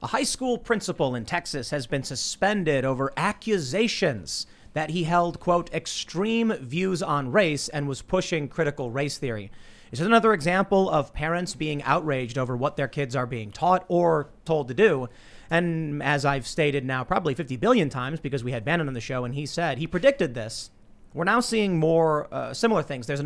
A high school principal in Texas has been suspended over accusations that he held, quote, extreme views on race and was pushing critical race theory. This is another example of parents being outraged over what their kids are being taught or told to do. And as I've stated now probably 50 billion times, because we had Bannon on the show and he said he predicted this, we're now seeing more similar things. There's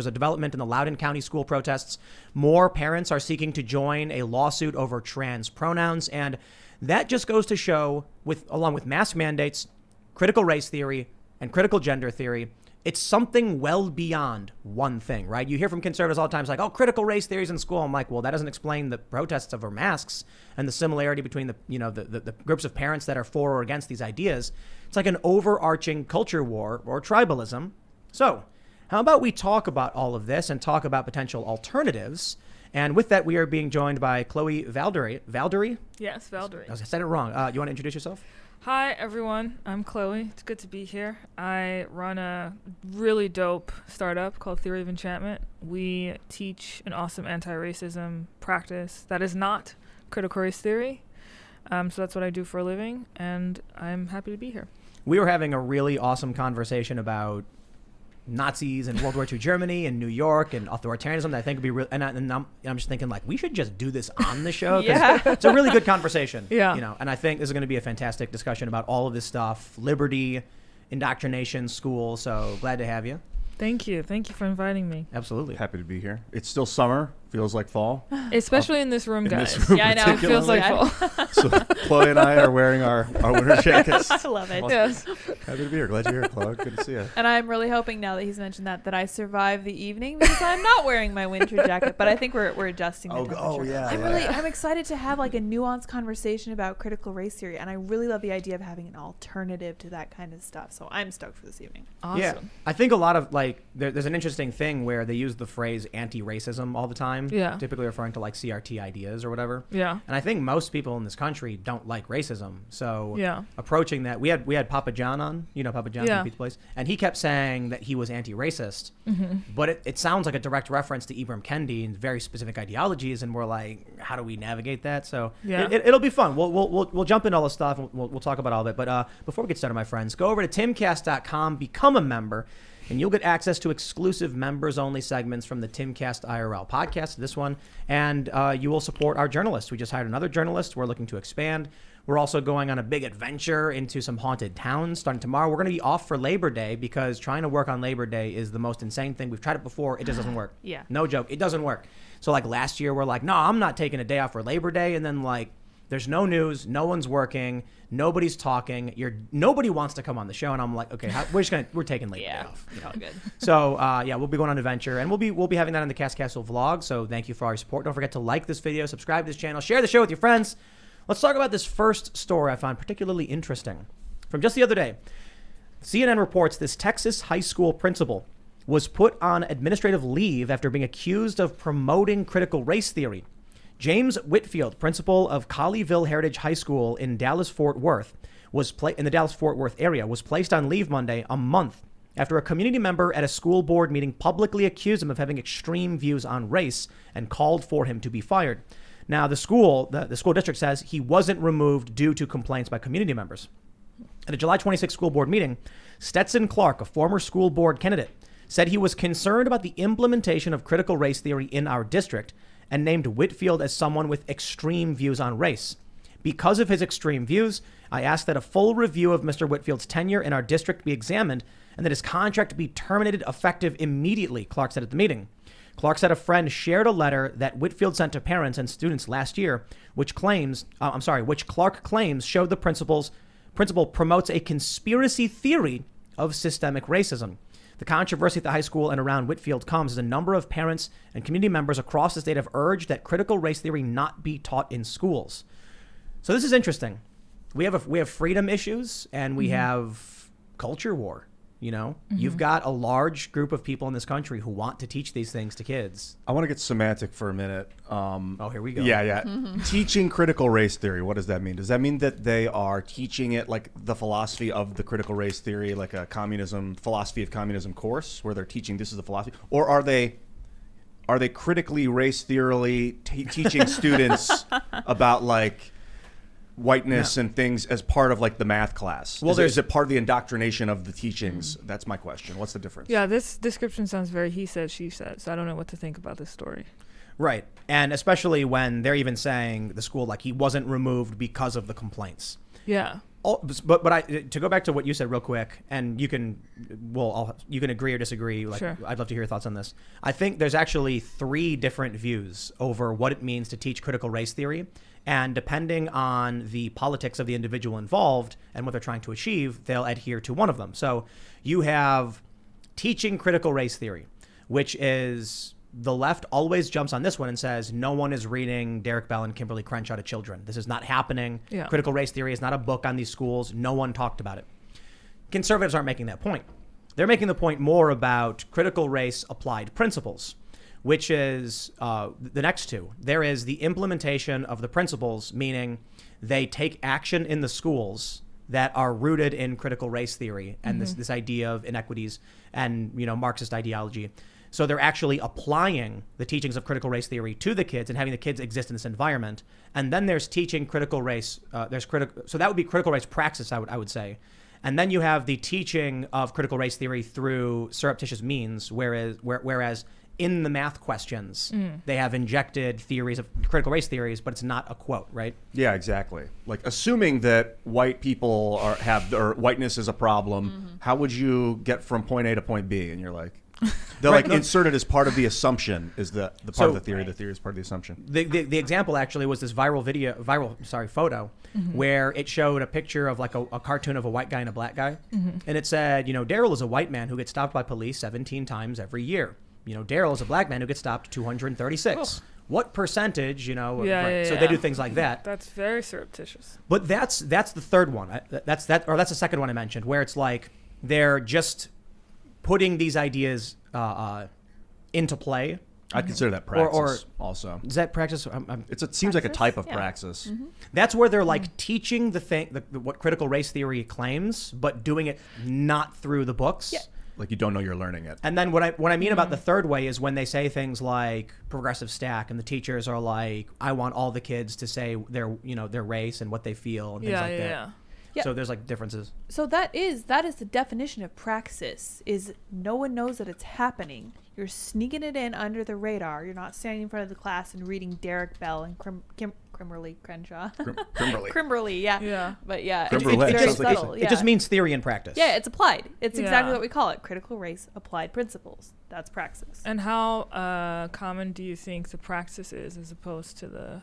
a development in the Loudoun County school protests. More parents are seeking to join a lawsuit over trans pronouns. And that just goes to show, along with mask mandates, critical race theory, and critical gender theory, it's something well beyond one thing, right? You hear from conservatives all the time, it's like, oh, critical race theories in school. I'm like, well, that doesn't explain the protests over masks and the similarity between the groups of parents that are for or against these ideas. It's like an overarching culture war or tribalism. So how about we talk about all of this and talk about potential alternatives? And with that, we are being joined by Chloe Valdary. Valdary? Yes, Valdary. I said it wrong. You want to introduce yourself? Hi, everyone. I'm Chloe. It's good to be here. I run a really dope startup called Theory of Enchantment. We teach an awesome anti-racism practice that is not critical race theory. So that's what I do for a living, and I'm happy to be here. We were having a really awesome conversation about Nazis and World War II Germany and New York and authoritarianism that I think would be real. And I'm just thinking, like, we should just do this on the show. Yeah. It's a really good conversation. Yeah. And I think this is going to be a fantastic discussion about all of this stuff, liberty, indoctrination, school. So glad to have you. Thank you. Thank you for inviting me. Absolutely. Happy to be here. It's still summer. Feels like fall. Especially in this room, in guys. this room Yeah, I know. It feels like fall. So Chloe and I are wearing our winter jackets. I love it. Yes. Happy to be here. Glad you're here, Chloe. Good to see you. And I'm really hoping now that he's mentioned that I survive the evening because I'm not wearing my winter jacket. But I think we're adjusting the temperature. yeah. I'm excited to have like a nuanced conversation about critical race theory, and I really love the idea of having an alternative to that kind of stuff. So I'm stoked for this evening. Awesome. Yeah. I think a lot of there's an interesting thing where they use the phrase anti-racism all the time. Yeah. Typically referring to like CRT ideas or whatever. Yeah. And I think most people in this country don't like racism. So Yeah. approaching that, we had Papa John on, Papa John Yeah. from Pizza Place, and he kept saying that he was anti-racist, but it sounds like a direct reference to Ibram Kendi and very specific ideologies, and we're like, how do we navigate that? So Yeah. it'll be fun. We'll jump into all this stuff. And we'll talk about all of it. But before we get started, my friends, go over to timcast.com, become a member, and you'll get access to exclusive members-only segments from the Timcast IRL podcast, this one, and you will support our journalists. We just hired another journalist. We're looking to expand. We're also going on a big adventure into some haunted towns starting tomorrow. We're going to be off for Labor Day because trying to work on Labor Day is the most insane thing. We've tried it before. It just doesn't work. Yeah. No joke. It doesn't work. So like last year, we're like, no, I'm not taking a day off for Labor Day. And then like, there's no news, no one's working, nobody's talking. Nobody wants to come on the show, and I'm like, okay, we're taking Labor Day off. All good. So we'll be going on an adventure, and we'll be having that on the Cast Castle vlog. So thank you for all your support. Don't forget to like this video, subscribe to this channel, share the show with your friends. Let's talk about this first story I found particularly interesting from just the other day. CNN reports this Texas high school principal was put on administrative leave after being accused of promoting critical race theory. James Whitfield, principal of Colleyville Heritage High School in Dallas-Fort Worth, in the Dallas-Fort Worth area, was placed on leave Monday, a month after a community member at a school board meeting publicly accused him of having extreme views on race and called for him to be fired. Now, the school district says he wasn't removed due to complaints by community members. At a July 26 school board meeting, Stetson Clark, a former school board candidate, said he was concerned about the implementation of critical race theory in our district and named Whitfield as someone with extreme views on race. Because of his extreme views, I asked that a full review of Mr. Whitfield's tenure in our district be examined and that his contract be terminated effective immediately, Clark said at the meeting. Clark said a friend shared a letter that Whitfield sent to parents and students last year, which Clark claims showed the principal promotes a conspiracy theory of systemic racism. The controversy at the high school and around Whitfield comes as a number of parents and community members across the state have urged that critical race theory not be taught in schools. So this is interesting. We have freedom issues and we have culture war. You've got a large group of people in this country who want to teach these things to kids. I want to get semantic for a minute. Here we go. Yeah. Teaching critical race theory. What does that mean? Does that mean that they are teaching it like the philosophy of the critical race theory, like a philosophy of communism course where they're teaching this is the philosophy? Or are they critically race theory teaching students about like whiteness and things as part of like the math class? Well, Is it part of the indoctrination of the teachings? That's my question. What's the difference? Yeah, this description sounds very he said, she said. So I don't know what to think about this story. Right. And especially when they're even saying the school, like, he wasn't removed because of the complaints. Yeah. To go back to what you said real quick, and you can agree or disagree. Like, Sure. I'd love to hear your thoughts on this. I think there's actually 3 different views over what it means to teach critical race theory. And depending on the politics of the individual involved and what they're trying to achieve, they'll adhere to one of them. So you have teaching critical race theory, which is the left always jumps on this one and says, no one is reading Derek Bell and Kimberly Crenshaw to children. This is not happening. Yeah. Critical race theory is not a book on these schools. No one talked about it. Conservatives aren't making that point. They're making the point more about critical race applied principles, which is the next 2. There is the implementation of the principles, meaning they take action in the schools that are rooted in critical race theory and this idea of inequities and, Marxist ideology. So they're actually applying the teachings of critical race theory to the kids and having the kids exist in this environment. And then there's teaching critical race. So that would be critical race praxis, I would say. And then you have the teaching of critical race theory through surreptitious means, whereas in the math questions, they have injected theories of critical race theories, but it's not a quote, right? Yeah, exactly. Like, assuming that white people or whiteness is a problem, how would you get from point A to point B? And you're like, they're Right, like insert it as part of the assumption is the part of the theory. The theory is part of the assumption. The example actually was this viral photo where it showed a picture of like a cartoon of a white guy and a black guy. And it said, Daryl is a white man who gets stopped by police 17 times every year. Daryl is a black man who gets stopped 236. What percentage, right? So they do things like that. That's very surreptitious. But that's the third one. That's the second one I mentioned, where it's like they're just putting these ideas into play. I'd consider that praxis also. Is that praxis? It seems like a type of Yeah. praxis. That's where they're like teaching what critical race theory claims, but doing it not through the books. Yeah. Like you don't know you're learning it. And then what I mean about the third way is when they say things like progressive stack, and the teachers are like, I want all the kids to say their race and what they feel and things like that. Yeah. Yeah. So there's like differences. So that is the definition of praxis, is no one knows that it's happening. You're sneaking it in under the radar. You're not standing in front of the class and reading Derek Bell and Kimberly Crenshaw. Kimberly, yeah. Yeah. But yeah, Kimberly. it's very Sounds like subtle. It just means theory and practice. Yeah, it's applied. It's exactly Yeah. what we call it. Critical race applied principles. That's praxis. And how common do you think the praxis is as opposed to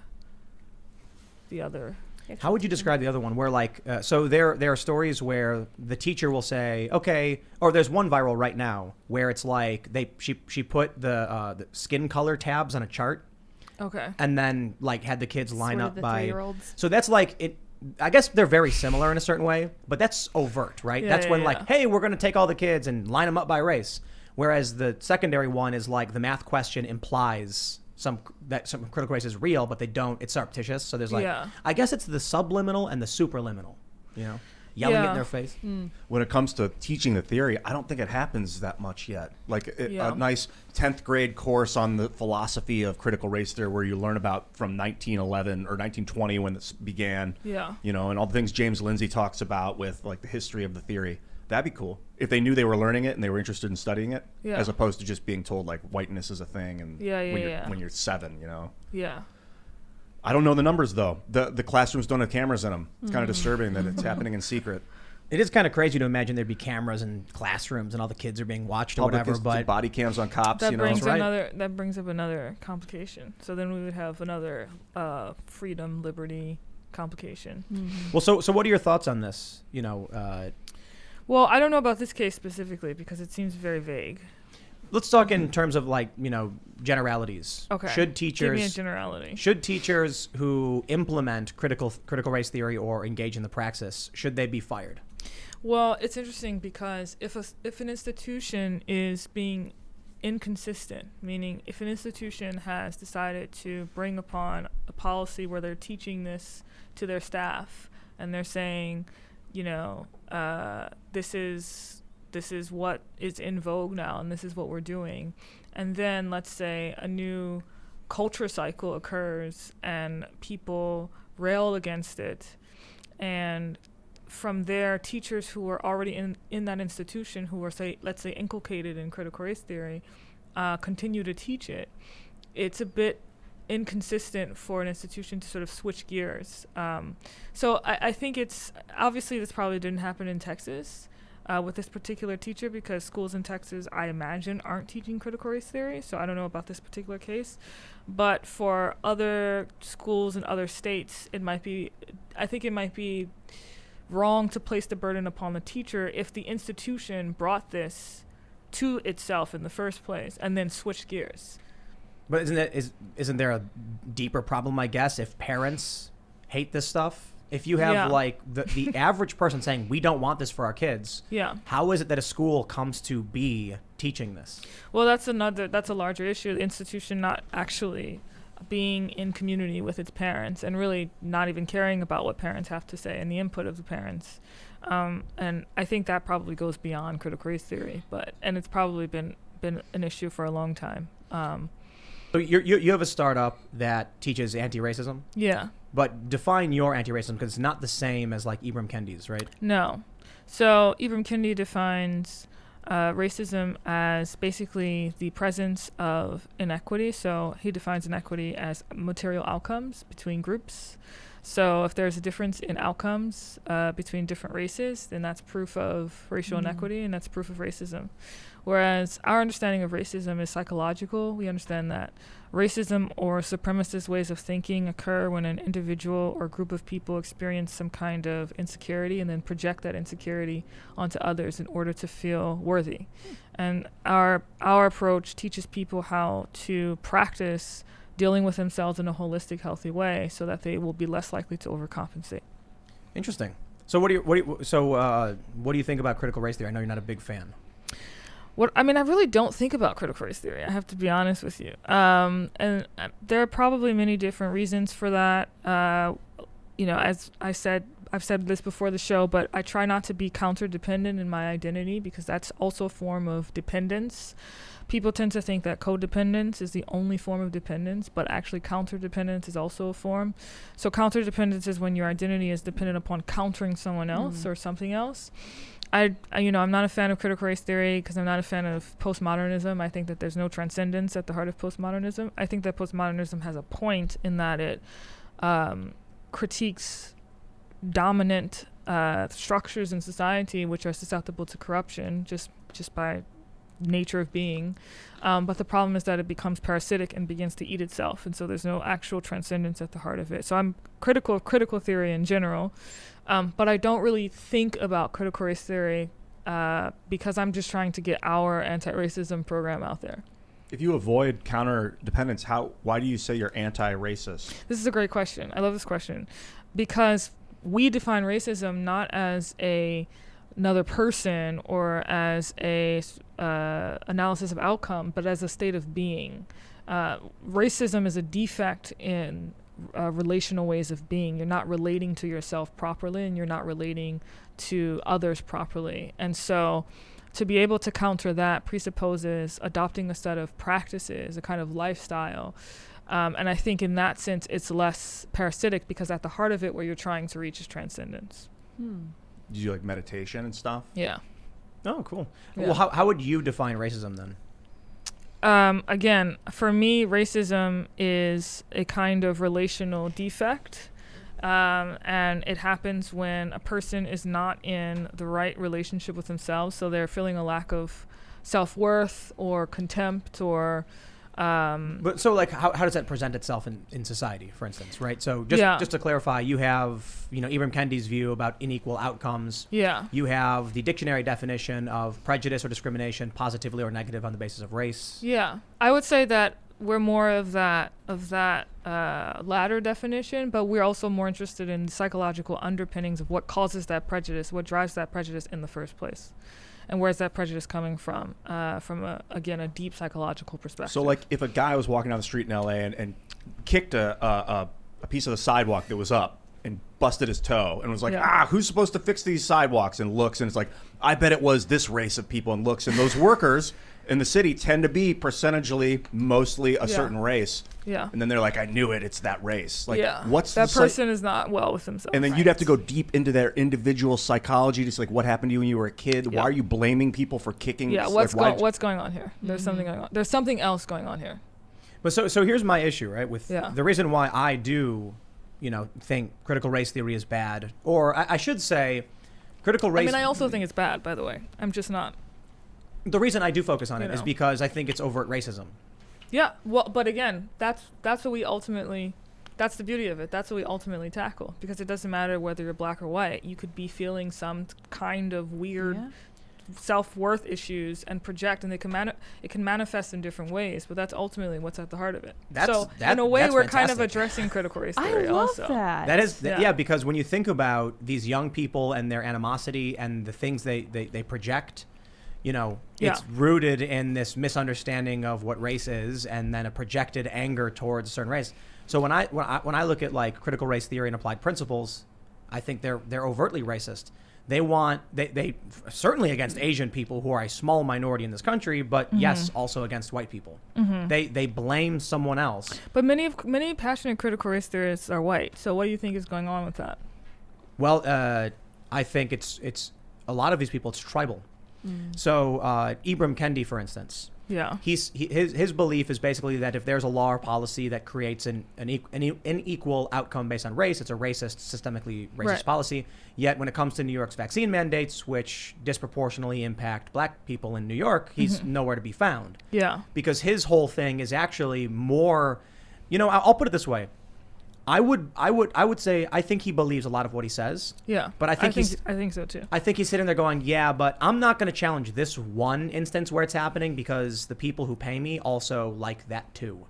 the other? How would you describe the other one? Where like, so there are stories where the teacher will say, okay, or there's one viral right now where it's like she put the skin color tabs on a chart. Okay. And then like had the kids line Sort of up the by. 3-year-olds. So that's like it. I guess they're very similar in a certain way, but that's overt, right? Yeah, That's when yeah. like, hey, we're going to take all the kids and line them up by race. Whereas the secondary one is like the math question implies some critical race is real, but they don't. It's surreptitious. So there's like, Yeah. I guess it's the subliminal and the superliminal. Yelling it Yeah. in their face. When it comes to teaching the theory, I don't think it happens that much yet. Like Yeah. a nice 10th grade course on the philosophy of critical race theory where you learn about from 1911 or 1920 when this began. Yeah. And all the things James Lindsay talks about with like the history of the theory. That'd be cool if they knew they were learning it and they were interested in studying it, Yeah. as opposed to just being told like whiteness is a thing and when you're 7, Yeah. I don't know the numbers though. The classrooms don't have cameras in them. It's kind of disturbing that it's happening in secret. It is kind of crazy to imagine there'd be cameras in classrooms and all the kids are being watched or whatever. But body cams on cops, That brings right. that brings up another complication. So then we would have another freedom, liberty complication. well, so what are your thoughts on this? Well, I don't know about this case specifically because it seems very vague. Let's talk in terms of like, generalities. Okay. Should Give me a teachers generality. should teachers who implement critical race theory or engage in the praxis, should they be fired? Well, it's interesting because if an institution is being inconsistent, meaning if an institution has decided to bring upon a policy where they're teaching this to their staff and they're saying, this is what is in vogue now and this is what we're doing, and then let's say a new culture cycle occurs and people rail against it and from there, teachers who were already in that institution, who were, let's say, inculcated in critical race theory, continue to teach it. It's a bit inconsistent for an institution to sort of switch gears. So I think it's, obviously this probably didn't happen in Texas with this particular teacher, because schools in Texas, I imagine, aren't teaching critical race theory. So I don't know about this particular case. But for other schools in other states, I think it might be wrong to place the burden upon the teacher if the institution brought this to itself in the first place and then switched gears. But isn't there a deeper problem, I guess, if parents hate this stuff? If you have like the average person saying, we don't want this for our kids, how is it that a school comes to be teaching this? Well, that's a larger issue. The institution not actually being in community with its parents and really not even caring about what parents have to say and the input of the parents. And I think that probably goes beyond critical race theory, and it's probably been an issue for a long time. So you have a startup that teaches anti-racism? Yeah. But define your anti-racism, because it's not the same as like Ibram Kendi's, right? No. So Ibram Kendi defines racism as basically the presence of inequity. So he defines inequity as material outcomes between groups. So if there's a difference in outcomes between different races, then that's proof of racial inequity, and that's proof of racism. Whereas our understanding of racism is psychological. We understand that racism or supremacist ways of thinking occur when an individual or group of people experience some kind of insecurity and then project that insecurity onto others in order to feel worthy. And our approach teaches people how to practice dealing with themselves in a holistic, healthy way so that they will be less likely to overcompensate. Interesting. So what do you think about critical race theory? I know you're not a big fan. I really don't think about critical race theory. I have to be honest with you. And there are probably many different reasons for that. As I've said this before the show, but I try not to be counter-dependent in my identity, because that's also a form of dependence. People tend to think that codependence is the only form of dependence, but actually counter-dependence is also a form. So counter-dependence is when your identity is dependent upon countering someone else or something else. I'm not a fan of critical race theory because I'm not a fan of postmodernism. I think that there's no transcendence at the heart of postmodernism. I think that postmodernism has a point in that it critiques dominant structures in society which are susceptible to corruption just by nature of being. But the problem is that it becomes parasitic and begins to eat itself. And so there's no actual transcendence at the heart of it. So I'm critical of critical theory in general. But I don't really think about critical race theory because I'm just trying to get our anti-racism program out there. If you avoid counter-dependence, why do you say you're anti-racist? This is a great question. I love this question. Because we define racism not as another person or as a analysis of outcome, but as a state of being. Racism is a defect in relational ways of being. You're not relating to yourself properly, and you're not relating to others properly. And so to be able to counter that presupposes adopting a set of practices, a kind of lifestyle. And I think in that sense, it's less parasitic, because at the heart of it, what you're trying to reach is transcendence. Do you like meditation and stuff? Yeah. Oh, cool. Yeah. Well, how would you define racism then? Again, for me, racism is a kind of relational defect. And it happens when a person is not in the right relationship with themselves. So they're feeling a lack of self-worth or contempt or... But so like how does that present itself in society, for instance, right? So just to clarify, you have, Ibram Kendi's view about unequal outcomes. Yeah. You have the dictionary definition of prejudice or discrimination, positively or negative on the basis of race. Yeah. I would say that we're more of that latter definition, but we're also more interested in the psychological underpinnings of what causes that prejudice, what drives that prejudice in the first place. And where's that prejudice coming from? From a deep psychological perspective. So, like, if a guy was walking down the street in LA and kicked a piece of the sidewalk that was up, and busted his toe and was like, who's supposed to fix these sidewalks? And looks, and it's like, I bet it was this race of people, and looks, and those workers in the city tend to be percentually mostly a certain race. Yeah. And then they're like, I knew it. It's that race. Like, what's that the person is not well with himself. And then you'd have to go deep into their individual psychology, just like what happened to you when you were a kid. Why are you blaming people for kicking? Yeah. What's going on here? There's something going on. There's something else going on here. But so here's my issue, right? With the reason why I do, think critical race theory is bad, or I should say, critical race. I mean, I also think it's bad. By the way, I'm just not. The reason I do focus on it is because I think it's overt racism. Yeah. Well, but again, that's what we ultimately. That's the beauty of it. That's what we ultimately tackle, because it doesn't matter whether you're black or white. You could be feeling some kind of weird self-worth issues and project, and it can manifest in different ways, but that's ultimately what's at the heart of it. In a way, we're kind of addressing critical race theory. I love also. that. That is because when you think about these young people and their animosity and the things they project, it's rooted in this misunderstanding of what race is, and then a projected anger towards a certain race. So when I look at like critical race theory and applied principles, I think they're overtly racist. They certainly against Asian people, who are a small minority in this country, but yes, also against white people. They blame someone else. But many passionate critical race theorists are white. So what do you think is going on with that? Well, I think it's a lot of these people. It's tribal. So Ibram Kendi, for instance. Yeah. His belief is basically that if there's a law or policy that creates an unequal outcome based on race, it's a racist, systemically racist policy. Yet when it comes to New York's vaccine mandates, which disproportionately impact black people in New York, he's nowhere to be found. Yeah. Because his whole thing is actually more, I'll put it this way. I would say I think he believes a lot of what he says. Yeah. But I think so too. I think he's sitting there going, yeah, but I'm not going to challenge this one instance where it's happening, because the people who pay me also like that too.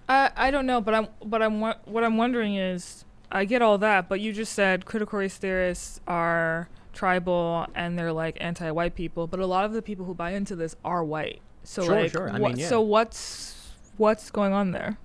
I don't know, but what I'm wondering is, I get all that, but you just said critical race theorists are tribal and they're like anti-white people, but a lot of the people who buy into this are white. So sure. So what's going on there?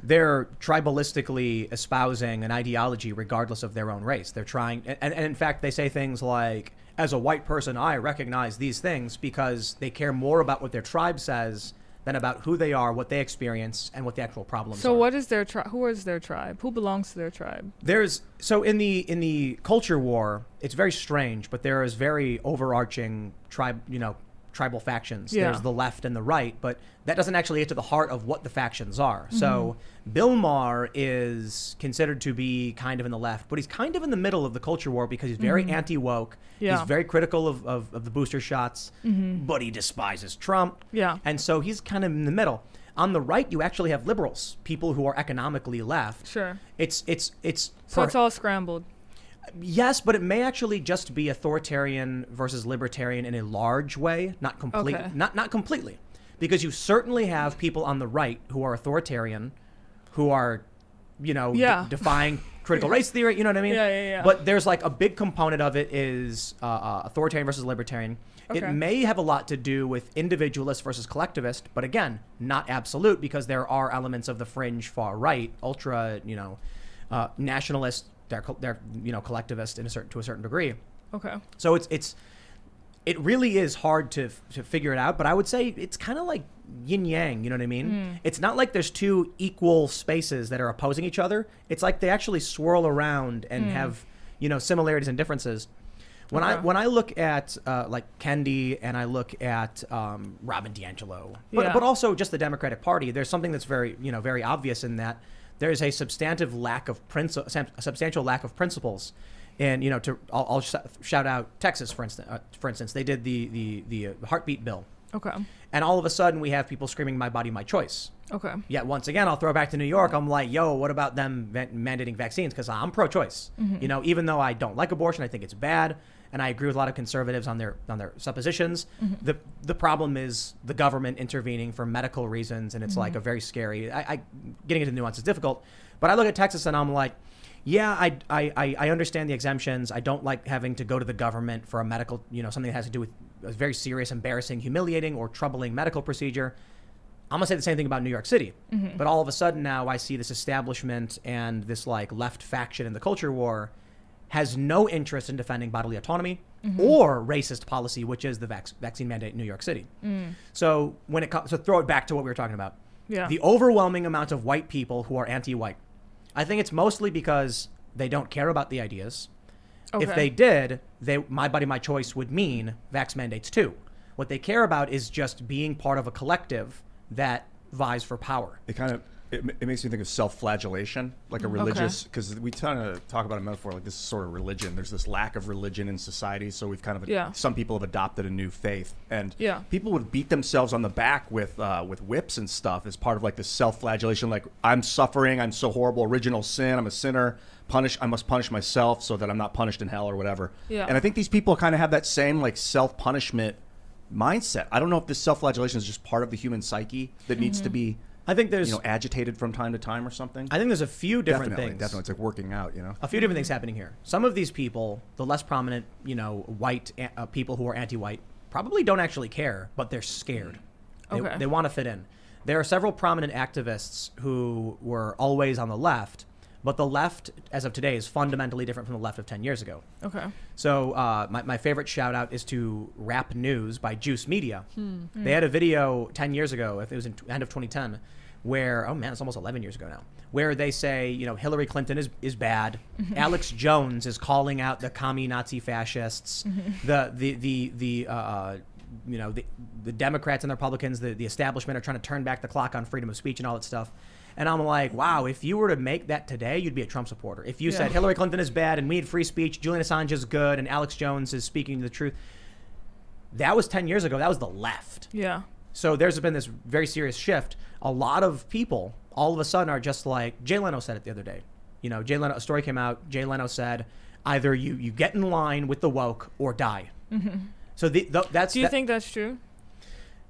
They're tribalistically espousing an ideology regardless of their own race. They're trying, and in fact, they say things like, as a white person, I recognize these things, because they care more about what their tribe says than about who they are, what they experience, and what the actual problems are. So what is their tribe? Who is their tribe? Who belongs to their tribe? In the culture war, it's very strange, but there is very overarching tribal factions. There's the left and the right, but that doesn't actually get to the heart of what the factions are. So Bill Maher is considered to be kind of in the left, but he's kind of in the middle of the culture war, because he's very anti-woke. He's very critical of the booster shots, but he despises Trump. Yeah. And so he's kind of in the middle. On the right, you actually have liberals, people who are economically left. Sure. It's all scrambled. Yes, but it may actually just be authoritarian versus libertarian in a large way, not complete, not completely, because you certainly have people on the right who are authoritarian, who are, defying critical race theory. You know what I mean? Yeah. But there's like a big component of it is authoritarian versus libertarian. Okay. It may have a lot to do with individualist versus collectivist, but again, not absolute, because there are elements of the fringe far right, ultra, nationalist. They're collectivist to a certain degree. Okay. So it really is hard to figure it out, but I would say it's kind of like yin yang. You know what I mean? It's not like there's two equal spaces that are opposing each other. It's like they actually swirl around and have similarities and differences. When I look at like Kendi, and I look at Robin DiAngelo, but also just the Democratic Party, there's something that's very very obvious in that. There's a substantial lack of principles, and I'll shout out Texas for instance. They did the heartbeat bill. Okay. And all of a sudden we have people screaming, "My body, my choice." Okay. Yet once again, I'll throw back to New York. I'm like, yo, what about them mandating vaccines? Because I'm pro-choice. Even though I don't like abortion, I think it's bad. And I agree with a lot of conservatives on their suppositions. The problem is the government intervening for medical reasons, and it's like a very scary. Getting into nuance is difficult, but I look at Texas and I'm like, yeah, I understand the exemptions. I don't like having to go to the government for a medical, something that has to do with a very serious, embarrassing, humiliating, or troubling medical procedure. I'm gonna say the same thing about New York City. But all of a sudden now I see this establishment and this like left faction in the culture war has no interest in defending bodily autonomy or racist policy, which is the vaccine mandate in New York City. So when it comes, so throw it back to what we were talking about. Yeah. The overwhelming amount of white people who are anti-white, I think it's mostly because they don't care about the ideas. Okay. If they did, my body, my choice would mean vax mandates too. What they care about is just being part of a collective that vies for power. It makes me think of self-flagellation, like a religious, because we kind of talk about a metaphor like this is sort of religion. There's this lack of religion in society, so we've kind of some people have adopted a new faith, and people would beat themselves on the back with whips and stuff as part of like this self-flagellation, like I'm suffering, I'm so horrible, original sin, I'm a sinner, I must punish myself so that I'm not punished in hell or whatever. Yeah. And I think these people kind of have that same like self-punishment mindset. I don't know if this self-flagellation is just part of the human psyche that needs to be, I think there's, agitated from time to time or something. I think there's a few different things. Definitely, it's like working out, A few different things happening here. Some of these people, the less prominent, white people who are anti-white, probably don't actually care, but they're scared. They want to fit in. There are several prominent activists who were always on the left, but the left, as of today, is fundamentally different from the left of 10 years ago. Okay. So my favorite shout out is to Rap News by Juice Media. They had a video 10 years ago, if it was in end of 2010, where, oh man, it's almost 11 years ago now, where they say, Hillary Clinton is bad. Alex Jones is calling out the commie Nazi fascists. The Democrats and the Republicans, the establishment are trying to turn back the clock on freedom of speech and all that stuff. And I'm like, wow, if you were to make that today, you'd be a Trump supporter. If you said Hillary Clinton is bad and we need free speech, Julian Assange is good, and Alex Jones is speaking the truth. That was 10 years ago. That was the left. Yeah. So there's been this very serious shift. A lot of people all of a sudden are just like, Jay Leno said it the other day. Jay Leno, a story came out. Jay Leno said, either you get in line with the woke or die. So that's. Do you think that's true?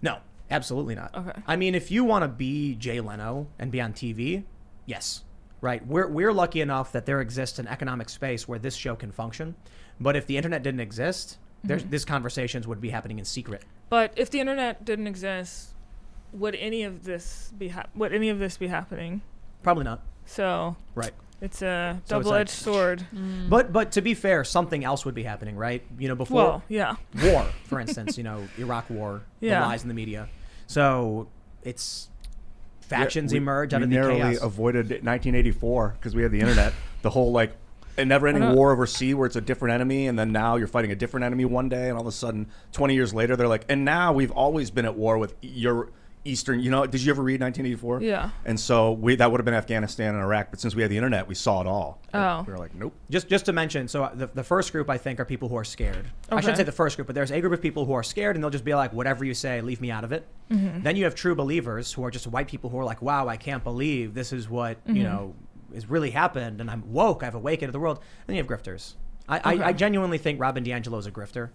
No. Absolutely not. Okay. I mean, if you want to be Jay Leno and be on TV, yes, right. We're lucky enough that there exists an economic space where this show can function. But if the internet didn't exist, these conversations would be happening in secret. But if the internet didn't exist, would any of this be happening? Probably not. So right. It's a double-edged sword. But to be fair, something else would be happening, right? Before war, for instance, Iraq war, the lies in the media. So it's factions emerge out of the chaos. We narrowly avoided 1984 because we had the internet. The whole a never-ending war over sea where it's a different enemy, and then now you're fighting a different enemy one day, and all of a sudden, 20 years later, they're like, and now we've always been at war with your Eastern, did you ever read 1984? Yeah. And so that would have been Afghanistan and Iraq, but since we had the internet, we saw it all. Oh. We were like, nope. Just to mention, so the first group, I think, are people who are scared. I shouldn't say the first group, but there's a group of people who are scared, and they'll just be like, whatever you say, leave me out of it. Then you have true believers who are just white people who are like, wow, I can't believe this is what, has really happened, and I'm woke, I've awakened to the world. Then you have grifters. I genuinely think Robin DiAngelo is a grifter.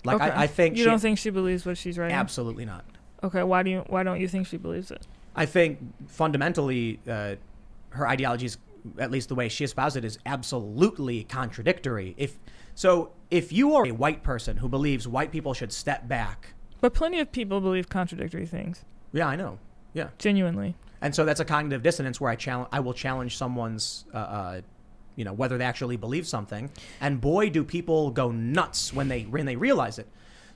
I think you don't think she believes what she's writing? Absolutely not. Okay, why don't you think she believes it? I think fundamentally her ideology is, at least the way she espoused it, is absolutely contradictory. If you are a white person who believes white people should step back. But plenty of people believe contradictory things. Yeah, I know. Yeah. Genuinely. And so that's a cognitive dissonance where I will challenge someone's whether they actually believe something. And boy, do people go nuts when they realize it.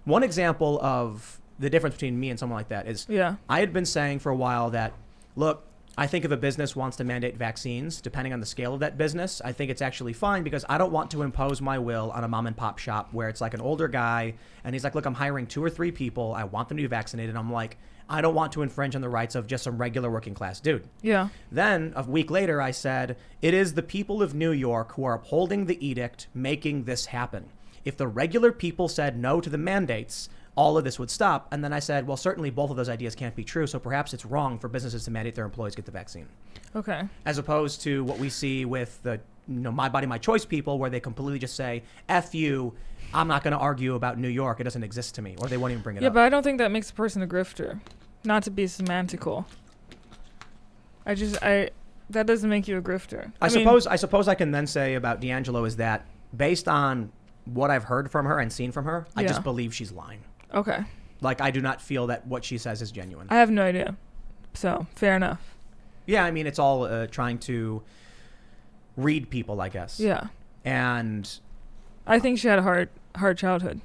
One example of the difference between me and someone like that is I had been saying for a while that, look, I think if a business wants to mandate vaccines, depending on the scale of that business, I think it's actually fine because I don't want to impose my will on a mom and pop shop where it's like an older guy and he's like, look, I'm hiring 2 or 3 people. I want them to be vaccinated. I'm like, I don't want to infringe on the rights of just some regular working class dude. Yeah. Then a week later, I said, it is the people of New York who are upholding the edict making this happen. If the regular people said no to the mandates, all of this would stop. And then I said, well, certainly both of those ideas can't be true. So perhaps it's wrong for businesses to mandate their employees get the vaccine. Okay. As opposed to what we see with the my body, my choice people, where they completely just say, F you, I'm not going to argue about New York. It doesn't exist to me. Or they won't even bring it up. Yeah, but I don't think that makes a person a grifter. Not to be semantical. That doesn't make you a grifter. I suppose I can then say about DiAngelo is that based on what I've heard from her and seen from her, I just believe she's lying. Okay. I do not feel that what she says is genuine. I have no idea. So fair enough. Yeah, I mean, it's all trying to read people, I guess. Yeah. And I think she had a hard childhood.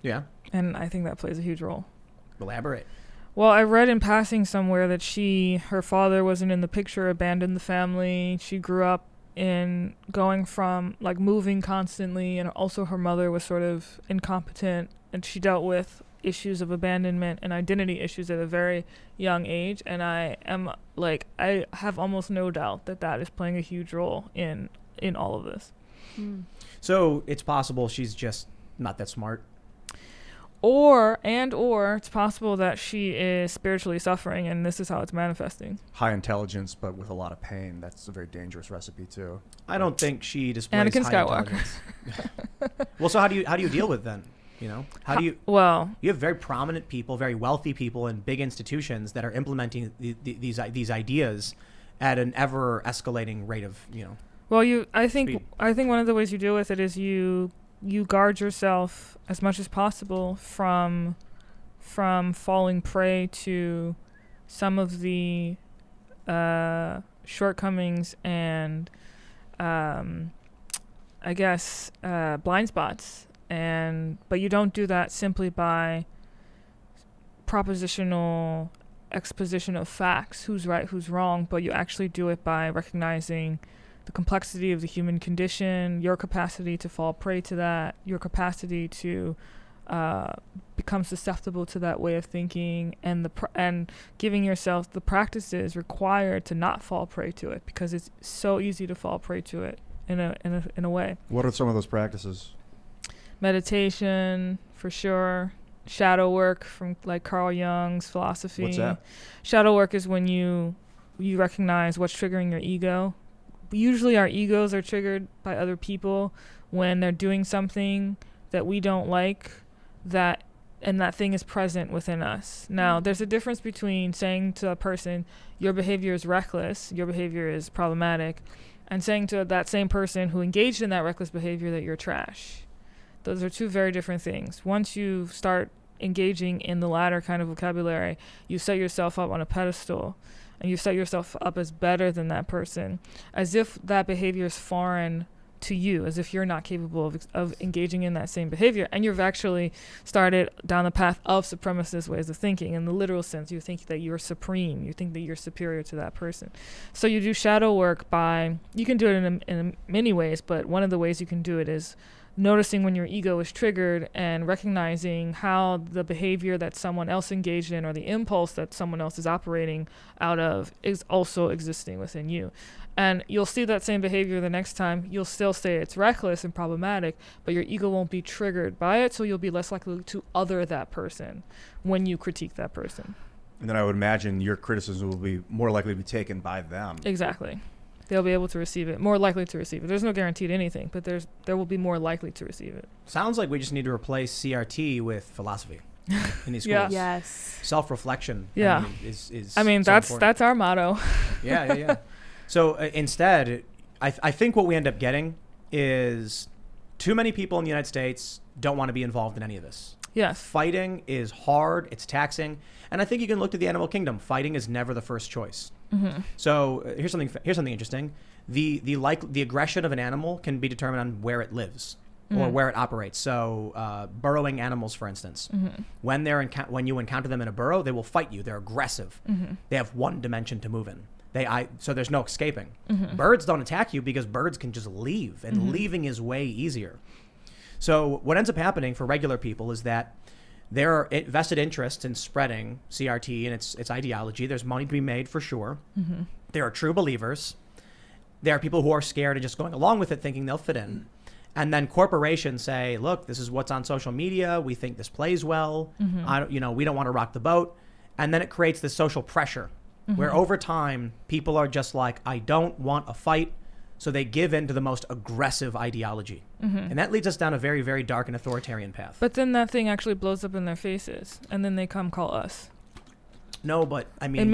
yeah, And I think that plays a huge role. elaborate. Well, I read in passing somewhere that her father wasn't in the picture, abandoned the family. She grew up in going from like moving constantly, and also her mother was sort of incompetent, and she dealt with issues of abandonment and identity issues at a very young age. And I have almost no doubt that is playing a huge role in all of this. So it's possible she's just not that smart. Or it's possible that she is spiritually suffering, and this is how it's manifesting. High intelligence, but with a lot of pain. That's a very dangerous recipe too. I don't think she displays Anakin high Skywalker. intelligence. Well, so how do you deal with then? You know, how do you? Well, You have very prominent people, very wealthy people in big institutions that are implementing these ideas at an ever escalating rate of, you know. well, I think Speed. one of the ways you deal with it is you guard yourself as much as possible from falling prey to some of the shortcomings and I guess blind spots, but you don't do that simply by propositional exposition of facts, who's right, who's wrong, but you actually do it by recognizing the complexity of the human condition, your capacity to fall prey to that, your capacity to become susceptible to that way of thinking, and and giving yourself the practices required to not fall prey to it, because it's so easy to fall prey to it in a way. What are some of those practices? Meditation, for sure. Shadow work from like Carl Jung's philosophy. What's that? Shadow work is when you recognize what's triggering your ego. Usually our egos are triggered by other people when they're doing something that we don't like, and that thing is present within us. Now, there's a difference between saying to a person, your behavior is reckless, your behavior is problematic, and saying to that same person who engaged in that reckless behavior that you're trash. Those are two very different things. Once you start engaging in the latter kind of vocabulary, you set yourself up on a pedestal, and you set yourself up as better than that person, as if that behavior is foreign to you, as if you're not capable of engaging in that same behavior, and you've actually started down the path of supremacist ways of thinking. In the literal sense, you think that you're supreme, you think that you're superior to that person. So you do shadow work you can do it in many ways, but one of the ways you can do it is noticing when your ego is triggered and recognizing how the behavior that someone else engaged in, or the impulse that someone else is operating out of, is also existing within you. And you'll see that same behavior the next time. You'll still say it's reckless and problematic, but your ego won't be triggered by it, so you'll be less likely to other that person when you critique that person. And then I would imagine your criticism will be more likely to be taken by them. Exactly. They'll be able to receive it, more likely to receive it. There's no guarantee to anything, but there will be more likely to receive it. Sounds like we just need to replace CRT with philosophy in these schools. Yeah. Yes. Self-reflection. Yeah. I mean, is I mean, so that's important. our motto. Yeah. So instead, I think what we end up getting is too many people in the United States don't want to be involved in any of this. Yes. Fighting is hard, it's taxing, and I think you can look to the animal kingdom. Fighting is never the first choice. Mm-hmm. So here's something interesting. The aggression of an animal can be determined on where it lives or where it operates. So burrowing animals, for instance, when you encounter them in a burrow, they will fight you. They're aggressive. They have one dimension to move in. So there's no escaping. Birds don't attack you because birds can just leave, and leaving is way easier. So what ends up happening for regular people is that there are vested interests in spreading CRT and its ideology. There's money to be made for sure. There are true believers. There are people who are scared and just going along with it, thinking they'll fit in. And then corporations say, look, this is what's on social media. We think this plays well. We don't want to rock the boat. And then it creates this social pressure where over time, people are just like, I don't want a fight. So they give in to the most aggressive ideology. And that leads us down a very, very dark and authoritarian path. But then that thing actually blows up in their faces, and then they come call us. No, but I mean, in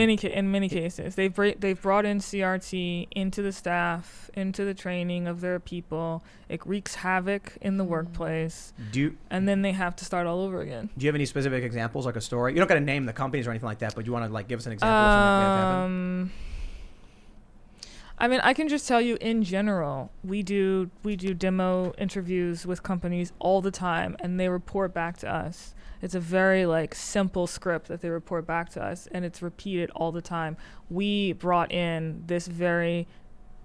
many cases, they've brought in CRT into the staff, into the training of their people. It wreaks havoc in the workplace, and then they have to start all over again. Do you have any specific examples, like a story? You don't got to name the companies or anything like that, but you want to like give us an example of something that may have happened? I mean, I can just tell you in general, we do demo interviews with companies all the time, and they report back to us. It's a very like simple script that they report back to us, and it's repeated all the time. We brought in this very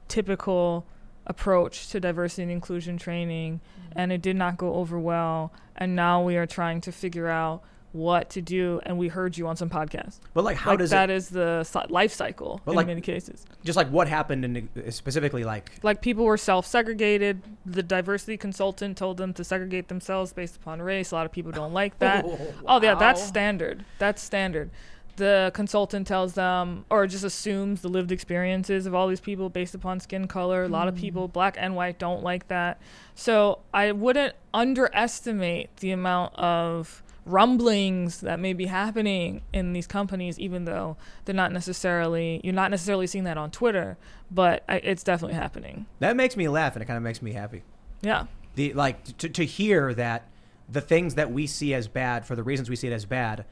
typical approach to diversity and inclusion training, and it did not go over well. And now we are trying to figure out what to do, and we heard you on some podcasts. But like, how does that is the life cycle in like, many cases. Just like what happened in specifically, like people were self-segregated. The diversity consultant told them to segregate themselves based upon race. A lot of people don't like that. Oh yeah, that's standard. The consultant tells them, or just assumes, the lived experiences of all these people based upon skin color. A lot of people, black and white, don't like that. So I wouldn't underestimate the amount of rumblings that may be happening in these companies, even though you're not necessarily seeing that on Twitter, but it's definitely happening. That makes me laugh, and it kind of makes me happy. Yeah. To hear that the things that we see as bad, for the reasons we see it as bad,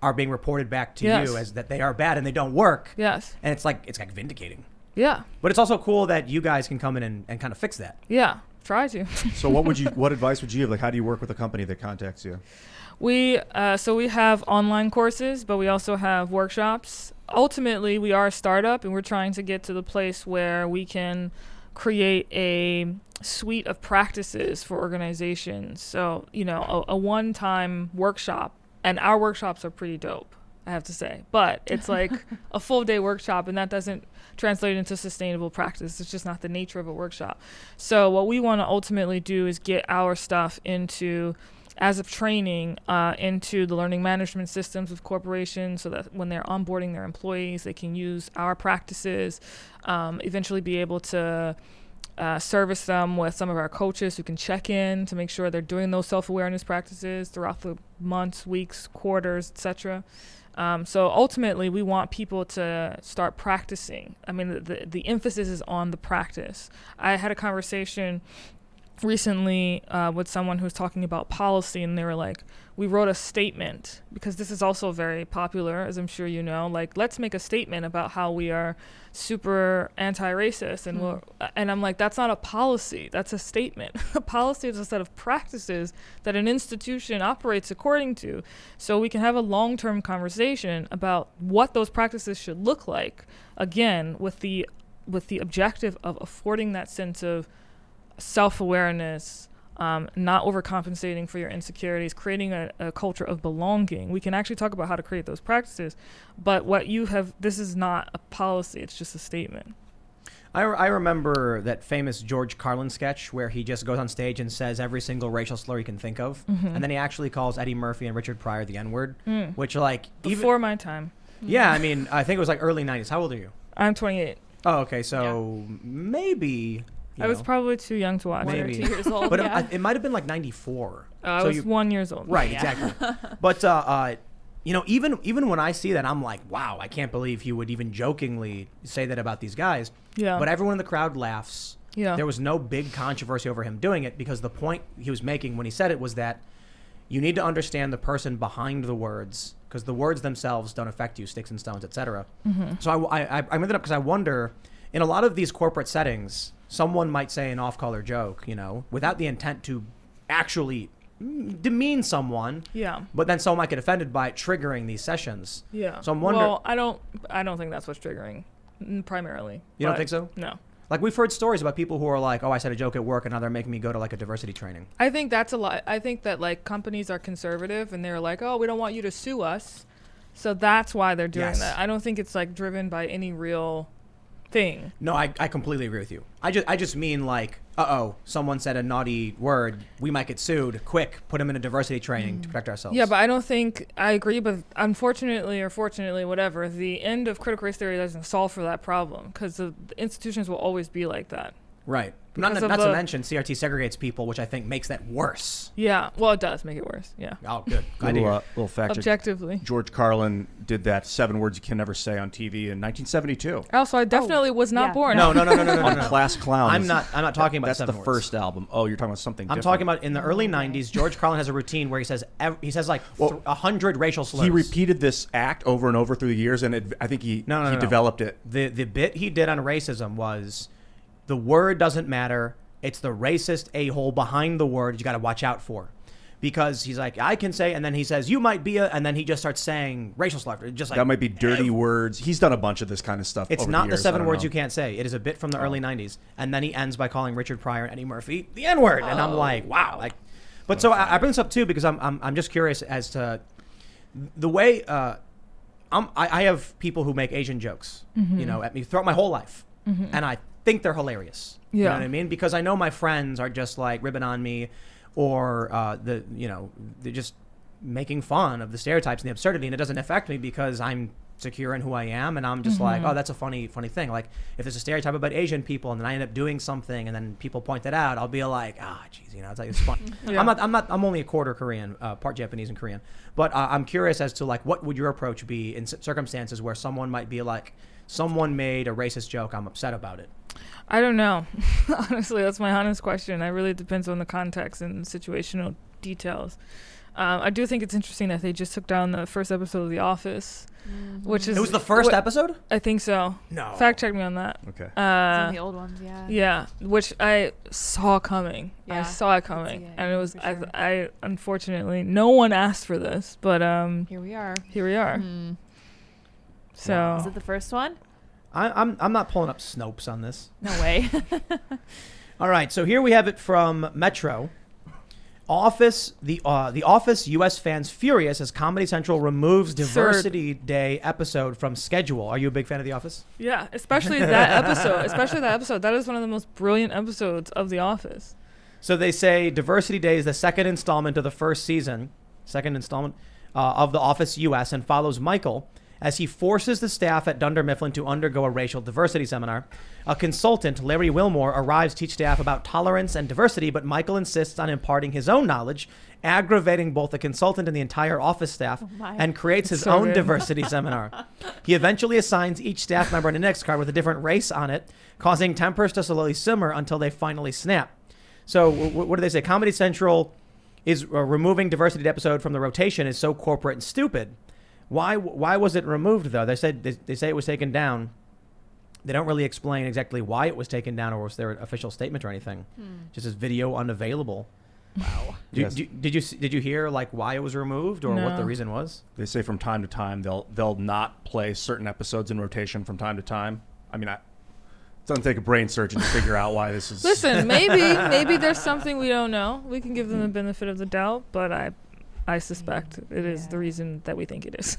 are being reported back to you as that they are bad and they don't work. Yes. And it's like vindicating. Yeah. But it's also cool that you guys can come in and kind of fix that. Yeah. Try to. So what advice would you give? Like, how do you work with a company that contacts you? We have online courses, but we also have workshops. Ultimately, we are a startup, and we're trying to get to the place where we can create a suite of practices for organizations. So, a one-time workshop, and our workshops are pretty dope, I have to say. But it's like a full-day workshop, and that doesn't translate into sustainable practice. It's just not the nature of a workshop. So what we want to ultimately do is get our stuff into as of training into the learning management systems of corporations, so that when they're onboarding their employees, they can use our practices, eventually be able to service them with some of our coaches who can check in to make sure they're doing those self-awareness practices throughout the months, weeks, quarters, etc. So ultimately, we want people to start practicing. I mean, the emphasis is on the practice. I had a conversation recently with someone who was talking about policy, and they were like, we wrote a statement, because this is also very popular, as I'm sure you know, like, let's make a statement about how we are super anti-racist, and and I'm like, that's not a policy, that's a statement. A policy is a set of practices that an institution operates according to, so we can have a long-term conversation about what those practices should look like, again, with the objective of affording that sense of self-awareness, not overcompensating for your insecurities, creating a culture of belonging. We can actually talk about how to create those practices, but this is not a policy, it's just a statement. I remember that famous George Carlin sketch where he just goes on stage and says every single racial slur he can think of, and then he actually calls Eddie Murphy and Richard Pryor the N-word, which like... Before my time. Yeah, I mean, I think it was like early 90s. How old are you? I'm 28. Oh, okay, so maybe... I was probably too young to watch. 1 or 2 years old. But it might have been like 94. I was 1 year old. Right, exactly. But even when I see that, I'm like, wow, I can't believe he would even jokingly say that about these guys. Yeah. But everyone in the crowd laughs. Yeah. There was no big controversy over him doing it, because the point he was making when he said it was that you need to understand the person behind the words, because the words themselves don't affect you, sticks and stones, etc. So I bring that up because I wonder, in a lot of these corporate settings, someone might say an off-color joke, without the intent to actually demean someone. Yeah. But then someone might get offended by it, triggering these sessions. Yeah. So I'm wondering. Well, I don't think that's what's triggering, primarily. You don't think so? No. Like, we've heard stories about people who are like, oh, I said a joke at work, and now they're making me go to like a diversity training. I think that's a lot. I think that like companies are conservative, and they're like, oh, we don't want you to sue us, so that's why they're doing that. I don't think it's like driven by any real thing. No, I completely agree with you. I just mean like, someone said a naughty word, we might get sued. Quick, put them in a diversity training to protect ourselves. Yeah, but I don't think I agree. But unfortunately, or fortunately, whatever, the end of critical race theory doesn't solve for that problem, because the institutions will always be like that. Right. Not because of to the- mention, CRT segregates people, which I think makes that worse. Yeah, well, it does make it worse. Yeah, Oh, good. Glad to hear. Little fact check. objectively. George Carlin did that 7 words you can never say on TV in 1972 Also, I definitely was not yeah. born. No. on Class Clown. I'm not talking about That's the 7 words. first album. Oh, you're talking about something I'm different. talking about in the early 90s, George Carlin has a routine where he says like 100 racial slurs. He repeated this act over and over through the years, and I think he No. developed it. The bit he did on racism was the word doesn't matter. It's the racist a-hole behind the word you got to watch out for. Because he's like, I can say, and then he says, you might be a, and then he just starts saying racial slur. Just like That might be dirty words. He's done a bunch of this kind of stuff. It's over not the the years. 7 I don't words know. you can't say. It is a bit from the early 90s. And then he ends by calling Richard Pryor and Eddie Murphy the N-word. And I'm like, wow. Like, but so I bring this up too because I'm just curious as to the way I have people who make Asian jokes, you know, at me throughout my whole life. And I think they're hilarious. You know Yeah. what I mean? Because I know my friends are just like ribbing on me or they're just making fun of the stereotypes and the absurdity, and it doesn't affect me because I'm secure in who I am, and I'm just like, oh, that's a funny thing. Like if there's a stereotype about Asian people and then I end up doing something and then people point that out, I'll be like, geez, you know, it's like it's funny. Yeah. I'm only a quarter Korean, part Japanese and Korean, but I'm curious as to like what would your approach be in circumstances where someone might be like, someone made a racist joke, I'm upset about it. I don't know. Honestly, that's my honest question. It really depends on the context and situational details. I do think it's interesting that they just took down the first episode of The Office, which is... It was the first episode? I think so. No. Fact check me on that. Okay. Some of the old ones, yeah. Yeah, which I saw coming. I Yeah, saw it I could coming, see it, and it was. for sure. I unfortunately, no one asked for this, but Here we are. here we are. Mhm. So Is it the first one? I'm not pulling up Snopes on this. No way. All right, so here we have it from Metro. The Office U.S. fans furious as Comedy Central removes Diversity Day episode from schedule. Are you a big fan of The Office? yeah, especially that episode. Especially that episode. That is one of the most brilliant episodes of The Office. So they say Diversity Day is the second installment of the first season, of The Office U.S. and follows Michael as he forces the staff at Dunder Mifflin to undergo a racial diversity seminar. A consultant, Larry Wilmore, arrives to teach staff about tolerance and diversity, but Michael insists on imparting his own knowledge, aggravating both the consultant and the entire office staff, my. and creates his So own good. diversity seminar. He eventually assigns each staff member an index card with a different race on it, causing tempers to slowly simmer until they finally snap. So what do they say? Comedy Central is removing Diversity episode from the rotation is so corporate and stupid. Why was it removed though? They say it was taken down. They don't really explain exactly why it was taken down or was there an official statement or anything. Just as video unavailable. Wow. Yes. Did you hear like why it was removed or what the No. reason was? They say from time to time they'll not play certain episodes in rotation from time to time. I mean, it doesn't take a brain surgeon to figure out why this is. Listen, maybe there's something we don't know. We can give them the benefit of the doubt, but I suspect it is the reason that we think it is.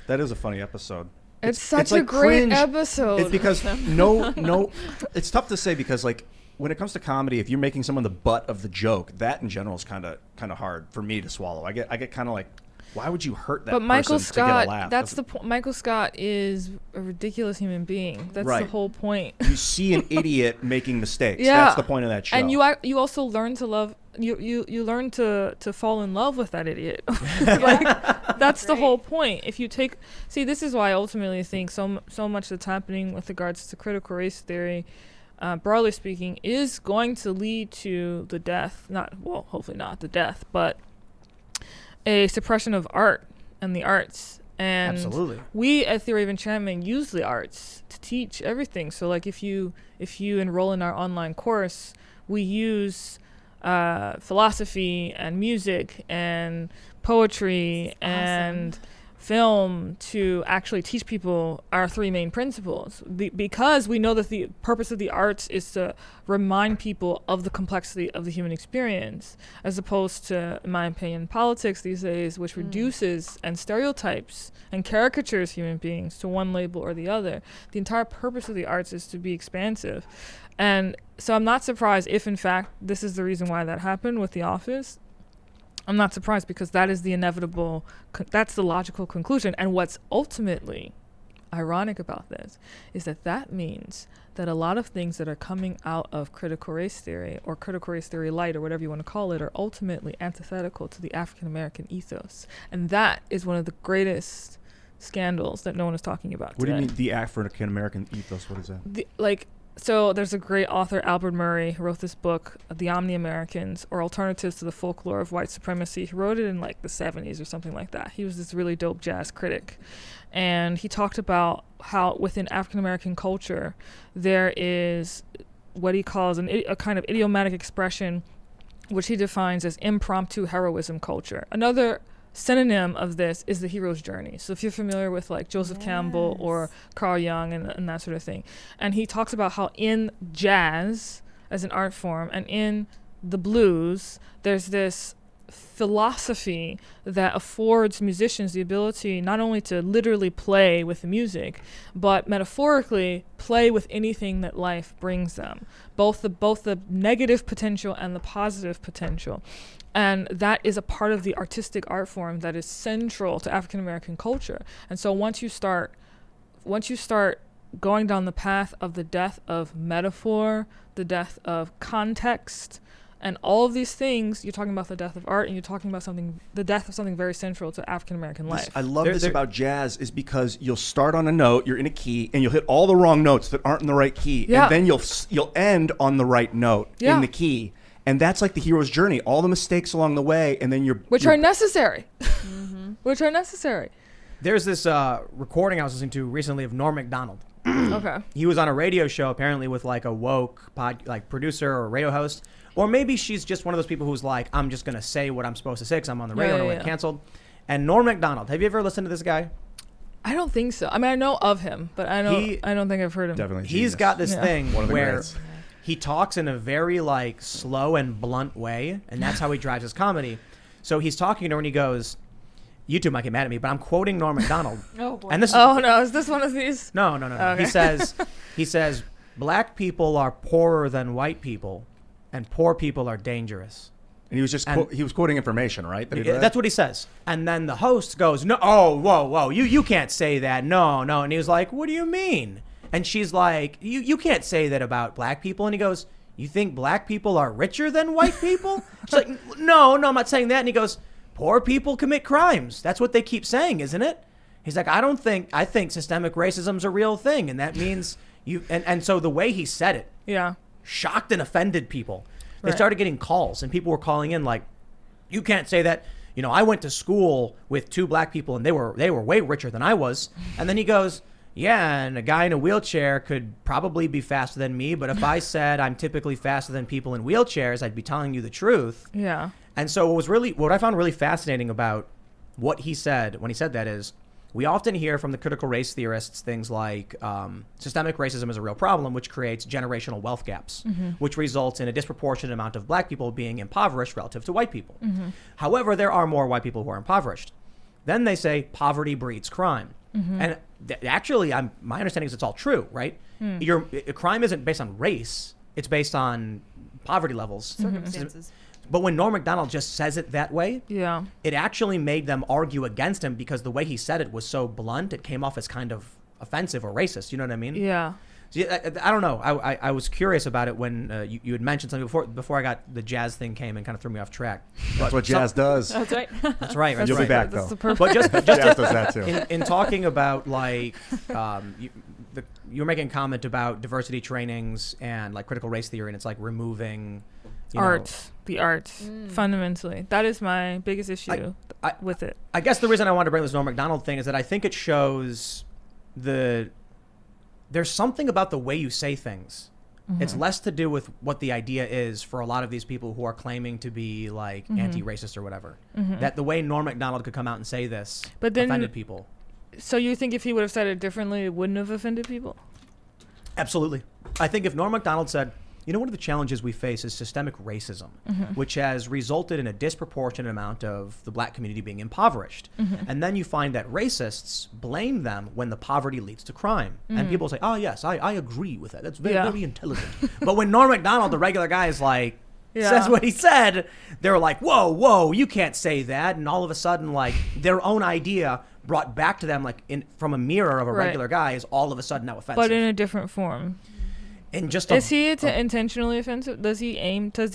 That is a funny episode. It's such a like great cringe. episode. It's because no, it's tough to say because like when it comes to comedy, if you're making someone the butt of the joke, that in general is kind of hard for me to swallow. I get kind of like, why would you hurt that But Michael person to get a Scott, laugh? that's the point. Michael Scott is a ridiculous human being. That's the Right. whole point. You see an idiot making mistakes. Yeah. That's the point of that show. And you also learn to love. You learn to fall in love with that idiot. Like that's the whole point. If you this is why I ultimately think so much that's happening with regards to critical race theory, broadly speaking, is going to lead to the death. Hopefully not the death, but a suppression of art and the arts. And Absolutely. we at Theory of Enchantment use the arts to teach everything. So like if you enroll in our online course, we use philosophy and music and poetry and film to actually teach people our three main principles because we know that the purpose of the arts is to remind people of the complexity of the human experience, as opposed to, in my opinion, politics these days, which reduces and stereotypes and caricatures human beings to one label or the other. The entire purpose of the arts is to be expansive. And so I'm not surprised if, in fact, this is the reason why that happened with The Office. I'm not surprised because that is the inevitable, that's the logical conclusion. And what's ultimately ironic about this is that means that a lot of things that are coming out of critical race theory or critical race theory light or whatever you want to call it are ultimately antithetical to the African American ethos. And that is one of the greatest scandals that no one is talking about What today. do you mean the African American ethos? What is that? So there's a great author, Albert Murray, who wrote this book, The Omni-Americans, or Alternatives to the Folklore of White Supremacy. He wrote it in like the 70s or something like that. He was this really dope jazz critic. And he talked about how within African-American culture, there is what he calls a kind of idiomatic expression, which he defines as impromptu heroism culture. Another synonym of this is the hero's journey. So if you're familiar with like Joseph Campbell or Carl Jung and that sort of thing. And he talks about how in jazz as an art form and in the blues, there's this philosophy that affords musicians the ability not only to literally play with the music, but metaphorically play with anything that life brings them, both the negative potential and the positive potential. And that is a part of the artistic art form that is central to African American culture. And so once you start going down the path of the death of metaphor, the death of context, and all of these things, you're talking about the death of art, and you're talking about the death of something very central to African American life. I love this about jazz is because you'll start on a note, you're in a key, and you'll hit all the wrong notes that aren't in the right key, and then you'll end on the right note in the key. And that's like the hero's journey, all the mistakes along the way, and then which are necessary. Which are necessary. There's this recording I was listening to recently of Norm Macdonald. Okay. He was on a radio show apparently with like a woke producer or radio host, or maybe she's just one of those people who's like, I'm just gonna say what I'm supposed to say because I'm on the radio and I get canceled. And Norm Macdonald, have you ever listened to this guy? I don't think so. I mean, I know of him, but I don't think I've heard him. Definitely, he's got this thing one of the where greats. he talks in a very like slow and blunt way, and that's how he drives his comedy. So he's talking to her and he goes, YouTube might get mad at me, but I'm quoting Norm Macdonald. Oh boy. And this Is this one of these? No. Okay. He says, black people are poorer than white people, and poor people are dangerous. And he was just he was quoting information, right? That's what he says. And then the host goes, no, oh, whoa, you can't say that. No. And he was like, what do you mean? And she's like, you can't say that about black people. And he goes, you think black people are richer than white people? She's like, no, I'm not saying that. And he goes, poor people commit crimes. That's what they keep saying, isn't it? He's like, I think systemic racism's a real thing. And that means you, and so the way he said it, shocked and offended people. They started getting calls and people were calling in like, you can't say that. You know, I went to school with two black people and they were way richer than I was. And then he goes, yeah, and a guy in a wheelchair could probably be faster than me, but if I said I'm typically faster than people in wheelchairs, I'd be telling you the truth. Yeah. And so what I found really fascinating about what he said when he said that is, we often hear from the critical race theorists things like systemic racism is a real problem, which creates generational wealth gaps, which results in a disproportionate amount of black people being impoverished relative to white people. However, there are more white people who are impoverished. Then they say poverty breeds crime. And actually, my understanding is it's all true, right? Crime isn't based on race. It's based on poverty levels. Circumstances. But when Norm Macdonald just says it that way, it actually made them argue against him because the way he said it was so blunt, it came off as kind of offensive or racist. You know what I mean? Yeah. So, I don't know. I was curious about it when you had mentioned something before I got the jazz thing came and kind of threw me off track. That's what jazz does. That's right. That's right. That's You'll right. be back That's though. But just Jazz does that too. in talking about like you were making a comment about diversity trainings and like critical race theory, and it's like removing the art fundamentally. That is my biggest issue with it. I guess the reason I wanted to bring this Norm Macdonald thing is that I think it shows there's something about the way you say things. It's less to do with what the idea is for a lot of these people who are claiming to be like anti-racist or whatever. That the way Norm Macdonald could come out and say this offended people. So you think if he would have said it differently, it wouldn't have offended people? Absolutely. I think if Norm Macdonald said, you know, one of the challenges we face is systemic racism, which has resulted in a disproportionate amount of the black community being impoverished. And then you find that racists blame them when the poverty leads to crime. And people say, oh, yes, I agree with that. That's very intelligent. But when Norm Macdonald, the regular guy, is like, says what he said, they're like, whoa, you can't say that. And all of a sudden, like, their own idea brought back to them, like, from a mirror of a regular guy is all of a sudden now offensive. But in a different form. And just is he intentionally offensive? Does he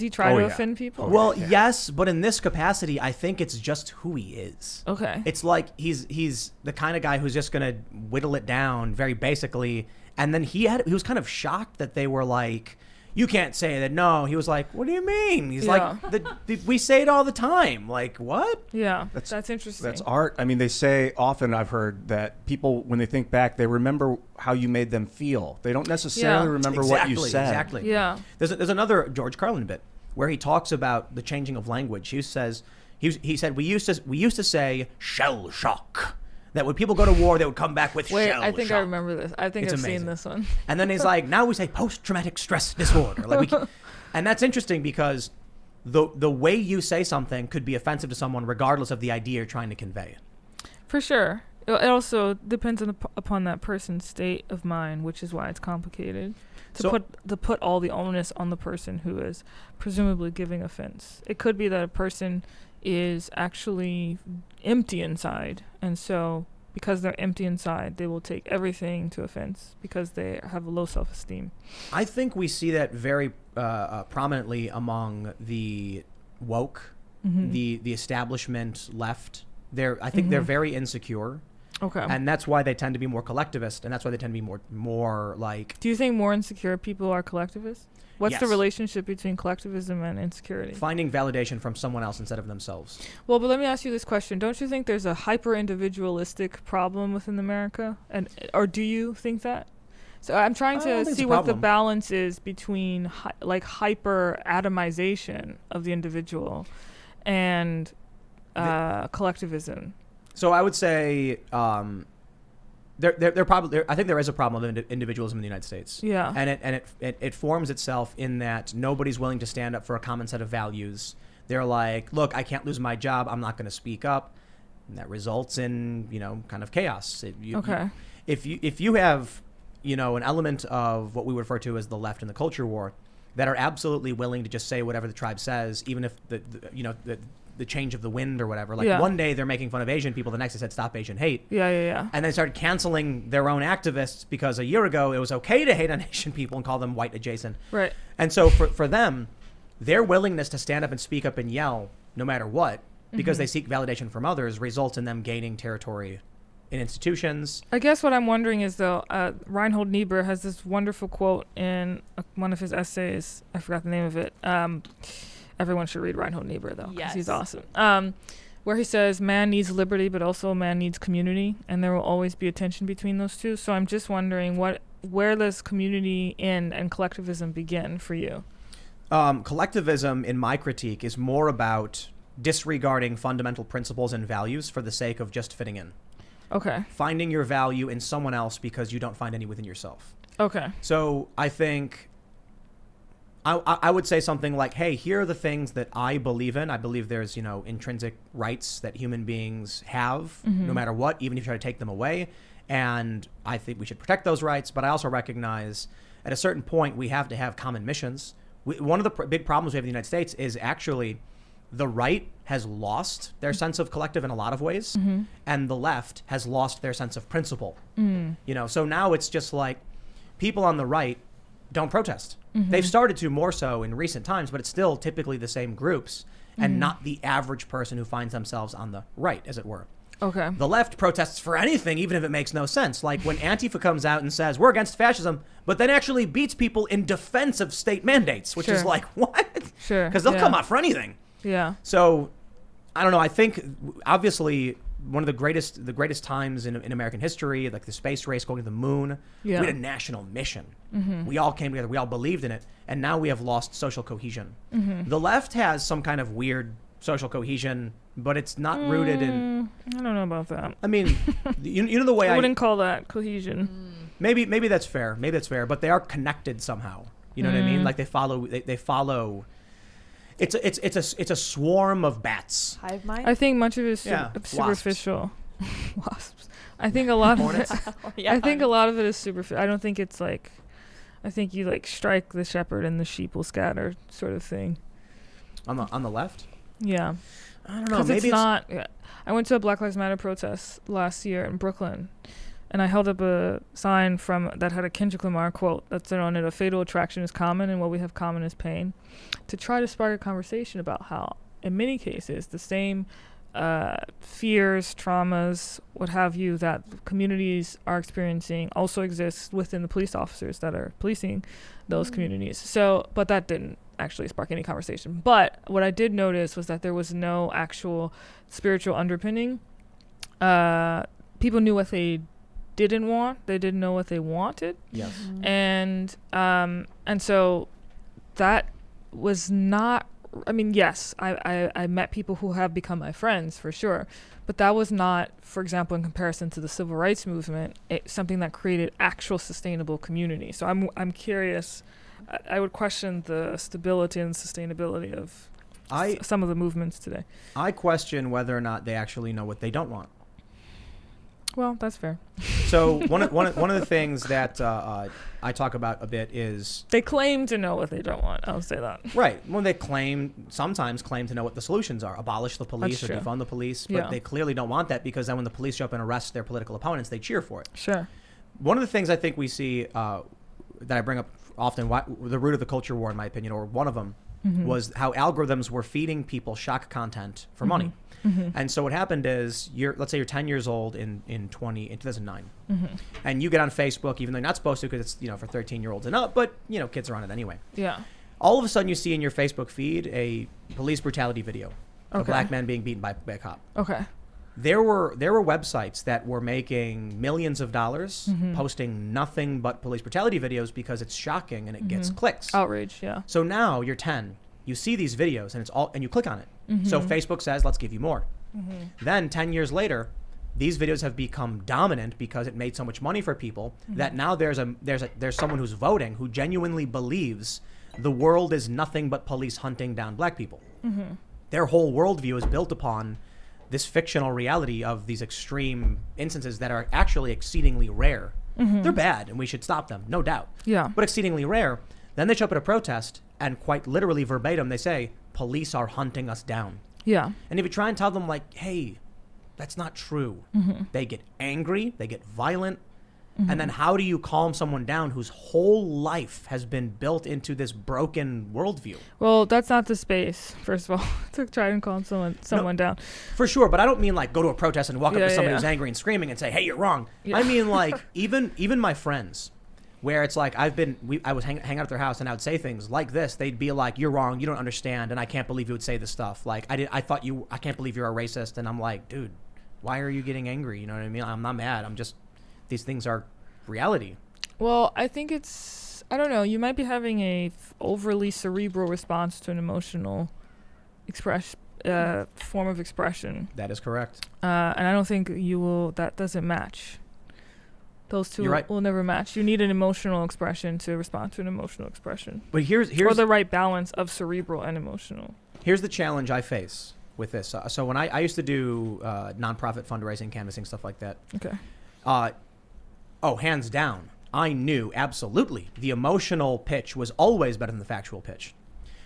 try to offend people? Well, yes, but in this capacity, I think it's just who he is. Okay. It's like he's the kind of guy who's just going to whittle it down very basically. And then he was kind of shocked that they were like, you can't say that. No, he was like, what do you mean? He's like, we say it all the time. Like, what? Yeah, that's interesting. That's art. I mean, they say often, I've heard that people, when they think back, they remember how you made them feel. They don't necessarily remember what you said. Exactly. Yeah. There's another George Carlin bit where he talks about the changing of language. He says, he said, we used to say shell shock. That when people go to war, they would come back with shell I think shock. I remember this. I think I've seen this one. And then he's like, now we say post-traumatic stress disorder. Like and that's interesting because the way you say something could be offensive to someone regardless of the idea you're trying to convey. For sure. It also depends upon that person's state of mind, which is why it's complicated. To put all the onus on the person who is presumably giving offense. It could be that a person is actually empty inside, and so because they're empty inside, they will take everything to offense because they have a low self-esteem. I think we see that very prominently among the woke, the establishment left. I think they're very insecure. Okay. And that's why they tend to be more collectivist, and that's why they tend to be more like... Do you think more insecure people are collectivists? What's Yes. the relationship between collectivism and insecurity? Finding validation from someone else instead of themselves. Well, but let me ask you this question. Don't you think there's a hyper-individualistic problem within America? Or do you think that? So I'm trying to see what the balance is between hyper-atomization of the individual and collectivism. So I would say there probably I think there is a problem of individualism in the United States. Yeah. And it forms itself in that nobody's willing to stand up for a common set of values. They're like, look, I can't lose my job. I'm not going to speak up. And that results in, kind of chaos. If you have, an element of what we refer to as the left in the culture war that are absolutely willing to just say whatever the tribe says, even if the change of the wind or whatever. Like one day they're making fun of Asian people, the next they said stop Asian hate. Yeah. And they started canceling their own activists because a year ago it was okay to hate on Asian people and call them white adjacent. Right. And so for them, their willingness to stand up and speak up and yell no matter what, because they seek validation from others, results in them gaining territory in institutions. I guess what I'm wondering is, though, Reinhold Niebuhr has this wonderful quote in one of his essays. I forgot the name of it. Everyone should read Reinhold Niebuhr, though, because he's awesome. Where he says, man needs liberty, but also man needs community, and there will always be a tension between those two. So I'm just wondering, where does community end and collectivism begin for you? Collectivism, in my critique, is more about disregarding fundamental principles and values for the sake of just fitting in. Okay. Finding your value in someone else because you don't find any within yourself. Okay. So I think I would say something like, hey, here are the things that I believe in. I believe there's, intrinsic rights that human beings have, no matter what, even if you try to take them away. And I think we should protect those rights. But I also recognize at a certain point, we have to have common missions. One of the big problems we have in the United States is actually the right has lost their sense of collective in a lot of ways, and the left has lost their sense of principle. So now it's just like people on the right don't protest. They've started to more so in recent times, but it's still typically the same groups and not the average person who finds themselves on the right, as it were. Okay. The left protests for anything, even if it makes no sense. Like when Antifa comes out and says, we're against fascism, but then actually beats people in defense of state mandates, which is like, what? Sure. Because they'll come out for anything. Yeah. So, I don't know. I think, obviously, one of the greatest times in American history, like the space race, going to the moon, we had a national mission. We all came together. We all believed in it. And now we have lost social cohesion. The left has some kind of weird social cohesion, but it's not rooted in... I don't know about that. I mean, you know the way I wouldn't call that cohesion. Maybe that's fair. Maybe that's fair. But they are connected somehow. You know what I mean? Like they follow... It's a swarm of bats. Hive mind? I think much of it is superficial. Wasps. I think a lot of it. I think a lot of it is superficial. I don't think it's like. I think you like strike the shepherd and the sheep will scatter, sort of thing. On the left? Yeah. I don't know. Because Maybe it's not. Yeah. I went to a Black Lives Matter protest last year in Brooklyn, and I held up a sign that had a Kendrick Lamar quote that said on it, "A fatal attraction is common, and what we have common is pain," to try to spark a conversation about how, in many cases, the same fears, traumas, what have you, that communities are experiencing also exists within the police officers that are policing those communities. So, but that didn't actually spark any conversation. But what I did notice was that there was no actual spiritual underpinning. People knew what they didn't want. They didn't know what they wanted. Yes. And so that was not, I mean, yes, I met people who have become my friends for sure, but that was not, for example, in comparison to the civil rights movement, something that created actual sustainable community. So I'm curious. I would question the stability and sustainability of some of the movements today. I question whether or not they actually know what they don't want. Well, that's fair. So one of the things that I talk about a bit is They claim to know what they don't want. I'll say that. right when they sometimes claim to know what the solutions are: abolish the police or That's true. defund the police. But Yeah. they clearly don't want that, because then when the police show up and arrest their political opponents, they cheer for it. Sure. One of the things I think we see that I bring up often, the root of the culture war, in my opinion, or one of them, was how algorithms were feeding people shock content for money. And so what happened is, let's say you're 10 years old in 2009, and you get on Facebook, even though you're not supposed to, because it's for 13-year-olds and up, but kids are on it anyway. Yeah. All of a sudden, you see in your Facebook feed a police brutality video, a Okay. black man being beaten by a cop. Okay. There were websites that were making millions of dollars posting nothing but police brutality videos because it's shocking and it gets clicks. Outrage. Yeah. So now you're 10, you see these videos and you click on it. So Facebook says, let's give you more. Then 10 years later, these videos have become dominant because it made so much money for people that now there's someone who's voting who genuinely believes the world is nothing but police hunting down black people. Their whole worldview is built upon this fictional reality of these extreme instances that are actually exceedingly rare. They're bad and we should stop them, no doubt. Yeah. But exceedingly rare. Then they show up at a protest and quite literally verbatim they say, police are hunting us down. Yeah. And if you try and tell them like, hey, that's not true, they get angry, they get violent. And then how do you calm someone down whose whole life has been built into this broken worldview? Well, that's not the space, first of all, to try and calm someone down. For sure, but I don't mean like go to a protest and walk up Yeah, to somebody yeah. who's angry and screaming and say, hey, you're wrong. Yeah. I mean like even my friends, where it's like I was hang out at their house and I would say things like this. They'd be like, you're wrong, you don't understand, and I can't believe you would say this stuff. Like I can't believe you're a racist. And I'm like, dude, why are you getting angry? You know what I mean? I'm not mad. I'm just, these things are reality. Well, I think I don't know, you might be having a overly cerebral response to an emotional form of expression. That is correct. And I don't think that doesn't match. Those two You're right. will never match. You need an emotional expression to respond to an emotional expression. But here's or the right balance of cerebral and emotional. Here's the challenge I face with this. So when I used to do nonprofit fundraising, canvassing, stuff like that. Okay. Hands down, I knew absolutely the emotional pitch was always better than the factual pitch.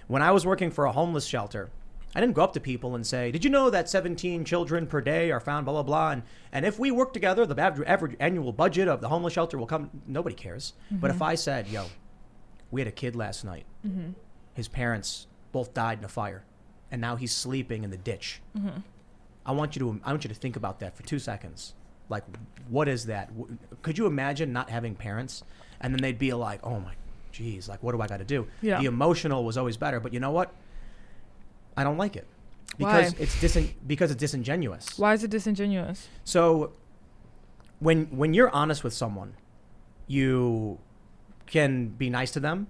When I was working for a homeless shelter, I didn't go up to people and say, did you know that 17 children per day are found, blah, blah, blah. And if we work together, the average annual budget of the homeless shelter will come. Nobody cares. But if I said, yo, we had a kid last night. His parents both died in a fire. And now he's sleeping in the ditch. I want you to think about that for 2 seconds. Like, what is that? Could you imagine not having parents? And then they'd be like, oh my, geez, like, what do I got to do? Yeah. The emotional was always better. But you know what? I don't like it. Because it's disingenuous. Why is it disingenuous? So when you're honest with someone, you can be nice to them.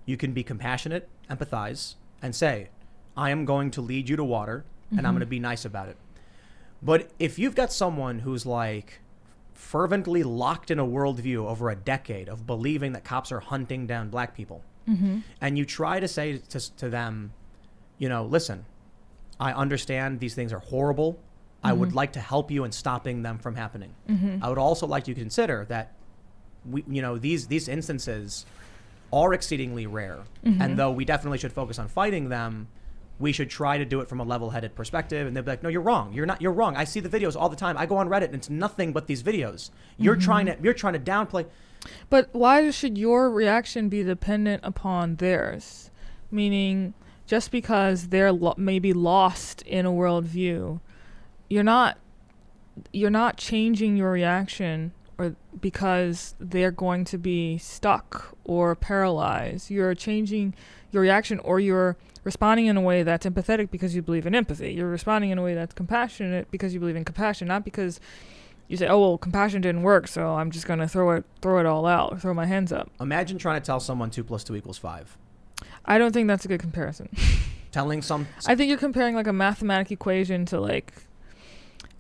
You can be compassionate, empathize, and say, I am going to lead you to water, and I'm going to be nice about it. But if you've got someone who's like fervently locked in a worldview over a decade of believing that cops are hunting down black people, and you try to say to them, listen, I understand these things are horrible. I would like to help you in stopping them from happening. I would also like you to consider that these instances are exceedingly rare. And though we definitely should focus on fighting them, we should try to do it from a level-headed perspective. And they'll be like, no, you're wrong. You're wrong. I see the videos all the time. I go on Reddit and it's nothing but these videos. You're trying to downplay. But why should your reaction be dependent upon theirs? Meaning, just because they're maybe lost in a worldview, you're not changing your reaction or because they're going to be stuck or paralyzed. You're changing your reaction, or you're responding in a way that's empathetic because you believe in empathy. You're responding in a way that's compassionate because you believe in compassion, not because you say, oh, well, compassion didn't work, so I'm just going to throw it all out, throw my hands up. Imagine trying to tell someone 2 + 2 = 5. I don't think that's a good comparison. I think you're comparing like a mathematic equation to like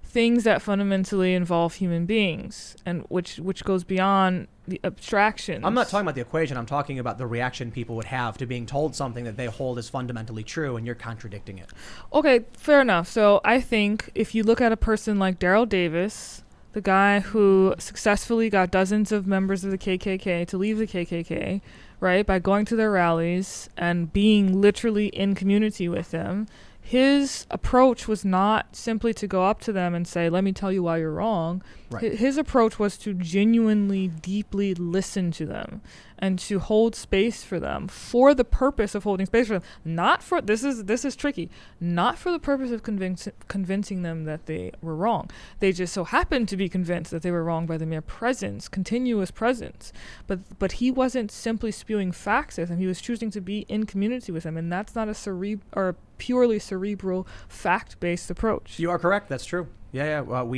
things that fundamentally involve human beings, and which goes beyond the abstractions. I'm not talking about the equation. I'm talking about the reaction people would have to being told something that they hold as fundamentally true, and you're contradicting it. Okay, fair enough. So I think if you look at a person like Daryl Davis, the guy who successfully got dozens of members of the KKK to leave the KKK, right, by going to their rallies and being literally in community with them, his approach was not simply to go up to them and say, let me tell you why you're wrong. Right. His approach was to genuinely, deeply listen to them and to hold space for them for the purpose of holding space for them. Not for, this is tricky, not for the purpose of convincing them that they were wrong. They just so happened to be convinced that they were wrong by the mere presence, continuous presence. But he wasn't simply spewing facts at them. He was choosing to be in community with them. And that's not a purely cerebral, fact-based approach. You are correct. That's true. Yeah. Well,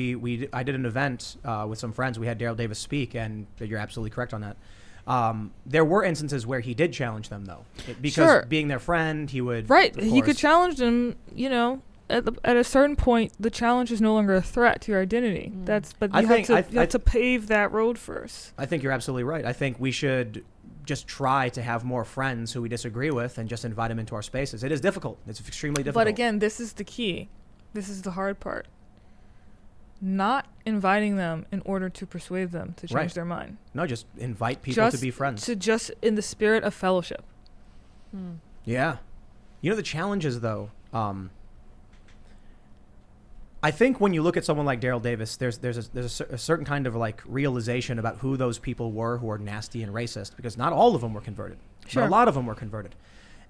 I did an event with some friends. We had Daryl Davis speak, and you're absolutely correct on that. There were instances where he did challenge them, though, because being their friend, he would. Right. He could challenge them. You know, at a certain point, the challenge is no longer a threat to your identity. You have to pave that road first. I think you're absolutely right. I think we should just try to have more friends who we disagree with and just invite them into our spaces. It is difficult. It's extremely difficult. But again, this is the key. This is the hard part. Not inviting them in order to persuade them to change their mind. No, just invite people to be friends. Just in the spirit of fellowship. Yeah. You know, the challenge is, though, I think when you look at someone like Daryl Davis, there's a certain kind of like realization about who those people were who are nasty and racist, because not all of them were converted. Sure. But a lot of them were converted.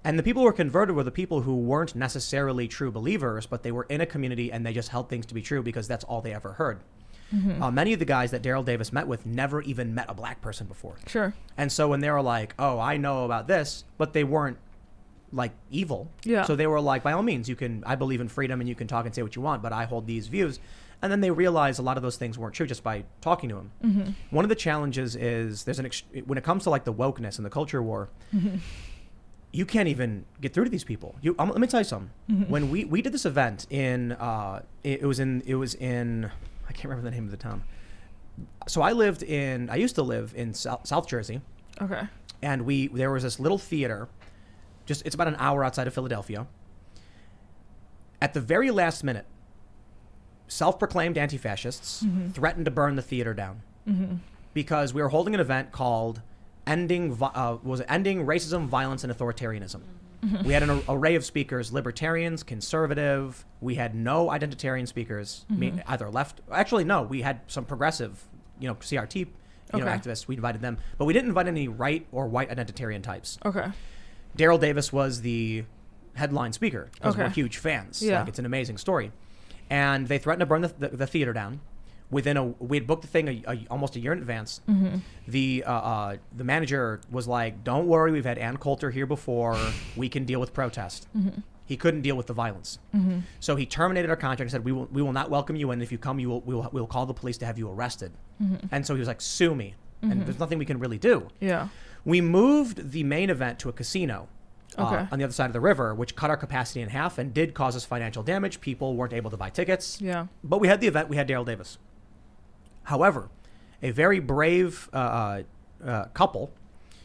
And the people who were converted were the people who weren't necessarily true believers, but they were in a community and they just held things to be true because that's all they ever heard. Many of the guys that Daryl Davis met with never even met a black person before. Sure. And so when they were like, oh, I know about this, but they weren't like evil. Yeah. So they were like, by all means, I believe in freedom and you can talk and say what you want, but I hold these views. And then they realized a lot of those things weren't true just by talking to him. One of the challenges is when it comes to like the wokeness and the culture war, you can't even get through to these people. Let me tell you something. When we did this event in, it was in, I can't remember the name of the town. So I used to live in South Jersey. Okay. And there was this little theater, it's about an hour outside of Philadelphia. At the very last minute, self-proclaimed anti-fascists threatened to burn the theater down because we were holding an event called Ending Racism, Violence, and Authoritarianism. We had an array of speakers: libertarians, conservative. We had no identitarian speakers, either left. Actually, no, we had some progressive, CRT, activists. We invited them, but we didn't invite any right or white identitarian types. Okay. Daryl Davis was the headline speaker because we're huge fans. Yeah. Like, it's an amazing story. And they threatened to burn the theater down. We had booked the thing almost a year in advance. The manager was like, don't worry, we've had Ann Coulter here before. We can deal with protest. He couldn't deal with the violence. So he terminated our contract and said, we will not welcome you in. If you come, we will call the police to have you arrested. And so he was like, sue me. And there's nothing we can really do. Yeah. We moved the main event to a casino Okay. on the other side of the river, which cut our capacity in half and did cause us financial damage. People weren't able to buy tickets. Yeah. But we had the event. We had Daryl Davis. However, a very brave couple,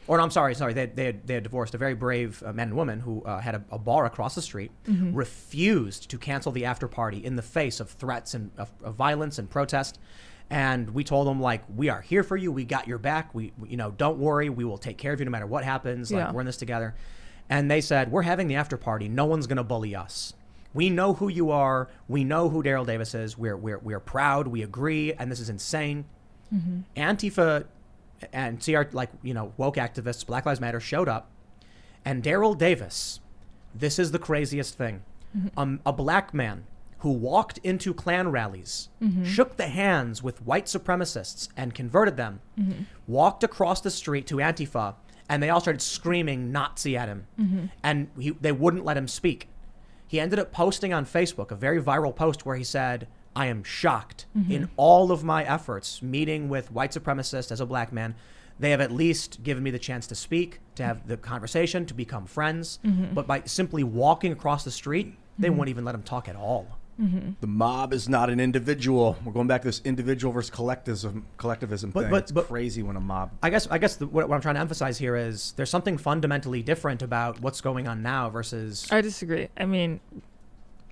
or no, I'm sorry, they had divorced. A very brave man and woman who had a bar across the street, refused to cancel the after party in the face of threats and of violence and protest. And we told them, like, we are here for you. We got your back. We don't worry. We will take care of you no matter what happens. Like, Yeah. we're in this together. And they said, we're having the after party. No one's going to bully us. We know who you are. We know who Daryl Davis is. We're proud. We agree. And this is insane. Antifa and CRT, woke activists, Black Lives Matter, showed up. And Daryl Davis, this is the craziest thing. A black man who walked into Klan rallies, shook the hands with white supremacists and converted them, walked across the street to Antifa, and they all started screaming Nazi at him. And they wouldn't let him speak. He ended up posting on Facebook a very viral post where he said, I am shocked in all of my efforts meeting with white supremacists as a black man. They have at least given me the chance to speak, to have the conversation, to become friends. But by simply walking across the street, they won't even let him talk at all. The mob is not an individual. We're going back to this individual versus collectivism thing. It's crazy when a mob. I guess what I'm trying to emphasize here is there's something fundamentally different about what's going on now versus. I disagree. I mean,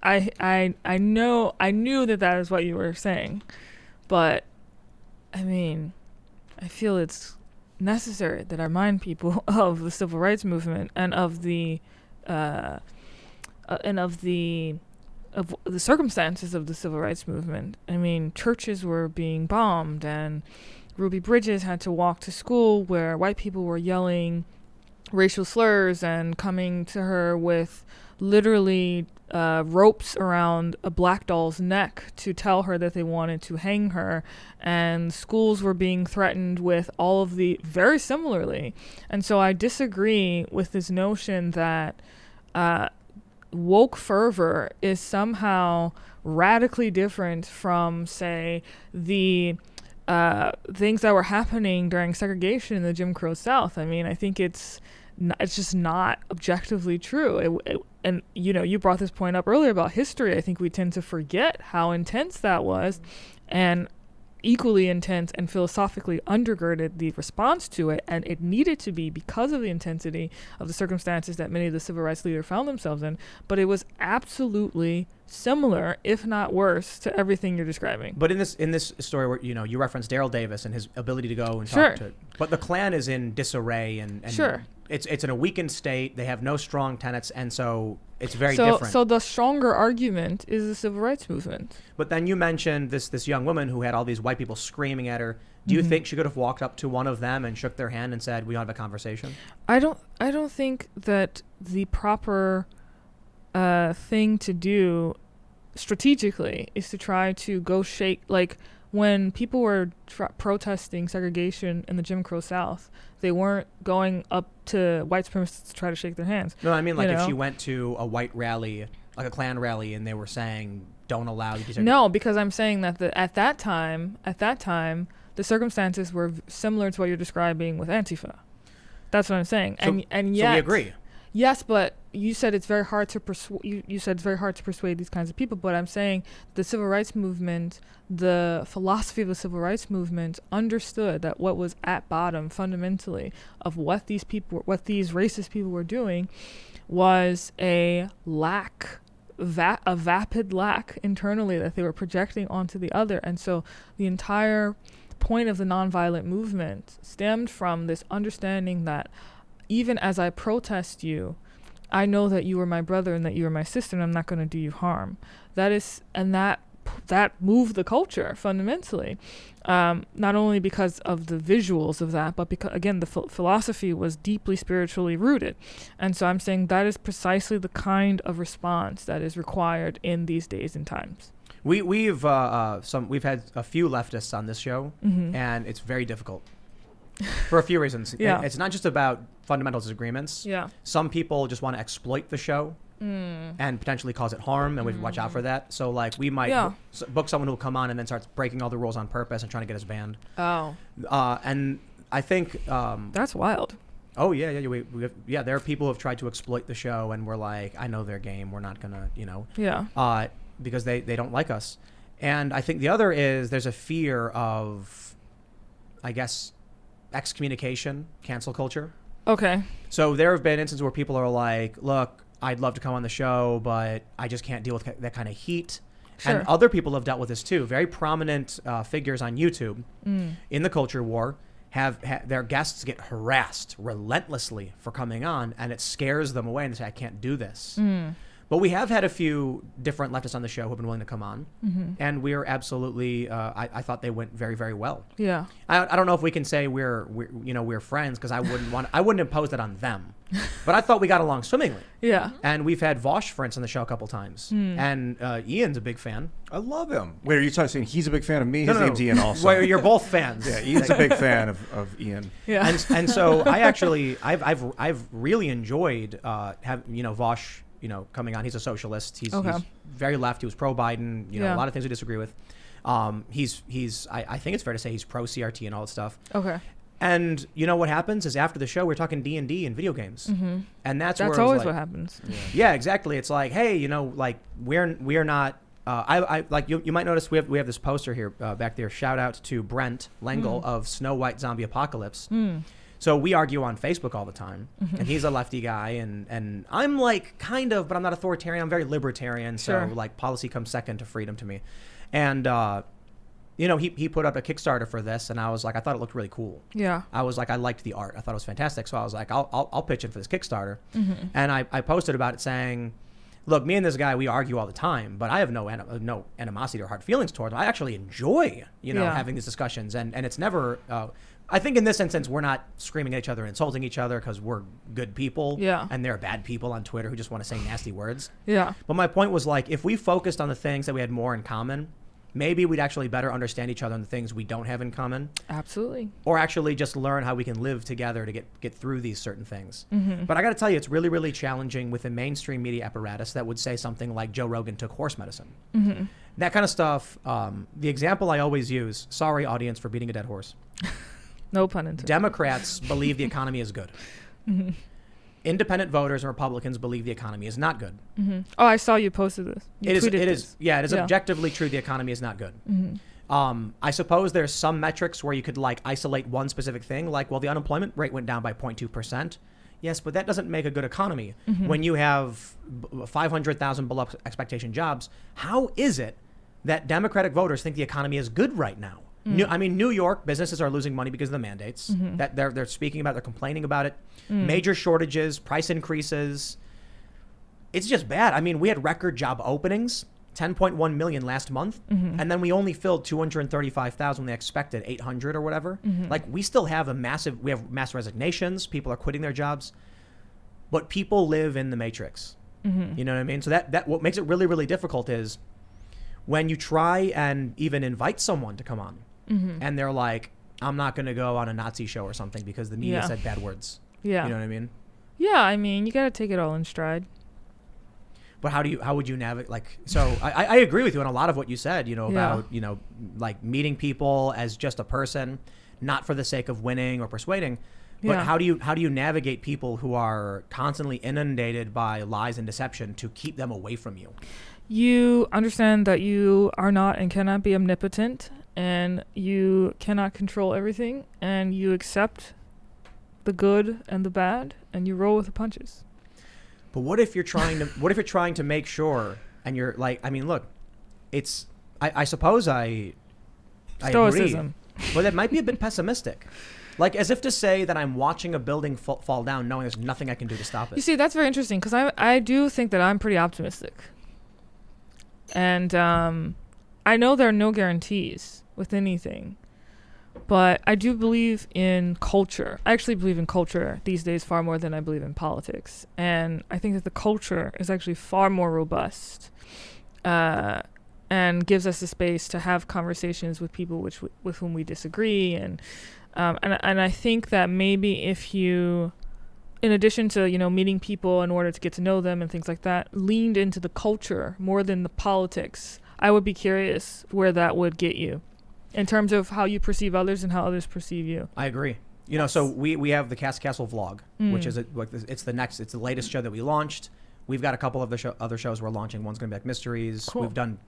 I knew that is what you were saying, but I mean, I feel it's necessary that I remind people of the civil rights movement and of the circumstances of the civil rights movement. I mean, churches were being bombed, and Ruby Bridges had to walk to school where white people were yelling racial slurs and coming to her with literally ropes around a black doll's neck to tell her that they wanted to hang her, and schools were being threatened with all of the very similarly. And so I disagree with this notion that woke fervor is somehow radically different from, say, the things that were happening during segregation in the Jim Crow South. I mean, I think it's just not objectively true. And you brought this point up earlier about history. I think we tend to forget how intense that was, and equally intense and philosophically undergirded the response to it, and it needed to be because of the intensity of the circumstances that many of the civil rights leaders found themselves in. But it was absolutely similar, if not worse, to everything you're describing. But in this story where you referenced Daryl Davis and his ability to go and talk to, but the Klan is in disarray and it's in a weakened state. They have no strong tenets, and so it's very different. So the stronger argument is the civil rights movement. But then you mentioned this young woman who had all these white people screaming at her. Do you think she could have walked up to one of them and shook their hand and said, "We want to have a conversation"? I don't think that the proper thing to do strategically is to try to go shake, like when people were protesting segregation in the Jim Crow South, they weren't going up to white supremacists to try to shake their hands. No, I mean, like, if she went to a white rally, like a Klan rally, and they were saying, don't allow you to... No, because I'm saying that at that time, the circumstances were similar to what you're describing with Antifa. That's what I'm saying. So we agree. Yes, but you said it's very hard to persuade these kinds of people. But I'm saying the civil rights movement, the philosophy of the civil rights movement, understood that what was at bottom fundamentally of what these racist people were doing, was a vapid lack internally that they were projecting onto the other. And so the entire point of the nonviolent movement stemmed from this understanding that even as I protest you, I know that you are my brother and that you are my sister, and I'm not going to do you harm. That moved the culture fundamentally, not only because of the visuals of that, but because, again, the philosophy was deeply spiritually rooted. And so I'm saying that is precisely the kind of response that is required in these days and times. We've had a few leftists on this show, and it's very difficult. For a few reasons. Yeah. It's not just about fundamental disagreements. Yeah. Some people just want to exploit the show and potentially cause it harm, and we watch out for that. So, like, we might book someone who will come on and then starts breaking all the rules on purpose and trying to get us banned. Oh. And I think... that's wild. Oh, yeah. There are people who have tried to exploit the show, and we're like, I know their game. We're not going to, Yeah. Because they don't like us. And I think the other is there's a fear of, I guess... excommunication, cancel culture. Okay. So there have been instances where people are like, look, I'd love to come on the show, but I just can't deal with that kind of heat. Sure. And other people have dealt with this too. Very prominent figures on YouTube in the culture war their guests get harassed relentlessly for coming on, and it scares them away, and they say, I can't do this. But we have had a few different leftists on the show who've been willing to come on, and we're absolutely. I thought they went very, very well. Yeah. I don't know if we can say we're friends, because I wouldn't impose that on them, but I thought we got along swimmingly. Yeah. And we've had Vosh, for instance, on the show a couple times, and Ian's a big fan. I love him. Wait, are you saying he's a big fan of me? His No. name's Ian also. Well, you're both fans. Yeah, Ian's a big fan of Ian. Yeah. And so I've really enjoyed Vosh. Coming on. He's a socialist. He's very left. He was pro-Biden. A lot of things we disagree with. He's I think it's fair to say he's pro-CRT and all that stuff. Okay. And what happens is after the show we're talking D&D and video games, and that's where always like, what happens. Yeah, exactly. It's like, hey, like we're not. I like you might notice we have this poster here back there. Shout out to Brent Lengel of Snow White Zombie Apocalypse. So we argue on Facebook all the time, and he's a lefty guy, and I'm like kind of, but I'm not authoritarian. I'm very libertarian, so like policy comes second to freedom to me. And he put up a Kickstarter for this, and I was like, I thought it looked really cool. Yeah. I was like, I liked the art. I thought it was fantastic. So I was like, I'll pitch in for this Kickstarter, and I posted about it saying, look, me and this guy, we argue all the time, but I have no animosity or hard feelings towards him. I actually enjoy having these discussions, and it's never. I think in this instance, we're not screaming at each other and insulting each other because we're good people. Yeah. And there are bad people on Twitter who just want to say nasty words. Yeah. But my point was like, if we focused on the things that we had more in common, maybe we'd actually better understand each other on the things we don't have in common. Absolutely. Or actually just learn how we can live together to get through these certain things. But I got to tell you, it's really, really challenging with a mainstream media apparatus that would say something like Joe Rogan took horse medicine. That kind of stuff. The example I always use, sorry audience for beating a dead horse. No pun intended. Democrats believe the economy is good. Independent voters and Republicans believe the economy is not good. Oh, I saw you posted this. It is objectively true the economy is not good. I suppose there's some metrics where you could like isolate one specific thing, like, well, the unemployment rate went down by 0.2%. Yes, but that doesn't make a good economy. When you have 500,000 below expectation jobs, how is it that Democratic voters think the economy is good right now? New York businesses are losing money because of the mandates that they're speaking about. They're complaining about it. Major shortages, price increases. It's just bad. I mean, we had record job openings, 10.1 million last month, and then we only filled 235,000 when they expected 800 or whatever. Like we still have we have mass resignations. People are quitting their jobs, but people live in the matrix. You know what I mean? So that what makes it really, really difficult is when you try and even invite someone to come on. And they're like, I'm not going to go on a Nazi show or something because the media said bad words. Yeah. You know what I mean? Yeah, I mean, you got to take it all in stride. But how would you navigate? Like, so I agree with you on a lot of what you said, about, like meeting people as just a person, not for the sake of winning or persuading. But how do you navigate people who are constantly inundated by lies and deception to keep them away from you? You understand that you are not and cannot be omnipotent, and you cannot control everything, and you accept the good and the bad, and you roll with the punches. But what if you're trying to make sure, and you're like, I mean, look, it's I suppose I Stoicism. agree, but that might be a bit pessimistic. Like as if to say that I'm watching a building fall down knowing there's nothing I can do to stop it. You see, that's very interesting because I do think that I'm pretty optimistic. And I know there are no guarantees with anything, but I do believe in culture. I actually believe in culture these days far more than I believe in politics. And I think that the culture is actually far more robust and gives us the space to have conversations with people with whom we disagree. And I think that maybe if you, in addition to, meeting people in order to get to know them and things like that, leaned into the culture more than the politics, I would be curious where that would get you in terms of how you perceive others and how others perceive you. I agree. So we have the Cast Castle vlog, which is it's the latest show that we launched. We've got a couple of the other shows we're launching. One's going to be like mysteries. Cool. We've done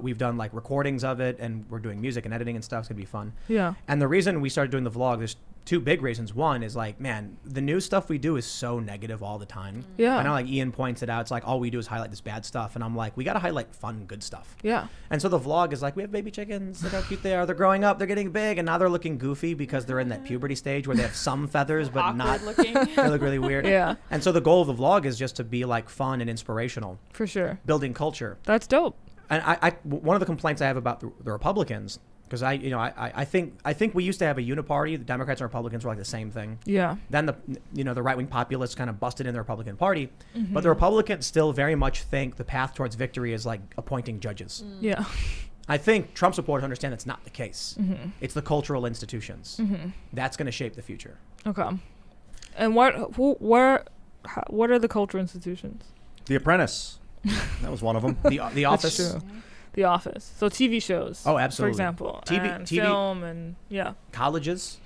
we've done like recordings of it, and we're doing music and editing and stuff. It's gonna be fun. Yeah. And the reason we started doing the vlog, there's two big reasons. One is like, man, the new stuff we do is so negative all the time. Yeah. I know, like Ian points it out. It's like all we do is highlight this bad stuff, and I'm like, we got to highlight fun, good stuff. Yeah. And so the vlog is like, we have baby chickens. Look how cute they are. They're growing up. They're getting big, and now they're looking goofy because they're in that puberty stage where they have some feathers, but not. looking. They look really weird. Yeah. And so the goal of the vlog is just to be like fun and inspirational, For sure. building culture. That's dope. And one of the complaints I have about the Republicans, because I think we used to have a uniparty. The Democrats and Republicans were like the same thing. Yeah. Then the right wing populists kind of busted in the Republican Party, but the Republicans still very much think the path towards victory is like appointing judges. Yeah. I think Trump supporters understand that's not the case. It's the cultural institutions that's going to shape the future. Okay. And what are the cultural institutions? The Apprentice. That was one of them. The Office. That's true. The Office. So TV shows. Oh, absolutely. For example. TV and film and yeah. Colleges,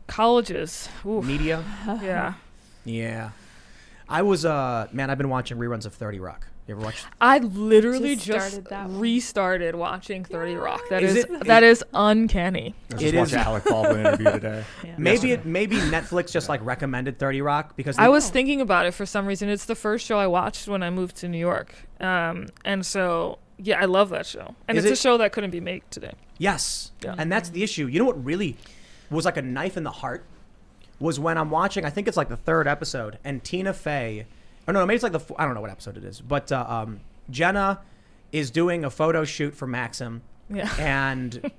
Colleges. Oof. media. Yeah. Yeah. I was I've been watching reruns of 30 Rock. You ever watch? I literally Just just started that one. restarted watching 30 Rock. That Is is it- that is uncanny. I was It just watching is- Alec Baldwin interview today. Yeah. Maybe Netflix just like recommended 30 Rock because I was thinking about it for some reason. It's the first show I watched when I moved to New York. And so yeah, I love that show. And Is it's a it- show that couldn't be made today. Yes. Yeah. And that's the issue. You know what really was like a knife in the heart was when I'm watching, I think it's like the third episode, and Tina Fey, or no, maybe it's like I don't know what episode it is, but Jenna is doing a photo shoot for Maxim, Yeah. and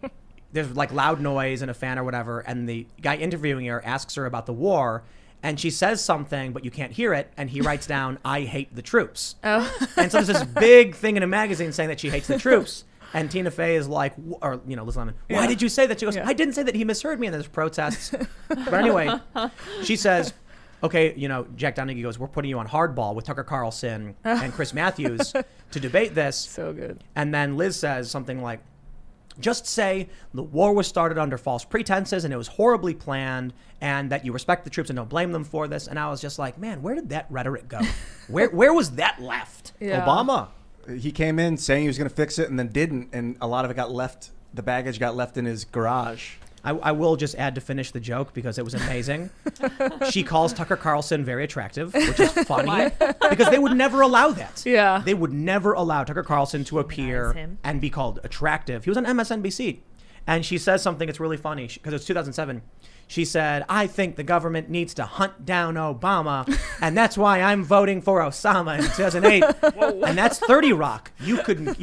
there's like loud noise and a fan or whatever, and the guy interviewing her asks her about the war, and she says something, but you can't hear it, and he writes down, "I hate the troops." Oh. And so there's this big thing in a magazine saying that she hates the troops. And Tina Fey is like, or, Liz Lemon, why Yeah. did you say that? She goes, Yeah. I didn't say that. He misheard me. And there's protests. But anyway, she says, okay, Jack Donaghy goes, we're putting you on hardball with Tucker Carlson and Chris Matthews to debate this. So good. And then Liz says something like, just say the war was started under false pretenses and it was horribly planned and that you respect the troops and don't blame them for this. And I was just like, man, where did that rhetoric go? Where was that left? Yeah. Obama. He came in saying he was going to fix it and then didn't, and a lot of it got left. The baggage got left in his garage. I will just add to finish the joke because it was amazing. She calls Tucker Carlson very attractive, which is funny because they would never allow that. Yeah. They would never allow Tucker Carlson to appear him. and be called attractive. He was on MSNBC. And she says something that's really funny because it's 2007. She said, I think the government needs to hunt down Obama, and that's why I'm voting for Osama in 2008. And that's 30 Rock. You couldn't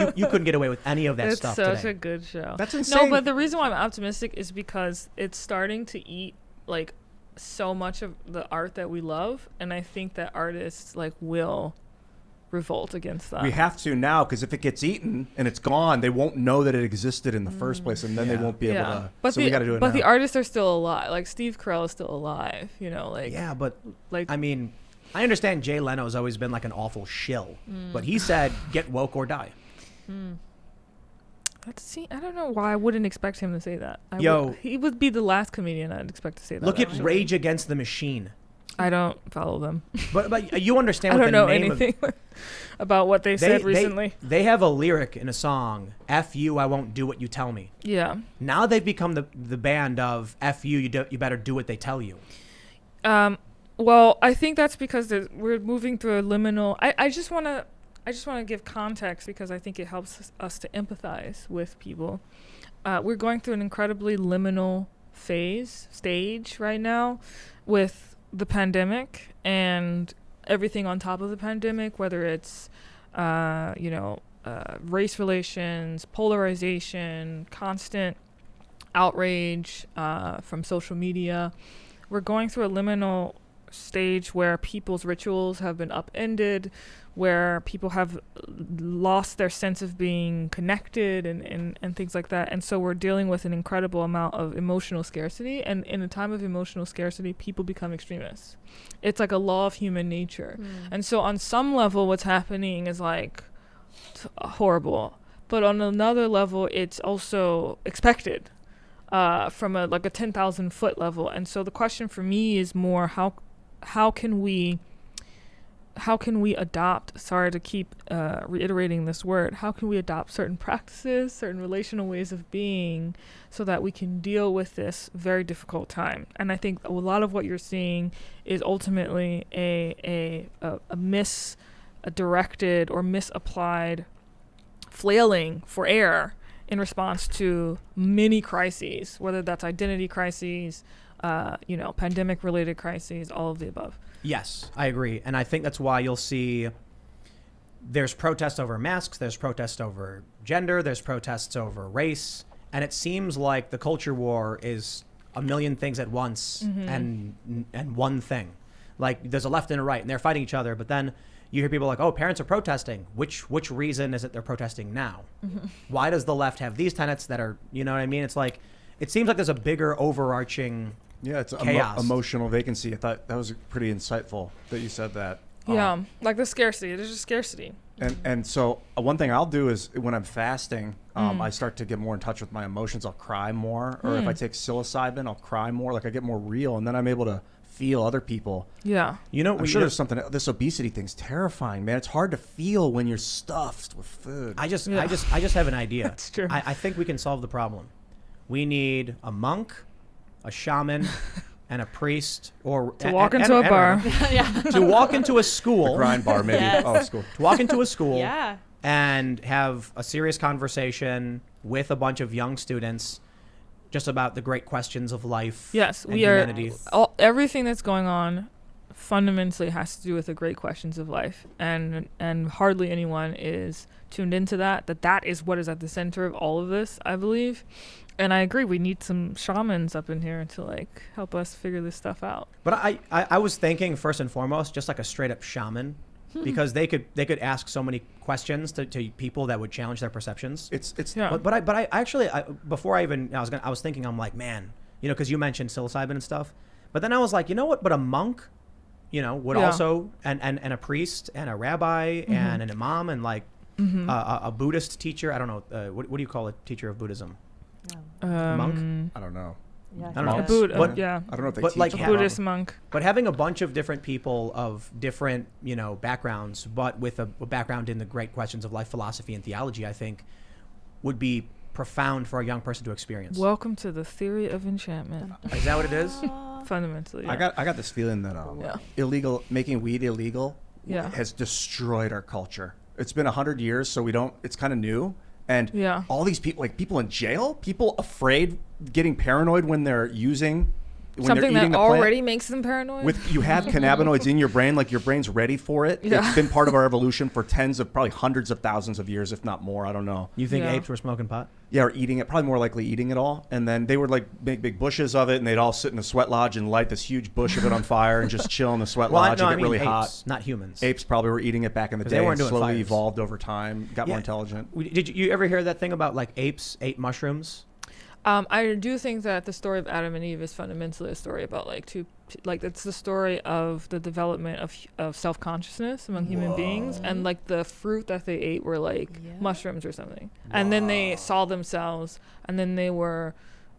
get away with any of that It's stuff such today. a good show. That's insane. No, but the reason why I'm optimistic is because it's starting to eat like so much of the art that we love, and I think that artists like will revolt against that. We have to now, because if it gets eaten and it's gone, they won't know that it existed in the first place, and then they Yeah. won't be able to. But So we got to do it but now. the artists are still alive. Like Steve Carell is still alive. Like Yeah, but like I mean, I understand Jay Leno's always been like an awful shill, but he said, get woke or die. I don't know why I wouldn't expect him to say that. He would be the last comedian I'd expect to say that. Look at actually. Rage Against the Machine. I don't follow them. But you understand I what don't the know name anything about what they said recently. They have a lyric in a song, F you, I won't do what you tell me. Yeah. Now they've become the band of F you, you better do what they tell you. Well, I think that's because we're moving through a liminal. I just want to give context because I think it helps us to empathize with people. We're going through an incredibly liminal stage right now with the pandemic and everything on top of the pandemic, whether it's race relations, polarization, constant outrage from social media. We're going through a liminal stage where people's rituals have been upended, where people have lost their sense of being connected and things like that. And so we're dealing with an incredible amount of emotional scarcity. And in a time of emotional scarcity, people become extremists. It's like a law of human nature. And so on some level, what's happening is like horrible. But on another level, it's also expected from a 10,000 foot level. And so the question for me is more, how can we how can we adopt, sorry to keep reiterating this word, how can we adopt certain practices, certain relational ways of being so that we can deal with this very difficult time? And I think a lot of what you're seeing is ultimately a misdirected or misapplied flailing for air in response to many crises, whether that's identity crises, pandemic related crises, all of the above. Yes, I agree. And I think that's why you'll see there's protests over masks, there's protests over gender, there's protests over race. And it seems like the culture war is a million things at once and one thing. Like there's a left and a right and they're fighting each other. But then you hear people like, oh, parents are protesting. Which reason is it they're protesting now? Why does the left have these tenets that are, you know what I mean? It's like, it seems like there's a bigger overarching it's chaos. Emotional vacancy. I thought that was pretty insightful that you said that. Yeah, like the scarcity. There's just scarcity. And so one thing I'll do is when I'm fasting, I start to get more in touch with my emotions. I'll cry more. Or if I take psilocybin, I'll cry more. Like I get more real. And then I'm able to feel other people. Yeah. You know, I'm sure there's something. This obesity thing's terrifying, man. It's hard to feel when you're stuffed with food. I just have an idea. That's true. I think we can solve the problem. We need a monk, a shaman, and a priest, or to walk into a bar. To walk into a school. A grind bar, maybe. Yes. Oh, school. To walk into a school. Yeah. And have a serious conversation with a bunch of young students just about the great questions of life. Yes, and we humanity. are. Everything that's going on fundamentally has to do with the great questions of life, and hardly anyone is tuned into that is what is at the center of all of this, I believe. And I agree, we need some shamans up in here to like help us figure this stuff out. But I was thinking first and foremost just like a straight up shaman, because they could ask so many questions to people that would challenge their perceptions. Yeah. But I actually before I was thinking, I'm like, man, because you mentioned psilocybin and stuff, but then I was like, you know what? But a monk, would also and a priest and a rabbi and an imam and like a Buddhist teacher. I don't know what do you call a teacher of Buddhism? Monk? I don't know. Yeah, I don't know. A Buddha, But- yeah, I don't know if they But teach like a about Buddhist monk. But having a bunch of different people of different, backgrounds, but with a background in the great questions of life, philosophy, and theology, I think would be profound for a young person to experience. Welcome to the theory of enchantment. Is that what it is? Fundamentally, yeah. I got this feeling that Yeah. making weed illegal Yeah. has destroyed our culture. It's been 100 years, so it's kind of new. And Yeah. all these people, like people in jail, people afraid, getting paranoid when they're using, when Something they're eating that the plant. already makes them paranoid. You have cannabinoids in your brain, like your brain's ready for it. Yeah. It's been part of our evolution for probably hundreds of thousands of years, if not more. I don't know. You think Yeah. apes were smoking pot? Yeah, or eating it, probably more likely eating it all. And then they would like make big bushes of it, and they'd all sit in a sweat lodge and light this huge bush of it on fire and just chill in the sweat lodge and get really apes, hot. not humans. Apes probably were eating it back in the 'Cause they day weren't and doing slowly fires. evolved over time, got Yeah. more intelligent. Did you ever hear that thing about like apes ate mushrooms? I do think that the story of Adam and Eve is fundamentally a story about it's the story of the development of self-consciousness among human beings, and like the fruit that they ate were like Yeah. mushrooms or something, and then they saw themselves, and then they were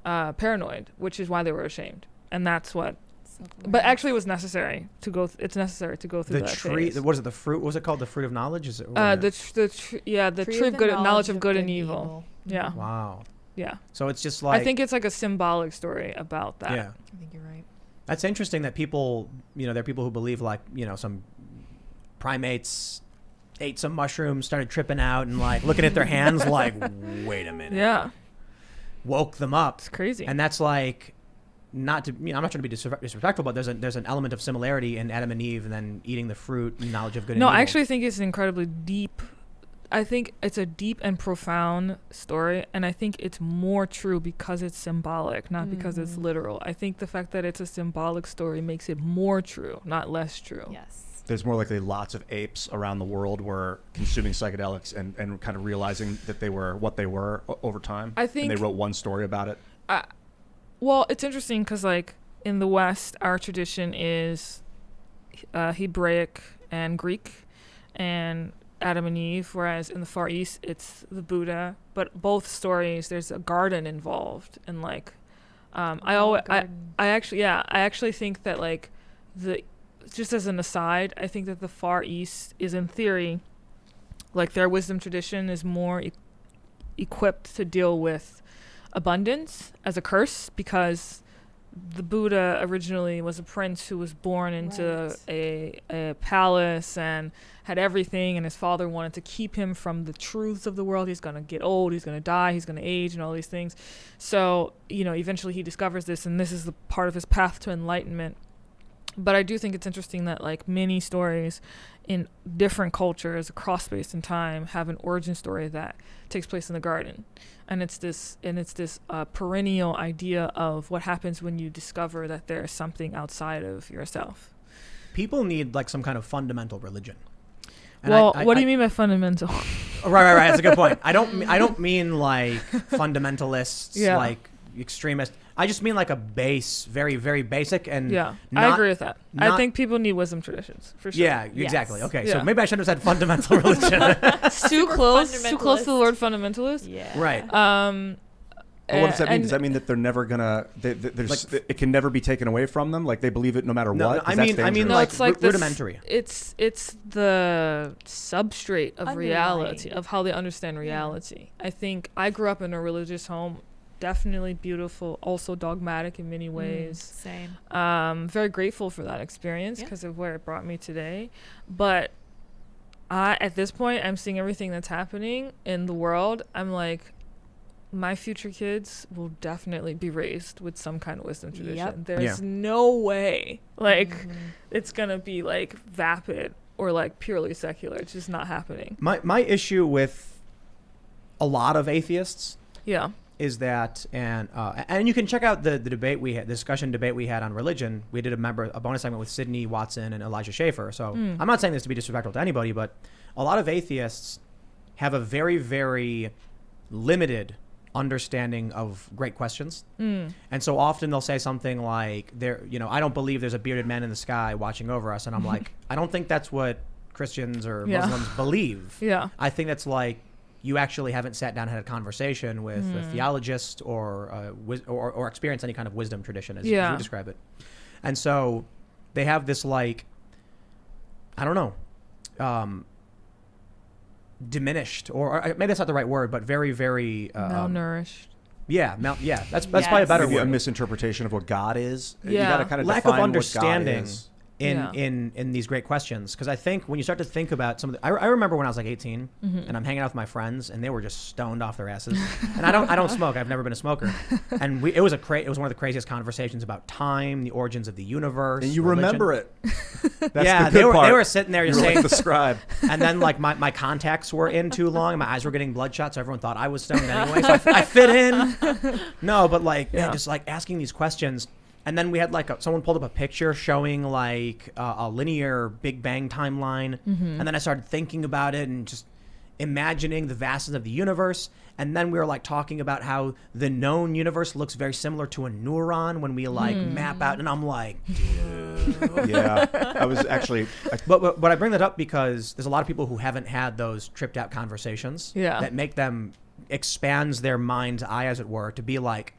paranoid, which is why they were ashamed, and that's what. But actually, it was necessary to go. It's necessary to go through The that tree. phase. What is it? The fruit. What was it called? The fruit of knowledge. Is it? The tree of good knowledge of good and evil. Yeah, Wow. yeah. So it's just like I think it's like a symbolic story about that. Yeah. I think you're right. That's interesting that people, there are people who believe like, some primates ate some mushrooms, started tripping out and like looking at their hands like, wait a minute. Yeah, Woke them up. it's crazy. And that's like, not to, I'm not trying to be disrespectful, but there's an element of similarity in Adam and Eve and then eating the fruit, knowledge of good and No, evil. I actually think it's an incredibly deep. I think it's a deep and profound story, and I think it's more true because it's symbolic, not because it's literal. I think the fact that it's a symbolic story makes it more true, not less true. Yes. There's more likely lots of apes around the world were consuming psychedelics and kind of realizing that they were what they were over time. I think- and they wrote one story about it. Well, it's interesting because, like, in the West, our tradition is Hebraic and Greek, and Adam and Eve, whereas in the Far East, it's the Buddha. But both stories, there's a garden involved, and like, I actually think that like just as an aside, I think that the Far East is, in theory, like their wisdom tradition is more equipped to deal with abundance as a curse, because the Buddha originally was a prince who was born into a palace and had everything, and his father wanted to keep him from the truths of the world. He's going to get old, he's going to die, he's going to age, and all these things. So, eventually he discovers this, and this is the part of his path to enlightenment. But I do think it's interesting that like many stories in different cultures across space and time have an origin story that takes place in the garden, and it's this perennial idea of what happens when you discover that there's something outside of yourself. People need like some kind of fundamental religion. And Well, what do you mean by fundamental? Right. That's a good point. I don't mean like fundamentalists, Yeah. like extremists. I just mean like a base, very, very basic and Yeah, I not- agree with that. I think people need wisdom traditions for sure. Yeah, exactly. Okay, Yeah. so maybe I should have said fundamental religion. It's too close to the word fundamentalist. Yeah. Right. But what does that mean? and- Does that mean that they're never gonna? It can never be taken away from them. Like they believe it no matter No, what. no, 'Cause I that's mean, dangerous. No, like, it's like rudimentary. It's the substrate of reality, Underlying. of how they understand reality. I think I grew up in a religious home, definitely beautiful, also dogmatic in many ways. Same. Very grateful for that experience Yeah. because of where it brought me today. But at this point, I'm seeing everything that's happening in the world. I'm like, my future kids will definitely be raised with some kind of wisdom tradition. Yep. There's no way it's gonna be like vapid or like purely secular. It's just not happening. My issue with a lot of atheists Yeah. is that, and you can check out the debate we had, the discussion debate we had on religion. We did a bonus segment with Sydney Watson and Elijah Schaefer. So I'm not saying this to be disrespectful to anybody, but a lot of atheists have a very, very limited understanding of great questions. And so often they'll say something like, I don't believe there's a bearded man in the sky watching over us. And I'm like, I don't think that's what Christians or Yeah. Muslims believe. Yeah. I think that's like, you actually haven't sat down and had a conversation with a theologist or experienced any kind of wisdom tradition, as you describe it. And so they have this like, I don't know, diminished, or maybe that's not the right word, but very, very Malnourished. That's probably a better Maybe a word. misinterpretation of what God is. You Yeah. gotta kind of Lack of define understanding what God is. in these great questions, because I think when you start to think about some of the, I remember when I was like 18 and I'm hanging out with my friends and they were just stoned off their asses, and I don't smoke. I've never been a smoker, and it was one of the craziest conversations about time, the origins of the universe, And you religion. remember it. That's Yeah, the good part. they were sitting there You're just saying, like the scribe. and then like my contacts were in too long and my eyes were getting bloodshot, so everyone thought I was stoned anyway, so I fit in. No, but like just like asking these questions. And then we had like someone pulled up a picture showing like a linear Big Bang timeline. And then I started thinking about it and just imagining the vastness of the universe. And then we were like talking about how the known universe looks very similar to a neuron when we like map out. And I'm like, dude. Yeah, I was actually. But I bring that up because there's a lot of people who haven't had those tripped out conversations that make them expands their mind's eye, as it were, to be like,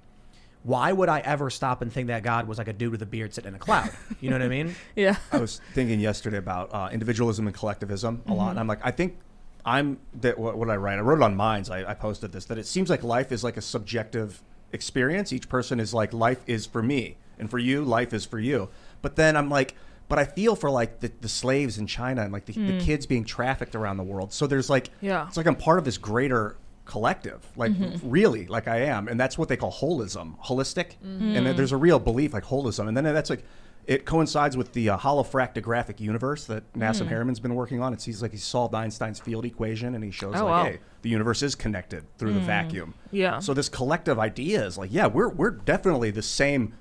why would I ever stop and think that God was like a dude with a beard sitting in a cloud? You know what I mean? Yeah. I was thinking yesterday about individualism and collectivism a lot, and I'm like, I think what I write. I wrote it on Minds. I posted this, that it seems like life is like a subjective experience. Each person is like, life is for me, and for you, life is for you. But then I'm like, but I feel for like the slaves in China and like the kids being trafficked around the world. So there's like, it's like I'm part of this greater collective, like really, like I am, and that's what they call holistic, and there's a real belief like holism, and then that's like it coincides with the holofractographic universe that Nassim Haramehn's been working on. He's solved Einstein's field equation, and he shows hey, the universe is connected through the vacuum. So this collective idea is like, we're definitely the same.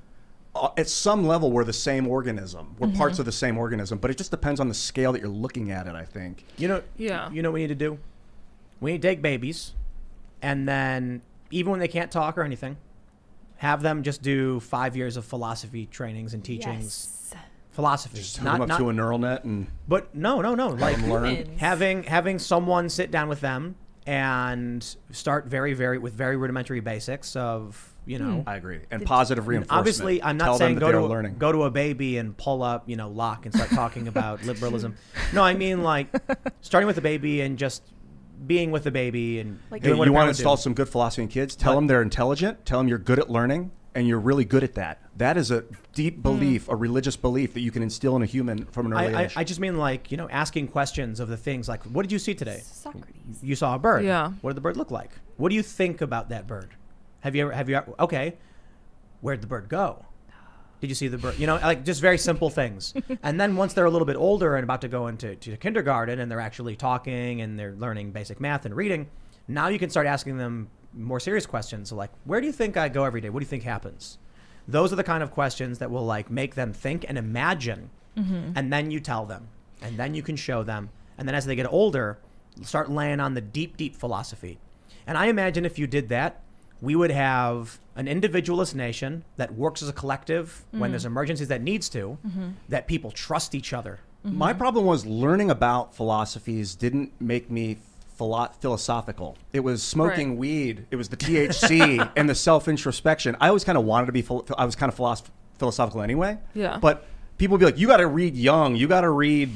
At some level, we're the same organism. We're parts of the same organism, but it just depends on the scale that you're looking at it, I think. You know what we need to do? We need to take babies, and then even when they can't talk or anything, have them just do 5 years of philosophy trainings and teachings. Yes. Philosophy. Just hook them up to a neural net and But no. Like learn. having someone sit down with them and start very rudimentary basics of, you know. I agree. And positive reinforcement. Obviously, I'm not Tell saying them that they're go to a baby and pull up, you know, Locke and start talking about liberalism. No, I mean like starting with a baby and just being with the baby and Like, Hey, doing what you a want to parent would install do. some good philosophy in kids? Tell them they're intelligent. Tell them you're good at learning, and you're really good at that. That is a deep belief, a religious belief that you can instill in a human from an early age. I just mean like, you know, asking questions of the things like, what did you see today? Socrates. You saw a bird. Yeah. What did the bird look like? What do you think about that bird? Have you ever, okay, where'd the bird go? Did you see the bird? You know, like just very simple things. And then once they're a little bit older and about to go into kindergarten and they're actually talking and they're learning basic math and reading, now you can start asking them more serious questions. So like, where do you think I go every day? What do you think happens? Those are the kind of questions that will like make them think and imagine. And then you tell them. And then you can show them. And then as they get older, start laying on the deep philosophy. And I imagine if you did that, we would have an individualist nation that works as a collective when there's emergencies that needs to, that people trust each other. My problem was learning about philosophies didn't make me philosophical. It was smoking weed. It was the THC and the self-introspection. I always kind of wanted to be, I was kind of philosophical anyway. Yeah. But people would be like, you got to read Jung. You got to read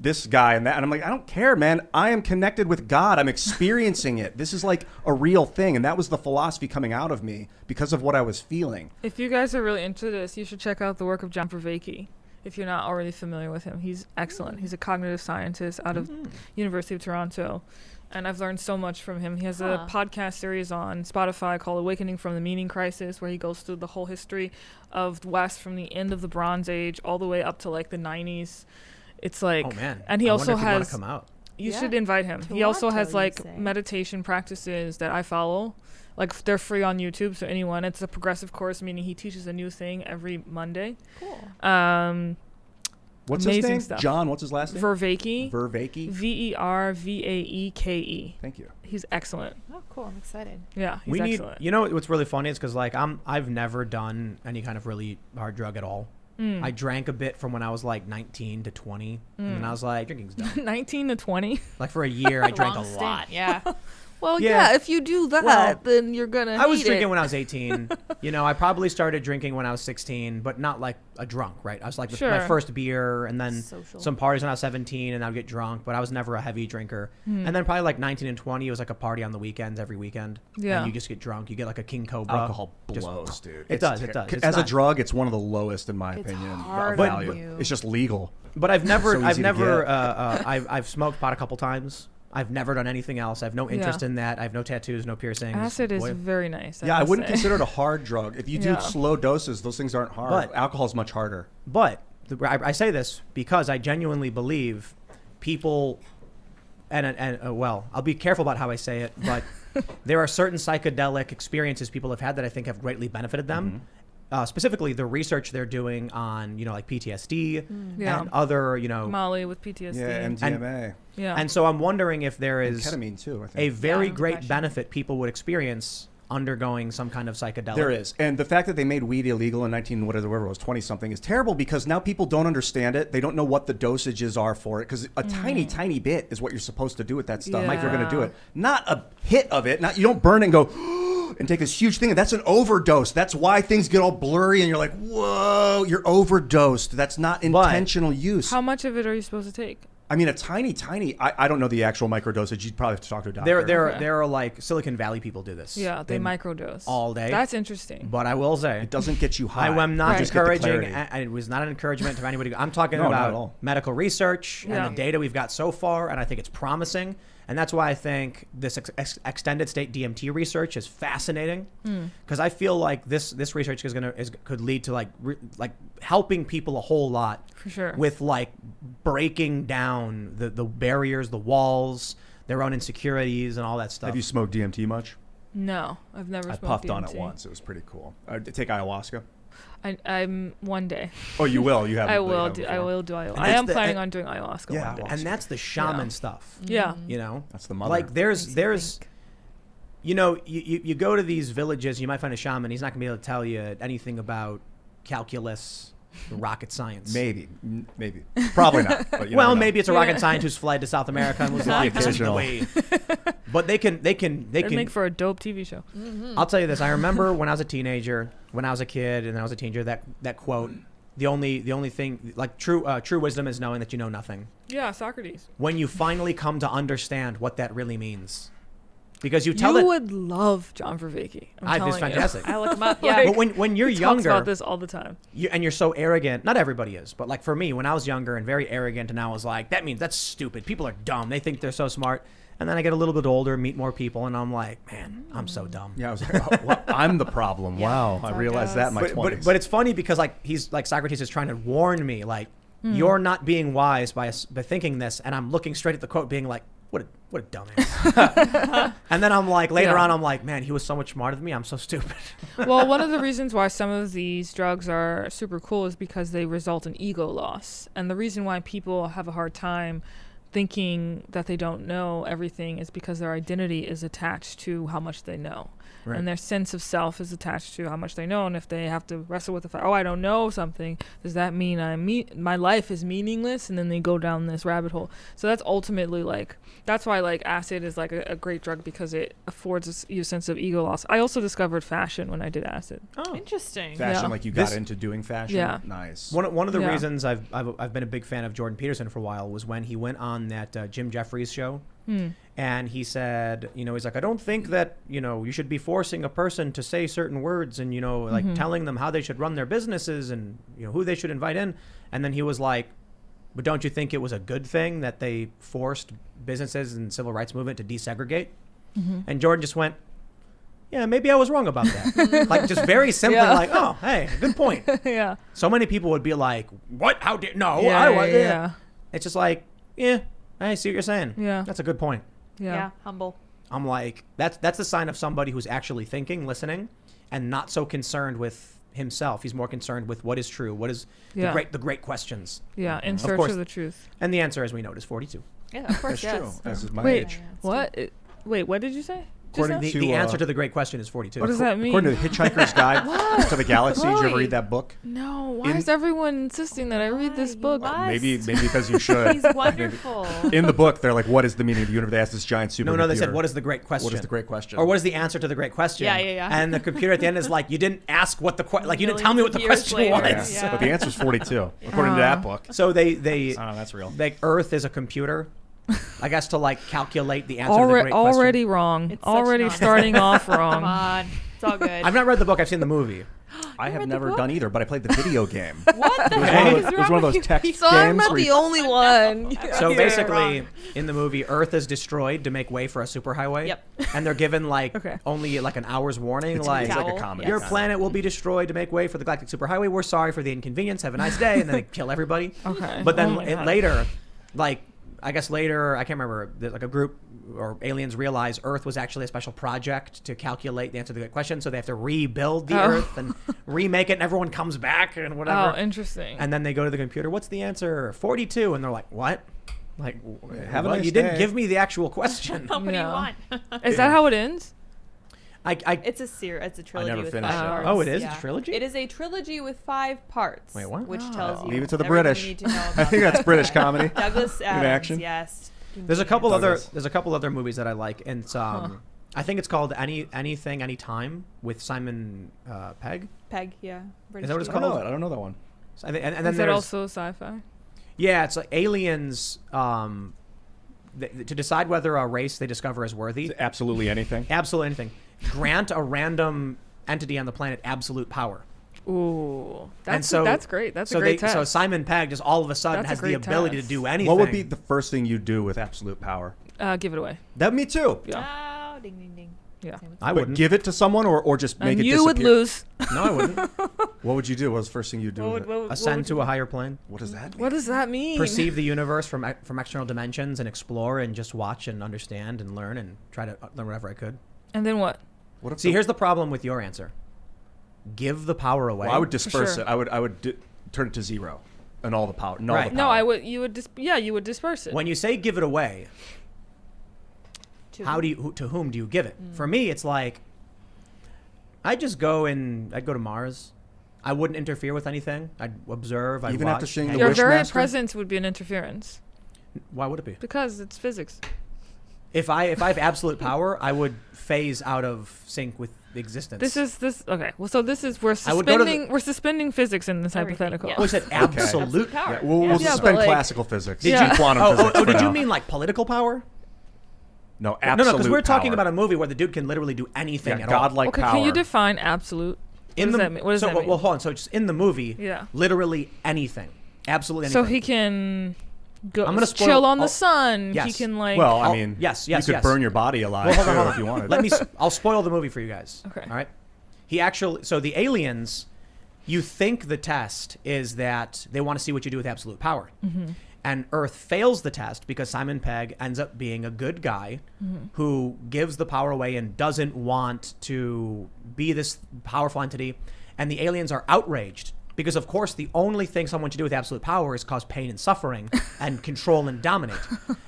this guy and that. And I'm like, I don't care, man. I am connected with God. I'm experiencing it. This is like a real thing. And that was the philosophy coming out of me because of what I was feeling. If you guys are really into this, you should check out the work of John Vervaeke. If you're not already familiar with him, he's excellent. He's a cognitive scientist out of University of Toronto. And I've learned so much from him. He has a podcast series on Spotify called Awakening from the Meaning Crisis, where he goes through the whole history of the West from the end of the Bronze Age all the way up to like the 90s. It's like, Oh man! and he I also wonder if he'd wanna has. come out. You Yeah. should invite him. He also Toronto, has you'd like say. meditation practices that I follow. Like they're free on YouTube, so anyone. It's a progressive course, meaning he teaches a new thing every Monday. Cool. What's Amazing his name? stuff. John, what's his last name? Vervaeke. Vervaeke. Vervaeke. Thank you. He's excellent. Oh, cool. I'm excited. Yeah, he's We need, excellent. you know, what's really funny is because like I've never done any kind of really hard drug at all. I drank a bit from when I was like 19 to 20, and then I was like, drinking's done. 19 to 20. Like for a year, I drank a Long stint, lot. Yeah. Well, Yeah. yeah, if you do that, Well, then you're gonna. I was hate drinking it. when I was 18. You know, I probably started drinking when I was 16, but not like a drunk, right? I was like my Sure. first beer and then Social. some parties when I was 17 and I'd get drunk, but I was never a heavy drinker. And then probably like 19 and 20, it was like a party on the weekends every weekend. Yeah. And you just get drunk. You get like a King Cobra. Alcohol Just- blows, dude. It does. It's As a not- drug, it's one of the lowest in my It's opinion. hard on value. you. It's just legal. But I've never, So I've easy to never, get. I've smoked pot a couple times. I've never done anything else. I have no interest Yeah. in that. I have no tattoos, no piercings. Acid is Boy, very nice. Yeah, I must wouldn't say. consider it a hard drug. If you do Yeah. slow doses, those things aren't hard. But- Alcohol's much harder. But I say this because I genuinely believe people, and well, I'll be careful about how I say it, but there are certain psychedelic experiences people have had that I think have greatly benefited them. Specifically, the research they're doing on, you know, like PTSD Yeah. and other, you know, Molly with PTSD. Yeah, MDMA. Yeah. and so I'm wondering if there And is ketamine too, I a think. very Yeah, great depression. benefit people would experience undergoing some kind of psychedelic. There is. And the fact that they made weed illegal in whatever it was, 20 something is terrible because now people don't understand it. They don't know what the dosages are for it because a tiny bit is what you're supposed to do with that stuff. If you're going to do Yeah. it. Not a hit of it. Not you don't burn it and go and take this huge thing. And that's an overdose. That's why things get all blurry and you're like, whoa, you're overdosed. That's not intentional use. How much of it are you supposed to take? I mean, a tiny, I don't know the actual microdosage. You'd probably have to talk to a doctor. There Okay. are like Silicon Valley people do this. Yeah, they microdose all day. That's interesting. But I will say, It doesn't get you high. I am not Right. You just get the encouraging. clarity. It was not an encouragement to anybody. I'm talking No, not at about all. medical research Yeah. and the data we've got so far, and I think it's promising. And that's why I think this extended state DMT research is fascinating, because I feel like this research could lead to like helping people a whole lot For sure. with like breaking down the barriers, the walls, their own insecurities, and all that stuff. Have you smoked DMT much? No, I've never I smoked puffed on DMT. it once. It was pretty cool. Take ayahuasca. I'm one day. Oh, you will. You have. I will do ayahuasca. I that's am the- planning on doing ayahuasca Yeah, one day. and that's the shaman Yeah. stuff. Yeah. You know, That's the mother. like there's Makes you think. you know, you go to these villages, you might find a shaman. He's not gonna be able to tell you anything about calculus rocket science. Maybe. Probably not. But you Well, never know. maybe it's a rocket scientist who's fled to South America and was like, "This is the way." But they can. That'd make for a dope TV show. I'll tell you this. I remember when I was a teenager, when I was a kid, and then I was a teenager. That quote. The only thing, like true wisdom is knowing that you know nothing. Yeah, Socrates. When you finally come to understand what that really means, because you tell You that would love John Vervaeke. it's fantastic. I look him up. Yeah. But when you're He talks younger, about this all the time. and you're so arrogant. Not everybody is, but like for me, when I was younger and very arrogant, and I was like, that means that's stupid. People are dumb. They think they're so smart. And then I get a little bit older, meet more people, and I'm like, man, I'm so dumb. Yeah, I was like, oh, well, I'm the problem. Yeah, Wow, that's I how it realized goes. that in my But 20s. but it's funny because like he's like Socrates is trying to warn me like you're not being wise by thinking this, and I'm looking straight at the quote being like, what a dumbass. And then I'm like later on I'm like, man, he was so much smarter than me. I'm so stupid. Well, one of the reasons why some of these drugs are super cool is because they result in ego loss. And the reason why people have a hard time thinking that they don't know everything is because their identity is attached to how much they know. Right. And their sense of self is attached to how much they know. And if they have to wrestle with the fact, oh, I don't know something, does that mean my life is meaningless? And then they go down this rabbit hole. So that's ultimately like, that's why like acid is like a great drug, because it affords you a sense of ego loss. I also discovered fashion when I did acid. Oh. Interesting. fashion, Yeah. like you got This- into doing fashion? Yeah. Nice. One of the Yeah. reasons I've been a big fan of Jordan Peterson for a while was when he went on that Jim Jeffries show. And he said, he's like, I don't think that, you should be forcing a person to say certain words and, like telling them how they should run their businesses and, who they should invite in. And then he was like, but don't you think it was a good thing that they forced businesses and civil rights movement to desegregate? And Jordan just went, yeah, maybe I was wrong about that. Like just very simply Yeah. like, oh, hey, good point. Yeah. So many people would be like, what? How did, no, Yeah. It's just like, yeah, I see what you're saying. Yeah. That's a good point. Yeah. Humble. I'm like, that's the sign of somebody who's actually thinking, listening, and not so concerned with himself. He's more concerned with what is true, what is Yeah. the great questions. Yeah. In Of search course. of the truth. And the answer, as we know, is 42. Yeah, of course. That's Yes. true. As is my Wait, age. what? Wait, what did you say? According Just to- The answer to the great question is 42. What does that mean? According to the Hitchhiker's Guide to the Galaxy, did you ever Chloe. read that book? No. Why In- is everyone insisting that I read this Why? book? You must. Maybe because you should. He's wonderful. In the book, they're like, "What is the meaning of the universe?" They asked this giant supercomputer. No, they said, what is the great question? What is the great question? Or what is the answer to the great question? Yeah. And the computer at the end is like, you didn't ask what the question, like you didn't tell Millions me what of the years question later. was. Yeah. But the answer is 42, according to that book. So they I don't know, that's real. Earth is a computer, I guess, to like calculate the answer to the great question. Already wrong. It's such Already nonsense. starting off Come wrong. on. It's all good. I've not read the book. I've seen the movie. I have read the never book? done either, but I played the video game. What the It was heck one of is those, it wrong was one of with those you text people? So I'm games not where the you, only one. So You're basically, wrong. in the movie, Earth is destroyed to make way for a superhighway. Yep. And they're given like Okay. only like an hour's warning. it's like, like a Towel. comedy. your Yes. planet will be destroyed to make way for the galactic superhighway. We're sorry for the inconvenience. Have a nice day. And then they kill everybody. Okay. But then Oh my God. later, like, I guess later, I can't remember, like a group or aliens realize Earth was actually a special project to calculate the answer to the question. So they have to rebuild the Oh. Earth and remake it, and everyone comes back and whatever. Oh, interesting. And then they go to the computer. What's the answer? 42. And they're like, what? Like, Have a well, nice you didn't day. give me the actual question. What do you Yeah. want? Is that how it ends? It's a It's a trilogy never with finished 5 it. parts. Oh, it is? Yeah. It's a trilogy? It is a trilogy with 5 parts. Wait, what? Which Oh. tells you Leave it to the everything British. you need to know I about think that's that. British comedy. Douglas Adams. action. Yes. There's a couple Douglas. other movies that I like, and it's, I think it's called Anything Anytime with Simon Pegg. Peg. Yeah. British Is that what it's I people. don't called? know it. I don't know that one. So and then Is it there's also sci-fi? yeah, it's like aliens. To decide whether a race they discover is worthy, Absolutely anything. absolutely anything, grant a random entity on the planet absolute power. Ooh, that's so that's great. That's so a great test. So Simon Pegg just all of a sudden That's a has the great ability test. to do anything. What would be the first thing you do with absolute power? Give it away. That me too. Yeah. Oh, ding, ding, ding. Yeah. Same with I But wouldn't. give it to someone or just make And it you disappear. would lose. No, I wouldn't. What would you do? What's the first thing you do? with it? Ascend to a higher plane. What does that mean? What does that mean? Perceive the universe from external dimensions and explore and just watch and understand and learn and try to learn whatever I could. And then what? What if See, the- here's the problem with your answer. Give the power away. Well, I would disperse sure. it. I would turn it to zero, and all the power. And all Right. the No, power. I would. You would. You would disperse it. When you say give it away, To how do you to whom do you give it? For me, it's like I'd go to Mars. I wouldn't interfere with anything. I'd observe. I'd Even watch. after seeing hang the Your out. very Wishmaster? presence would be an interference Why would it be? because it's physics. If I have absolute power, I would phase out of sync with existence. Okay. Well, so this is we're I would go to suspending physics in this Everything, hypothetical. yeah. Oh, you said absolute. power. Yeah, we'll Yeah, suspend but, like- classical physics. Did Yeah. you? Quantum Oh, physics for did you now. mean like political power? No, No, absolute because we're talking power. about a movie where the dude can literally do anything yeah, at all. godlike Okay, power. can you define absolute? In What does the, that mean? What does so, that mean? Well, hold on. So just in the movie, Yeah. literally anything, absolutely anything. So he can go I'm gonna spoil chill on the all- sun. He Yes. can like. Well, I I'll- mean, yes, you could yes. burn your body alive Well, hold on, too, hold on. if you wanted. Let me. I'll spoil the movie for you guys. Okay. All right. He actually. So the aliens, you think the test is that they want to see what you do with absolute power, and Earth fails the test because Simon Pegg ends up being a good guy who gives the power away and doesn't want to be this powerful entity, and the aliens are outraged. Because, of course, the only thing someone should do with absolute power is cause pain and suffering and control and dominate.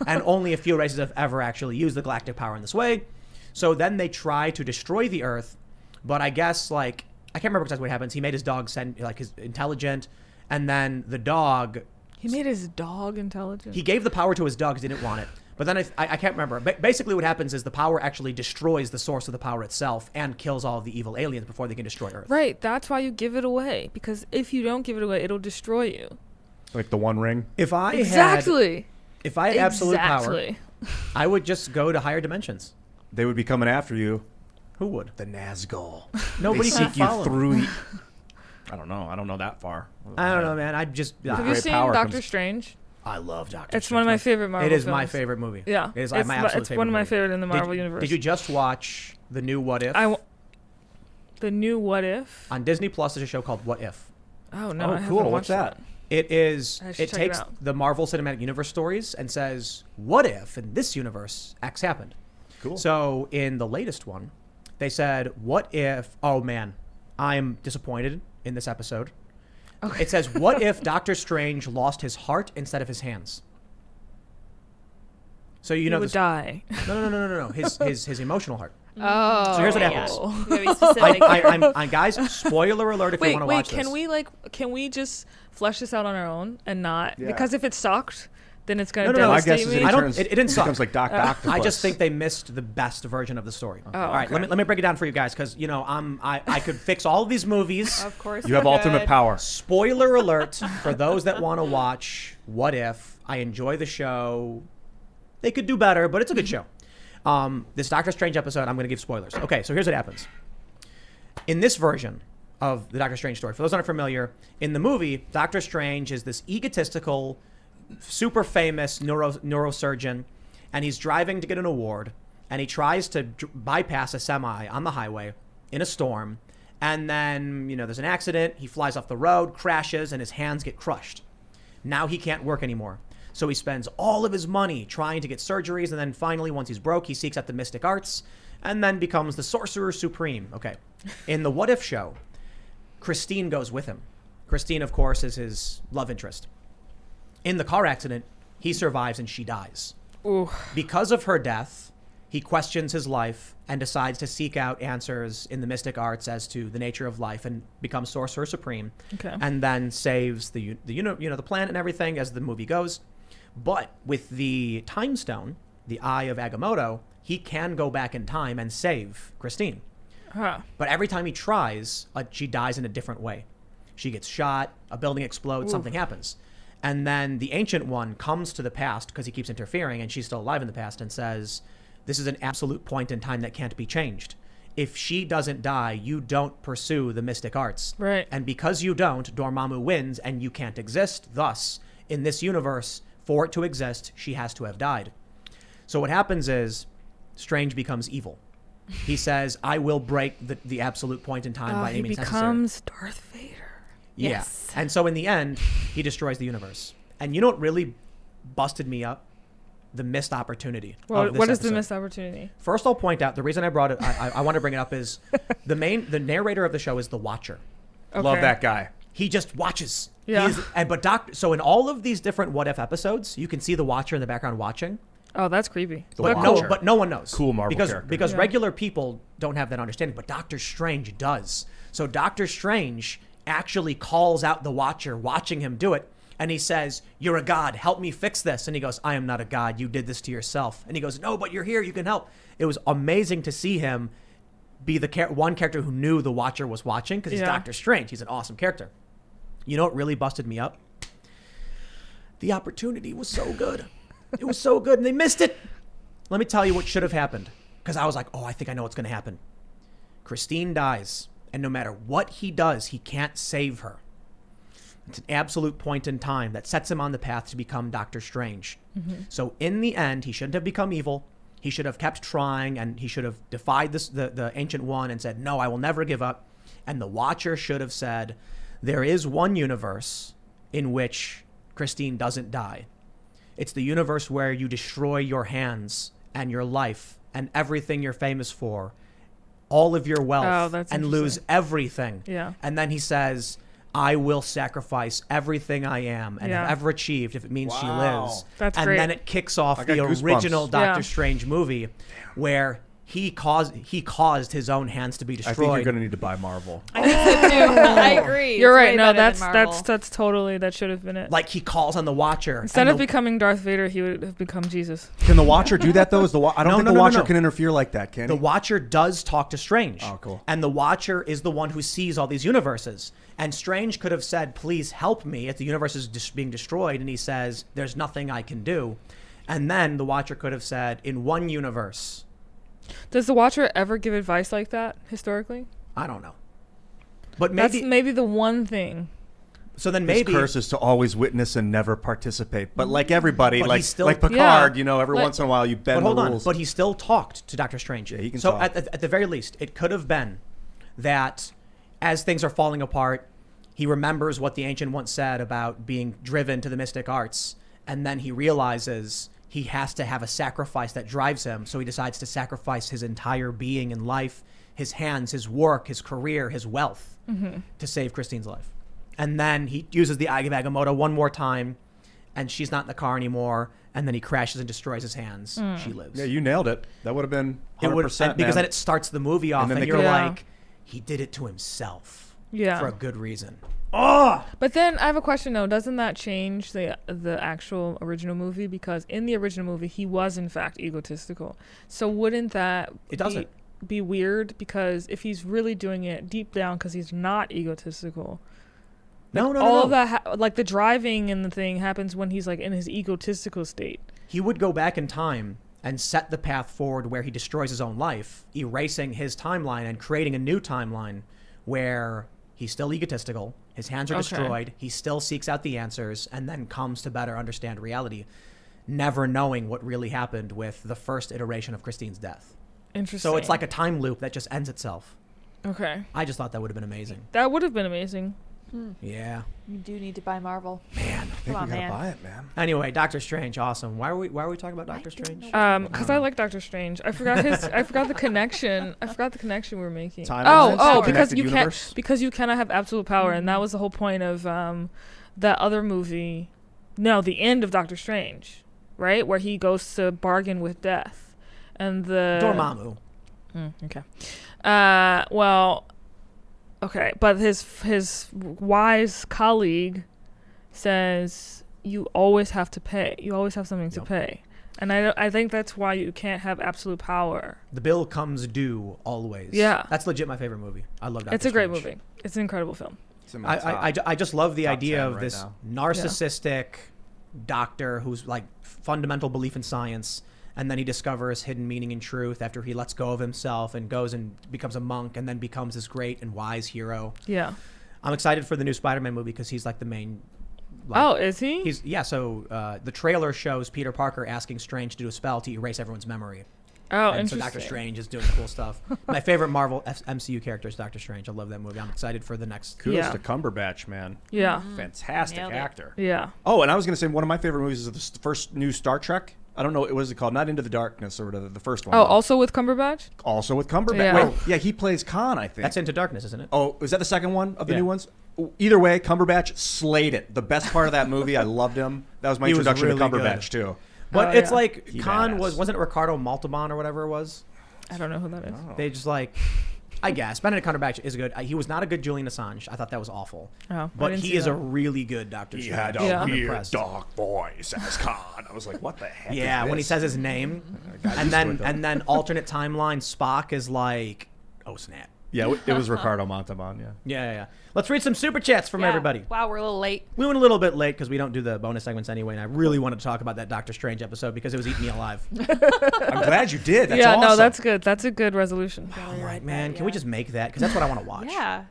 And only a few races have ever actually used the galactic power in this way. So then they try to destroy the Earth. But I guess, like, I can't remember exactly what happens. He made his dog his intelligent. And then the dog, He made his dog intelligent. he gave the power to his dog because he didn't want it. But then I can't remember. Basically what happens is the power actually destroys the source of the power itself and kills all of the evil aliens before they can destroy Earth. Right. That's why you give it away. Because if you don't give it away, it'll destroy you. Like the One Ring. If I had Exactly. absolute power, Exactly. I would just go to higher dimensions. They would be coming after you. Who would? The Nazgul. Nobody They can seek you follow. through the... I don't know. I don't know that far. I don't know, man. I just. Have you Great seen power Doctor comes- Strange? I love Doctor. It's one of my favorite Marvel It is films. my favorite movie. Yeah. It is it's my absolute it's favorite. one of my movie. favorite in the Marvel did, universe. Did you just watch the new What If? The new What If? On Disney Plus, there's a show called What If. Oh no, Oh, I haven't cool. What's watched that? It is. I should It check it takes out. the Marvel Cinematic Universe stories and says, "What if in this universe X happened?" Cool. So in the latest one, they said, "What if?" Oh man, I'm disappointed in this episode. Okay. It says, "What if Doctor Strange lost his heart instead of his hands?" So you He know would this. die. No. His emotional heart. Oh. So here's what yeah. happens. Very specific. I guys, spoiler alert if you want to watch this. Can we just flesh this out on our own and not Yeah. because if it sucked, then it's gonna No, My devastate guess is me. it, I don't- turns, it didn't suck. becomes like Doc Octopus. I just think they missed the best version of the story. Oh, All right, okay. let me break it down for you guys because you know I could fix all of these movies. Of course. you have ultimate power. Spoiler alert for those that want to watch What If. I enjoy the show. They could do better, but it's a good show. This Doctor Strange episode, I'm going to give spoilers. Okay, so here's what happens. In this version of the Doctor Strange story, for those that aren't familiar, in the movie, Doctor Strange is this egotistical, super famous neurosurgeon, and he's driving to get an award, and he tries to bypass a semi on the highway in a storm, and then, there's an accident, he flies off the road, crashes, and his hands get crushed. Now he can't work anymore. So he spends all of his money trying to get surgeries, and then finally, once he's broke, he seeks out the mystic arts, and then becomes the Sorcerer Supreme. Okay. In the What If show, Christine goes with him. Christine, of course, is his love interest. In the car accident, he survives and she dies. Ooh. Because of her death, he questions his life and decides to seek out answers in the mystic arts as to the nature of life and becomes Sorcerer Supreme. Okay. And then saves the planet and everything as the movie goes. But with the Time Stone, the Eye of Agamotto, he can go back in time and save Christine. Huh. But every time he tries, she dies in a different way. She gets shot, a building explodes, something happens. And then the Ancient One comes to the past because he keeps interfering, and she's still alive in the past, and says, this is an absolute point in time that can't be changed. If she doesn't die, you don't pursue the mystic arts. Right. And because you don't, Dormammu wins, and you can't exist. Thus, in this universe, for it to exist, she has to have died. So what happens is, Strange becomes evil. He says, I will break the absolute point in time by any He means necessary. becomes Darth Vader. Yeah. Yes. And so in the end, he destroys the universe. And you know what really busted me up? The missed opportunity. Well, of this what is the episode. missed opportunity? First, I'll point out the reason I brought it. I want to bring it up is the narrator of the show is the Watcher. Love Okay. that guy. He just watches. Yeah. So in all of these different What If episodes, you can see the Watcher in the background watching. Oh, that's creepy. The But Watcher. no one knows. Cool Marvel character. Because Yeah. regular people don't have that understanding, but Doctor Strange does. So Doctor Strange actually calls out the Watcher, watching him do it. And he says, "You're a god. Help me fix this." And he goes, "I am not a god. You did this to yourself." And he goes, "No, but you're here. You can help." It was amazing to see him be the one character who knew the Watcher was watching, because he's Doctor Strange. He's an awesome character. You know what really busted me up? The opportunity was so good. It was so good, and they missed it. Let me tell you what should have happened, because I was like, oh, I think I know what's going to happen. Christine dies, and no matter what he does, he can't save her. It's an absolute point in time that sets him on the path to become Doctor Strange. So in the end, he shouldn't have become evil. He should have kept trying, and he should have defied the Ancient One and said, "No, I will never give up." And the Watcher should have said, there is one universe in which Christine doesn't die. It's the universe where you destroy your hands and your life and everything you're famous for, all of your wealth, and lose everything. Yeah. And then he says, "I will sacrifice everything I am and have ever achieved if it means she lives." That's and great. then it kicks off I the got goosebumps. original Doctor Strange movie where he caused his own hands to be destroyed. I think you're going to need to buy Marvel. I think so too. I agree. You're It's right. way No, better than Marvel. that's totally, that should have been it. Like, he calls on the Watcher. Instead and of becoming Darth Vader, he would have become Jesus. Can the Watcher do that, though? I don't think the Watcher no. can interfere like that, can The he? Watcher does talk to Strange. Oh, cool. And the Watcher is the one who sees all these universes. And Strange could have said, "Please help me," if the universe is being destroyed. And he says, "There's nothing I can do." And then the Watcher could have said, "In one universe." Does the Watcher ever give advice like that historically? I don't know. But maybe. That's maybe the one thing. So then His maybe. curse is to always witness and never participate. But like everybody, But like he's still- Picard, Yeah. every Like- once in a while you But bend hold the on. rules. But he still talked to Doctor Strange. Yeah, he can so talk. at the very least, it could have been that as things are falling apart, he remembers what the Ancient once said about being driven to the mystic arts, and then he realizes he has to have a sacrifice that drives him, so he decides to sacrifice his entire being and life, his hands, his work, his career, his wealth, to save Christine's life. And then he uses the Eye of Agamotto one more time, and she's not in the car anymore, and then he crashes and destroys his hands. She lives. Yeah, you nailed it. That would have been 100%, It would, because then it starts the movie off, then and they you're go- like, he did it to himself for a good reason. But then I have a question though. Doesn't that change the actual original movie? Because in the original movie, he was in fact egotistical. So wouldn't that be weird? Because if he's really doing it deep down, because he's not egotistical. No. All of that, like the driving and the thing, happens when he's like in his egotistical state. He would go back in time and set the path forward where he destroys his own life, erasing his timeline and creating a new timeline where he's still egotistical, his hands are destroyed, he still seeks out the answers, and then comes to better understand reality, never knowing what really happened with the first iteration of Christine's death. Interesting. So it's like a time loop that just ends itself. Okay. I just thought that would have been amazing. That would have been amazing. Yeah. You do need to buy Marvel. I think Come on, we gotta man. buy it, man. Anyway, Doctor Strange, awesome. Why are we talking about Doctor Strange? Because I like Doctor Strange. I forgot the connection. I forgot the connection we were making. Timelines? Because Connected you universe? you cannot have absolute power, and that was the whole point of that other movie. No, the end of Doctor Strange, right, where he goes to bargain with death, and the Dormammu. Okay. Well. Okay, but his wise colleague says you always have to pay. You always have something to pay. And I think that's why you can't have absolute power. The bill comes due always. Yeah. That's legit my favorite movie. I love Doctor It's a great Strange. movie. It's an incredible film. It's in my top. I just love the top idea 10 of right this now. narcissistic doctor who's like fundamental belief in science, and then he discovers hidden meaning and truth after he lets go of himself and goes and becomes a monk and then becomes this great and wise hero. Yeah. I'm excited for the new Spider-Man movie because he's like the main. Like, Is he? So the trailer shows Peter Parker asking Strange to do a spell to erase everyone's memory. Oh, And interesting. so Doctor Strange is doing cool stuff. My favorite Marvel MCU character is Doctor Strange. I love that movie. I'm excited for the next. Kudos Yeah. to Cumberbatch, man. Yeah. Fantastic Nailed it. actor. Yeah. Oh, and I was going to say one of my favorite movies is the first new Star Trek. I don't know, what was it called? Not Into the Darkness or whatever, the first one. Oh, also with Cumberbatch? Also with Cumberbatch. Yeah. Wait, yeah, he plays Khan, I think. That's Into Darkness, isn't it? Oh, is that the second one of the Yeah. new ones? Either way, Cumberbatch slayed it. The best part of that movie, I loved him. That was my He was introduction really to Cumberbatch, too. But Oh, it's yeah. like He Khan badass. wasn't it Ricardo Montalban or whatever it was? I don't know who that is. Oh. They just like I guess Benedict Cumberbatch is good. He was not a good Julian Assange. I thought that was awful. Oh, I But didn't he see is that. a really good Doctor He Strange. had a Yeah. I'm weird, impressed. dark voice as Khan. I was like, what the heck? Yeah, is when he this? says his name, got and used to it, though. then alternate timeline Spock is like, oh snap. Yeah, it was Ricardo Montalban. Yeah. Yeah. Let's read some super chats from Yeah. everybody. Wow, we're a little late. We went a little bit late because we don't do the bonus segments anyway, and I really wanted to talk about that Doctor Strange episode because it was eating me alive. I'm glad you did. That's yeah, awesome. no, that's good. That's a good resolution. I'm like, man, can we just make that? Because that's what I want to watch. Yeah.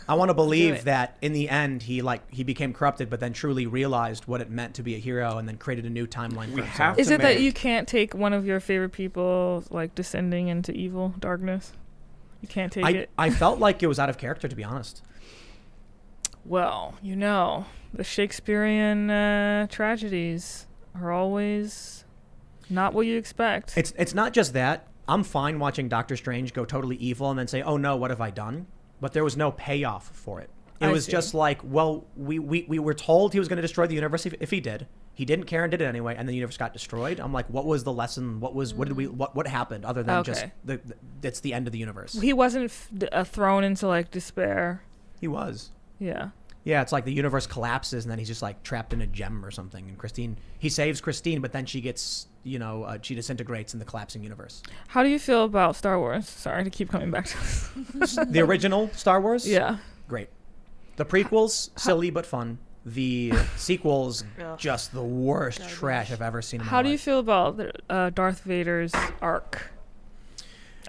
I want to believe it. that in the end he became corrupted, but then truly realized what it meant to be a hero, and then created a new timeline for We himself. have Is to it that make- you can't take one of your favorite people like descending into evil, darkness? You can't take it. I felt like it was out of character, to be honest. Well, the Shakespearean tragedies are always not what you expect. It's not just that. I'm fine watching Doctor Strange go totally evil and then say, "Oh no, what have I done?" But there was no payoff for it. It I was see. just like, well, we were told he was going to destroy the universe if he did. He didn't care and did it anyway, and the universe got destroyed. I'm like, what was the lesson? What happened other than just Okay. it's the end of the universe? He wasn't thrown into like despair. He was. Yeah. Yeah, it's like the universe collapses and then he's just like trapped in a gem or something. And he saves Christine, but then she gets, she disintegrates in the collapsing universe. How do you feel about Star Wars? Sorry to keep coming back to this. The original Star Wars? Yeah. Great. The prequels, silly but fun. The sequels, Ugh. just the worst trash I've ever seen in my How do you life. feel about Darth Vader's arc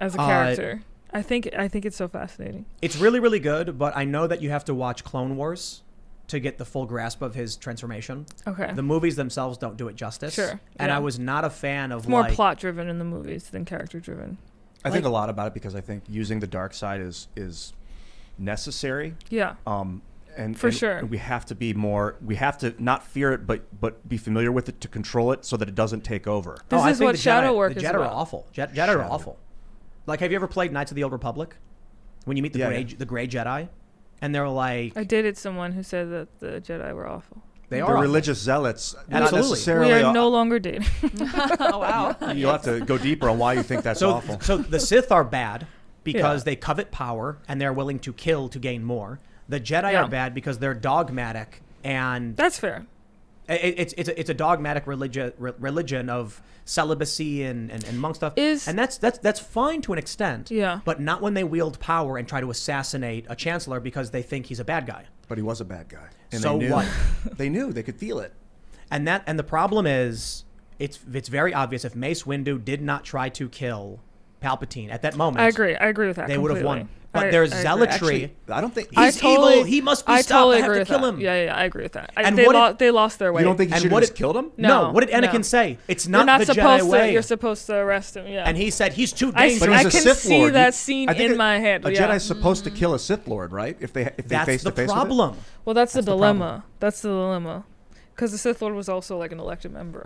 as a Uh, character? I think it's so fascinating. It's really, really good, but I know that you have to watch Clone Wars to get the full grasp of his transformation. Okay. The movies themselves don't do it justice. Sure, And yeah. I was not a fan of It's more like... plot driven in the movies than character driven. I think like- a lot about it because I think using the dark side is necessary. Yeah. And For sure. we have to be more. We have to not fear it, but be familiar with it to control it, so that it doesn't take over. This I is think what the shadow Jedi, work the is Jedi about. are awful. Jedi are awful. Like, have you ever played Knights of the Old Republic? When you meet the Yeah, gray Jedi, and they're like, I dated someone who said that the Jedi were awful. they The are awful. religious zealots, not Absolutely. necessarily. We are no longer dating. Oh, wow. You'll have to go deeper on why you think that's awful. So the Sith are bad because Yeah. they covet power and they're willing to kill to gain more. The Jedi Yeah. are bad because they're dogmatic and That's fair. it's a dogmatic religion of celibacy and monk stuff. Is- and that's fine to an extent. Yeah. But not when they wield power and try to assassinate a chancellor because they think he's a bad guy. But he was a bad guy. And So they knew. what? They knew. They could feel it. And the problem is it's very obvious if Mace Windu did not try to kill Palpatine at that moment. I agree with that. They would have completely. won. But I- there's I agree. zealotry. Actually, I don't think. He's evil. He must be I stopped. totally I have agree to with kill that. him. Yeah, I agree with that. And They, what they lost their way. You don't think you And should what have just did- killed him? No, What did Anakin no. say? It's You're not, not the supposed Jedi to. way. You're supposed to arrest him. Yeah. And he said he's too I, dangerous. But I he's a can Sith see Lord. that You- scene I think in my head. A yeah. Jedi's supposed to kill a Sith Lord, right? If they That's face the to face problem. Well, that's the That's the problem. dilemma. That's the dilemma. Because the Sith Lord was also like an elected member.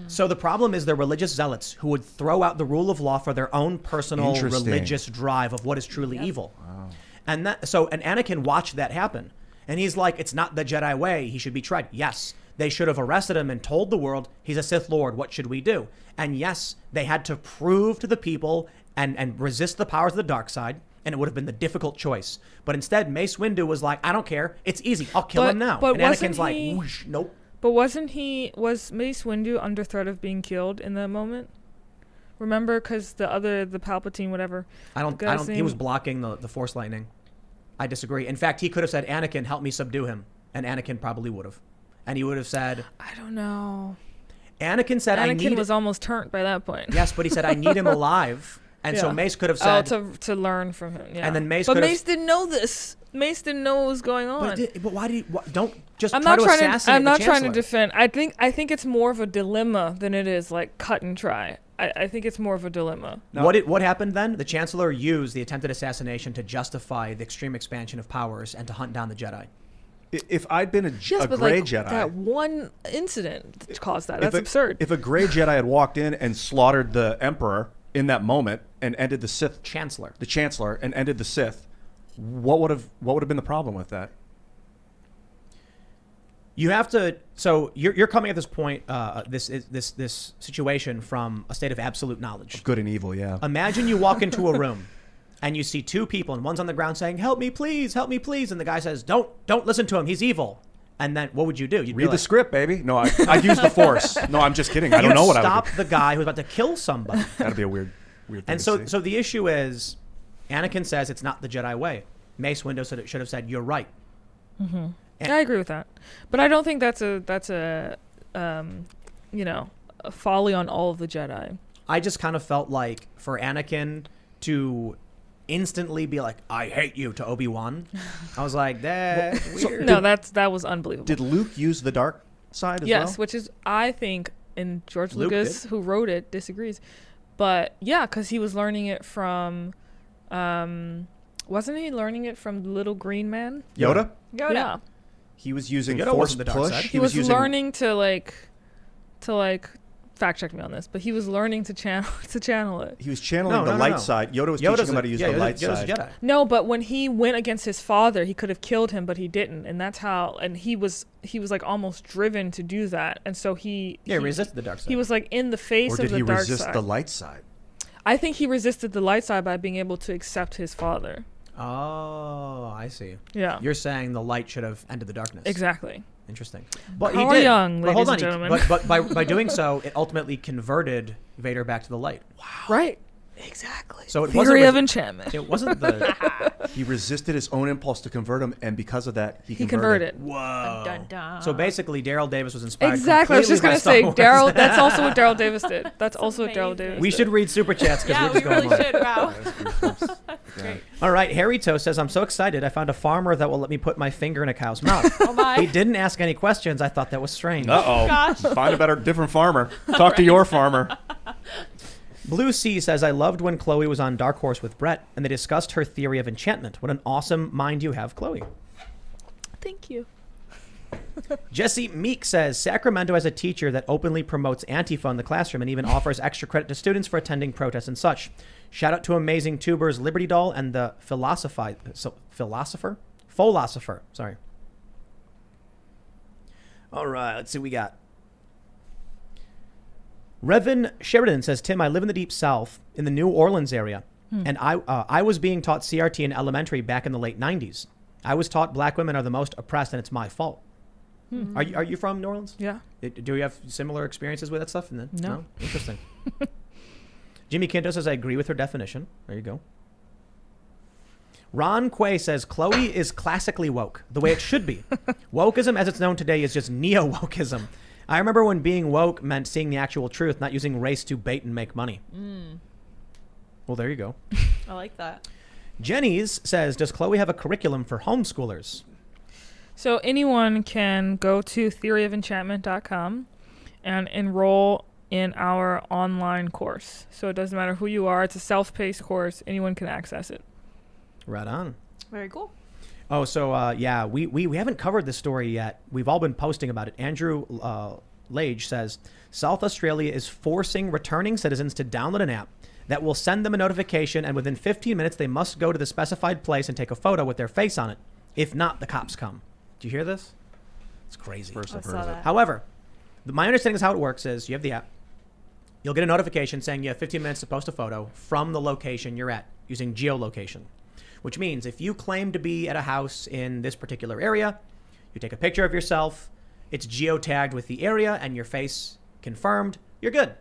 So the problem is they're religious zealots who would throw out the rule of law for their own personal Interesting. religious drive of what is truly evil. Wow. And Anakin watched that happen. And he's like, it's not the Jedi way. He should be tried. Yes, they should have arrested him and told the world he's a Sith Lord. What should we do? And yes, they had to prove to the people and resist the powers of the dark side. And it would have been the difficult choice. But instead, Mace Windu was like, I don't care. It's easy. I'll kill But- him now. but And wasn't Anakin's like, he- whoosh, nope. But was Mace Windu under threat of being killed in that moment? Remember, because the Palpatine, whatever. He was blocking the Force lightning. I disagree. In fact, he could have said, Anakin, help me subdue him. And Anakin probably would have. And he would have said, I don't know. Anakin said, Anakin was almost turned by that point. Yes, but he said, I need him alive. And so Yeah. Mace could have said, to learn from him. Yeah. And then Mace But could've- Mace didn't know this. Mace didn't know what was going on. but why do you, don't just I'm try not to trying assassinate to. I'm not the trying to Chancellor. defend. I think it's more of a dilemma than it is like cut and try. I think it's more of a dilemma. No. What happened then? The Chancellor used the attempted assassination to justify the extreme expansion of powers and to hunt down the Jedi. If I'd been a Yes, but gray like Jedi, that one incident caused that. if That's absurd. If a gray Jedi had walked in and slaughtered the Emperor in that moment and ended the Chancellor. Chancellor, and ended the Sith, what would have been the problem with that? You have to. So you're coming at this point, this situation from a state of absolute knowledge. Good and evil, yeah. Imagine you walk into a room and you see two people, and one's on the ground saying, help me, please, and the guy says, don't listen to him, he's evil. And then what would you do? You'd Read the script, baby. No, I'd use the Force. No, I'm just kidding. I don't know what I would stop the guy who's about to kill somebody. That'd be a weird thing And to see. so the issue is, Anakin says it's not the Jedi way. Mace Windu should have said, you're right. Mm-hmm. I agree with that, but I don't think that's a a folly on all of the Jedi. I just kind of felt like for Anakin to instantly be like, I hate you to Obi-Wan, I was like, that's weird. No, that was unbelievable. Did Luke use the dark side as well? Yes, which is, I think, and George Luke Lucas, did. who wrote it, disagrees. But yeah, because he was learning it from, wasn't he learning it from the little green man? Yoda? Yeah. He was using Yoda Force wasn't the dark push. side. He was using learning to fact check me on this, but he was learning to channel it. He was channeling the No. light side. Yoda was teaching him how to use the light Yoda's side. a Jedi. No, but when he went against his father, he could have killed him, but he didn't, and that's how. And he was like almost driven to do that, and so he resisted the dark side. He was like in the face Or of did the he dark resist side. the light side? I think he resisted the light side by being able to accept his father. Oh, I see. Yeah, You're saying the light should have ended the darkness. exactly. Interesting. But Carl he did. Jung, but hold ladies on. and gentlemen. But by doing so, it ultimately converted Vader back to the light. Right. Exactly. So it Theory wasn't of enchantment. It wasn't the. He resisted his own impulse to convert him, and because of that, he He converted. converted. Whoa. Dun, dun. So basically, Daryl Davis was inspired. Exactly. I was just completely gonna say, by Star Wars. Daryl. That's also what Daryl Davis did. That's also what Daryl amazing. Davis. We did. should read super chats because Yeah, we're we just going really on. should. Wow. Yeah. All right, Harry Toe says, I'm so excited. I found a farmer that will let me put my finger in a cow's mouth. Oh my. He didn't ask any questions. I thought that was strange. Uh-oh. Gosh. Find a different farmer. Talk to your farmer. Blue Sea says, I loved when Chloe was on Dark Horse with Brett and they discussed her theory of enchantment. What an awesome mind you have, Chloe. Thank you. Jesse Meek says, Sacramento has a teacher that openly promotes Antifa in the classroom and even offers extra credit to students for attending protests and such. Shout out to Amazing Tubers, Liberty Doll, and the Philosopher. Sorry. All right, let's see what we got. Revan Sheridan says, Tim, I live in the Deep South in the New Orleans area, and I was being taught CRT in elementary back in the late 90s. I was taught black women are the most oppressed and it's my fault. Are you from New Orleans? Yeah. Do you have similar experiences with that stuff? No. Interesting. Jimmy Quinto says, I agree with her definition. There you go. Ron Quay says, Chloe is classically woke, the way it should be. Wokeism as it's known today is just neo-wokeism. I remember when being woke meant seeing the actual truth, not using race to bait and make money. Well, there you go. I like that. Jenny's says, does Chloe have a curriculum for homeschoolers? So anyone can go to theoryofenchantment.com and enroll in our online course. So it doesn't matter who you are. It's a self-paced course. Anyone can access it. Right on. Very cool. Oh, so yeah, we haven't covered this story yet. We've all been posting about it. Andrew Lage says, South Australia is forcing returning citizens to download an app that will send them a notification, and within 15 minutes, they must go to the specified place and take a photo with their face on it. If not, the cops come. Do you hear this? It's crazy. First I I've heard saw of it. that. However, my understanding is how it works is you have the app. You'll get a notification saying you have 15 minutes to post a photo from the location you're at using geolocation, which means if you claim to be at a house in this particular area, you take a picture of yourself, it's geotagged with the area and your face confirmed, you're good.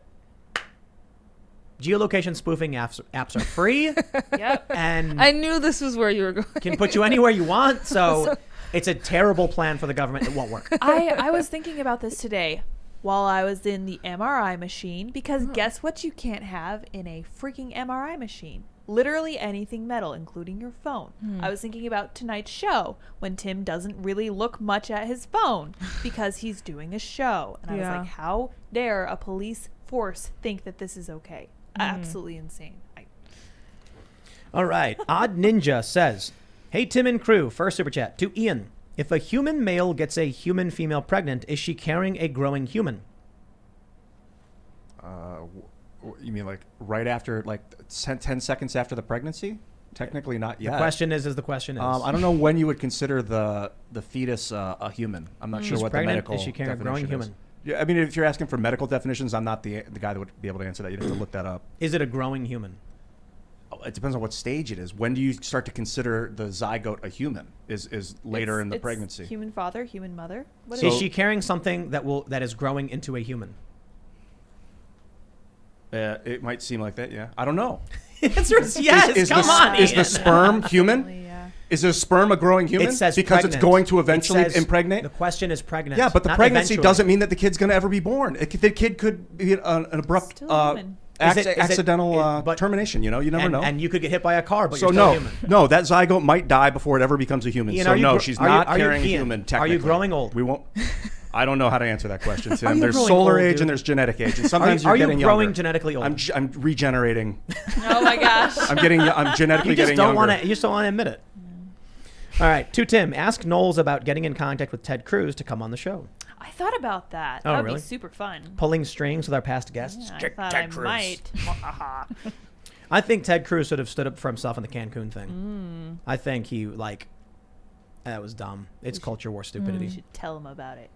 Geolocation spoofing apps are free Yep. and I knew this was where you were going. can put you anywhere you want. So it's a terrible plan for the government. It won't work. I was thinking about this today while I was in the MRI machine because guess what you can't have in a freaking MRI machine? Literally anything metal, including your phone. I was thinking about tonight's show when Tim doesn't really look much at his phone because he's doing a show. And I was like, how dare a police force think that this is okay? Absolutely insane. All right. Odd Ninja says, hey, Tim and crew, first super chat to Ian. If a human male gets a human female pregnant, is she carrying a growing human? You mean like right after, like 10 seconds after the pregnancy? Technically not yet. The question is the question is. I don't know when you would consider the fetus a human. I'm not sure She's what pregnant, the medical is she carrying a growing definition is. human? Yeah, I mean, if you're asking for medical definitions, I'm not the guy that would be able to answer that. You'd have to look that up. Is it a growing human? it depends on what stage it is. When do you start to consider the zygote a human? Is later in the It's pregnancy. Human father, human mother. What Is she carrying something that is growing into a human? It might seem like that, yeah. I don't know. The answer is yes. Come on, Is the Ian. sperm human? Yeah. Is the sperm a growing human? It says because pregnant. it's going to eventually It says- impregnate? The question is pregnant. Yeah, but the not pregnancy eventually. doesn't mean that the kid's going to ever be born. The kid could be an abrupt Still a human. Is it- accidental but- termination. You never know. And you could get hit by a car, but so you're still no, human. no, that zygote might die before it ever becomes a human. Ian, so are you no, gro- she's are you- not are you- carrying a Ian, human. are Technically, you growing old? We won't. I don't know how to answer that question, Are Tim. you There's growing solar old, age dude? and there's genetic age, and sometimes Are you're you getting growing younger. genetically old? I'm regenerating. Oh my gosh. I'm genetically You just getting don't younger. want to. You just don't want to admit it. All right, to Tim, ask Knowles about getting in contact with Ted Cruz to come on the show. I thought about that. Oh, That would really? be super fun. Pulling strings with our past guests. Yeah, I Get thought Ted I Cruz. might. I think Ted Cruz should have stood up for himself in the Cancun thing. I think he that was dumb. It's culture war You stupidity. should tell him about it.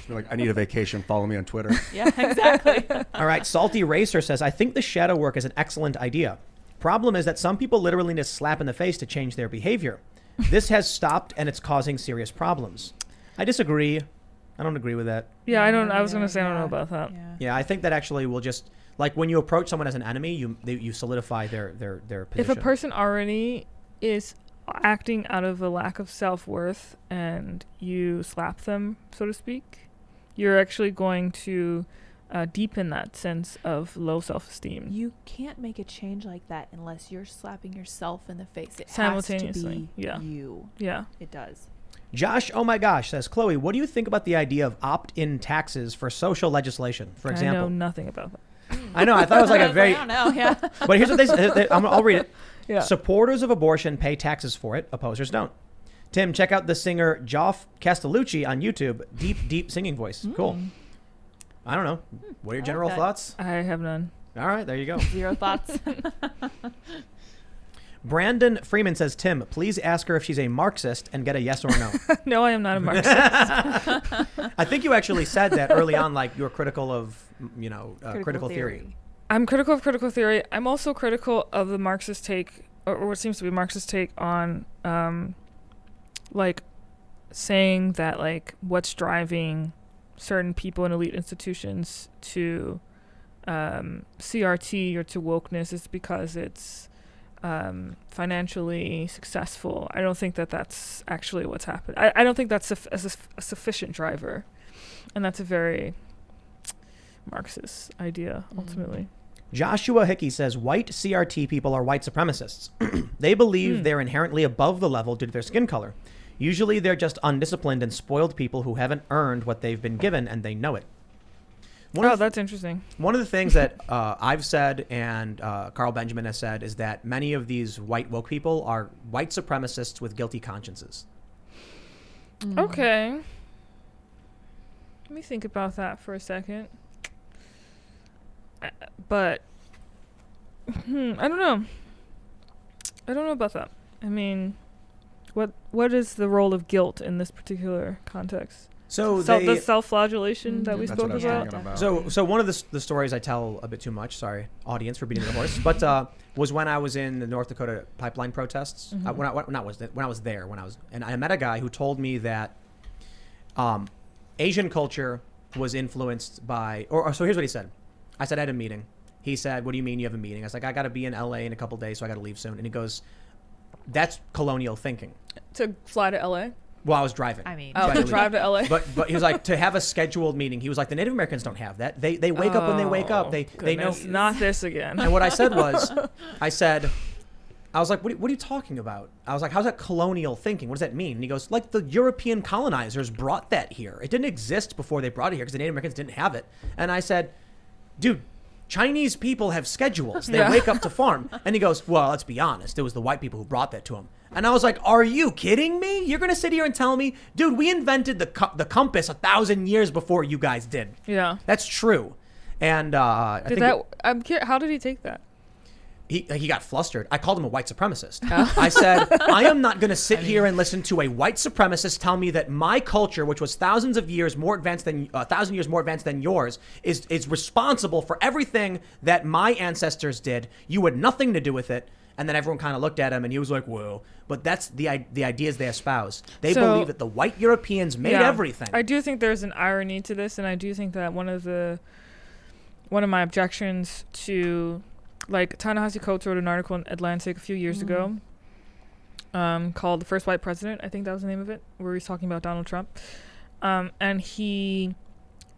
You're like, I need a vacation. Follow me on Twitter. Yeah, exactly. All right, Salty Racer says, I think the shadow work is an excellent idea. Problem is that some people literally need a slap in the face to change their behavior. This has stopped and it's causing serious problems. I disagree. I don't agree with that. Yeah, I don't. I was gonna say I don't know Yeah. about that. Yeah. Yeah, I think that actually will just, like, when you approach someone as an enemy, you solidify their position. If a person already is acting out of a lack of self-worth and you slap them, so to speak, you're actually going to deepen that sense of low self-esteem. You can't make a change like that unless you're slapping yourself in the face. It Simultaneously, has to be yeah. you. Yeah. It does. Josh, oh my gosh, says, Chloe, what do you think about the idea of opt-in taxes for social legislation, for I know example? nothing about that. I know, I thought it was like a very... I don't know. Yeah. But here's what I'll read it. Yeah. Supporters of abortion pay taxes for it. Opposers don't. Tim, check out the singer Joff Castellucci on YouTube. Deep singing voice. Cool. I don't know. What are your I general like that. thoughts? I have none. All right, there you go. Zero thoughts. Brandon Freeman says, Tim, please ask her if she's a Marxist and get a yes or no. No, I am not a Marxist. I think you actually said that early on, like you were critical of, critical theory. I'm critical of critical theory. I'm also critical of the Marxist take, or what seems to be a Marxist take on, like, saying that, like, what's driving certain people in elite institutions to CRT or to wokeness is because it's financially successful. I don't think that that's actually what's happened. I don't think that's a sufficient driver. And that's a very Marxist idea, ultimately. Joshua Hickey says, white CRT people are white supremacists. They believe they're inherently above the level due to their skin color. Usually they're just undisciplined and spoiled people who haven't earned what they've been given, and they know it. That's interesting. One of the things that I've said and Carl Benjamin has said is that many of these white woke people are white supremacists with guilty consciences. Okay. Let me think about that for a second. But I don't know. I don't know about that. I mean, what is the role of guilt in this particular context? So The self-flagellation that we That's spoke what I was about. thinking about. So one of the stories I tell a bit too much, sorry, audience, for beating the horse, but was when I was in the North Dakota pipeline protests. When I was there, and I met a guy who told me that Asian culture was influenced by, so here's what he said. I said I had a meeting. He said, "What do you mean you have a meeting?" I was like, "I got to be in LA in a couple days, so I got to leave soon." And he goes, "That's colonial thinking." To fly to LA? Well, I was driving. I mean, Oh, Right. to drive to LA? But he was like, to have a scheduled meeting. He was like, the Native Americans don't have that. They wake up when they wake up. They know. Goodness, not this again. And what I said was, I was like, what are you talking about? I was like, how's that colonial thinking? What does that mean? And he goes, like, the European colonizers brought that here. It didn't exist before they brought it here because the Native Americans didn't have it. And I said, dude, Chinese people have schedules. They wake up to farm. And he goes, well, let's be honest. It was the white people who brought that to them. And I was like, are you kidding me? You're going to sit here and tell me, dude, we invented the compass 1,000 years before you guys did. Yeah. That's true. And I think I'm curious, how did he take that? he got flustered. I called him a white supremacist. I said, I am not going to sit here and listen to a white supremacist tell me that my culture, which was 1,000 years more advanced than yours, is responsible for everything that my ancestors did. You had nothing to do with it. And then everyone kind of looked at him, and he was like, "Whoa!" But that's the ideas they espouse. They So- believe that the white Europeans made Yeah. everything. I do think there's an irony to this, and I do think that one of my objections to, like, Ta-Nehisi Coates wrote an article in Atlantic a few years ago called "The First White President." I think that was the name of it, where he's talking about Donald Trump, and he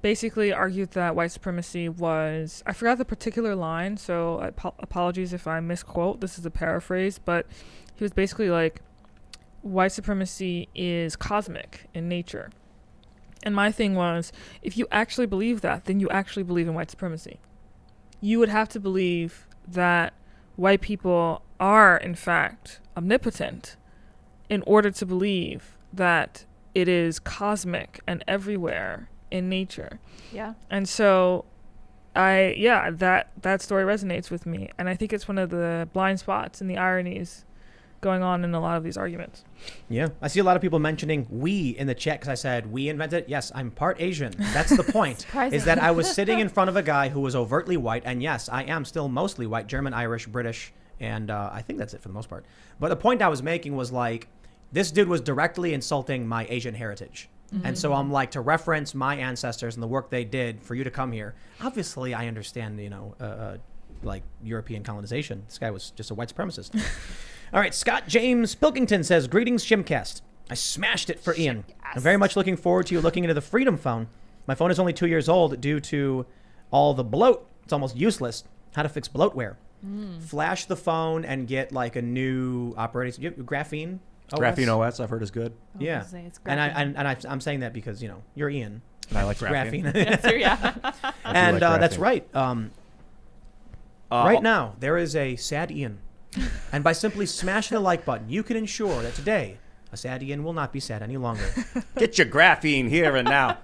basically argued that white supremacy was, I forgot the particular line, so apologies if I misquote. This is a paraphrase, but he was basically like, white supremacy is cosmic in nature. And my thing was, if you actually believe that, then you actually believe in white supremacy. You would have to believe that white people are, in fact, omnipotent in order to believe that it is cosmic and everywhere in nature. Yeah. And so that story resonates with me. And I think it's one of the blind spots and the ironies going on in a lot of these arguments. Yeah. I see a lot of people mentioning we in the chat because I said we invented it. Yes, I'm part Asian. That's the point. Surprising. Is that I was sitting in front of a guy who was overtly white. And yes, I am still mostly white, German, Irish, British. And I think that's it for the most part. But the point I was making was like, this dude was directly insulting my Asian heritage. And so I'm like, to reference my ancestors and the work they did for you to come here. Obviously, I understand, like European colonization. This guy was just a white supremacist. All right, Scott James Pilkington says, "Greetings, Shimcast. I smashed it for Ian. I'm very much looking forward to you looking into the Freedom Phone. My phone is only 2 years old due to all the bloat. It's almost useless. How to fix bloatware. Flash the phone and get like a new operating system. Graphene OS? Graphene OS, I've heard, is good. Yeah. I was gonna say, it's And I'm saying that because, you're Ian. And I like graphene. Yes, sir, yeah. And like that's graphene. right. Right now, there is a sad Ian. And by simply smashing the like button, you can ensure that today, a sad Ian will not be sad any longer. Get your graphene here and now.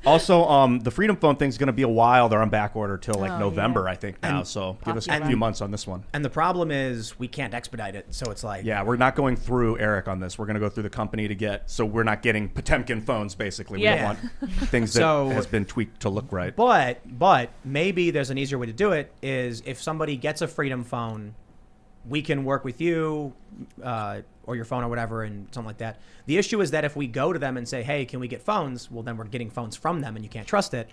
Also, the Freedom Phone thing's going to be a while. They're on back order till like Oh, November, yeah. I think now. So give us a Popular. few months on this one. And the problem is we can't expedite it. So it's like, Yeah, we're not going through Eric on this. We're going to go through the company to get, so we're not getting Potemkin phones, basically. We Yeah. don't want things that So- has been tweaked to look right. but maybe there's an easier way to do it is if somebody gets a Freedom Phone, we can work with you or your phone or whatever and something like that. The issue is that if we go to them and say, hey, can we get phones? Well, then we're getting phones from them and you can't trust it.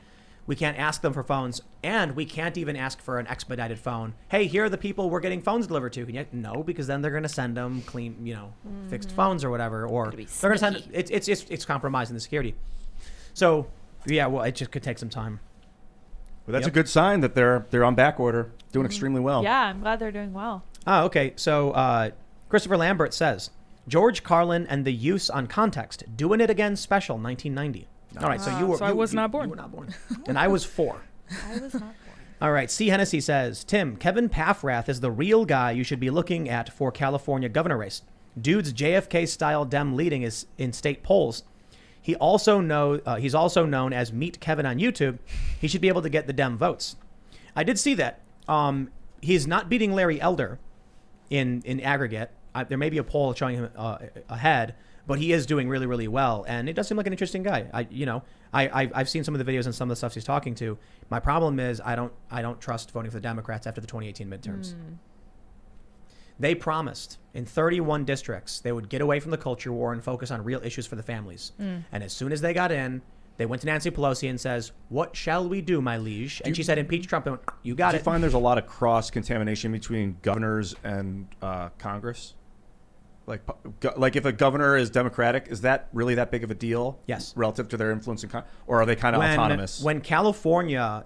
We can't ask them for phones, and we can't even ask for an expedited phone. Hey, here are the people we're getting phones delivered to. Can you? No, because then they're going to send them clean, fixed phones or whatever, or Gotta be they're going to sneaky. send it's compromising the security. So yeah, well, it just could take some time. But that's Yep. a good sign that they're on back order, doing extremely well. Yeah, I'm glad they're doing well. Oh, okay. So Christopher Lambert says, George Carlin and the Use on Context, Doing It Again Special, 1990. All right, so you were. So I was not born. You were not born, and I was 4. I was not born. All right. C. Hennessy says, Tim, Kevin Paffrath is the real guy you should be looking at for California governor race. Dude's JFK-style Dem leading is in state polls. He's also known as Meet Kevin on YouTube. He should be able to get the Dem votes. I did see that. He's not beating Larry Elder in aggregate. There may be a poll showing him ahead, but he is doing really, really well, and it does seem like an interesting guy. I've seen some of the videos and some of the stuff he's talking to. My problem is I don't trust voting for the Democrats after the 2018 midterms. They promised in 31 districts they would get away from the culture war and focus on real issues for the families. And as soon as they got in, they went to Nancy Pelosi and says, "What shall we do, my liege?" And she said, "Impeach Trump." And went, "You got Do it." you find there's a lot of cross-contamination between governors and Congress? Like if a governor is Democratic, is that really that big of a deal? Yes. Relative to their influence in or are they kind of autonomous? When California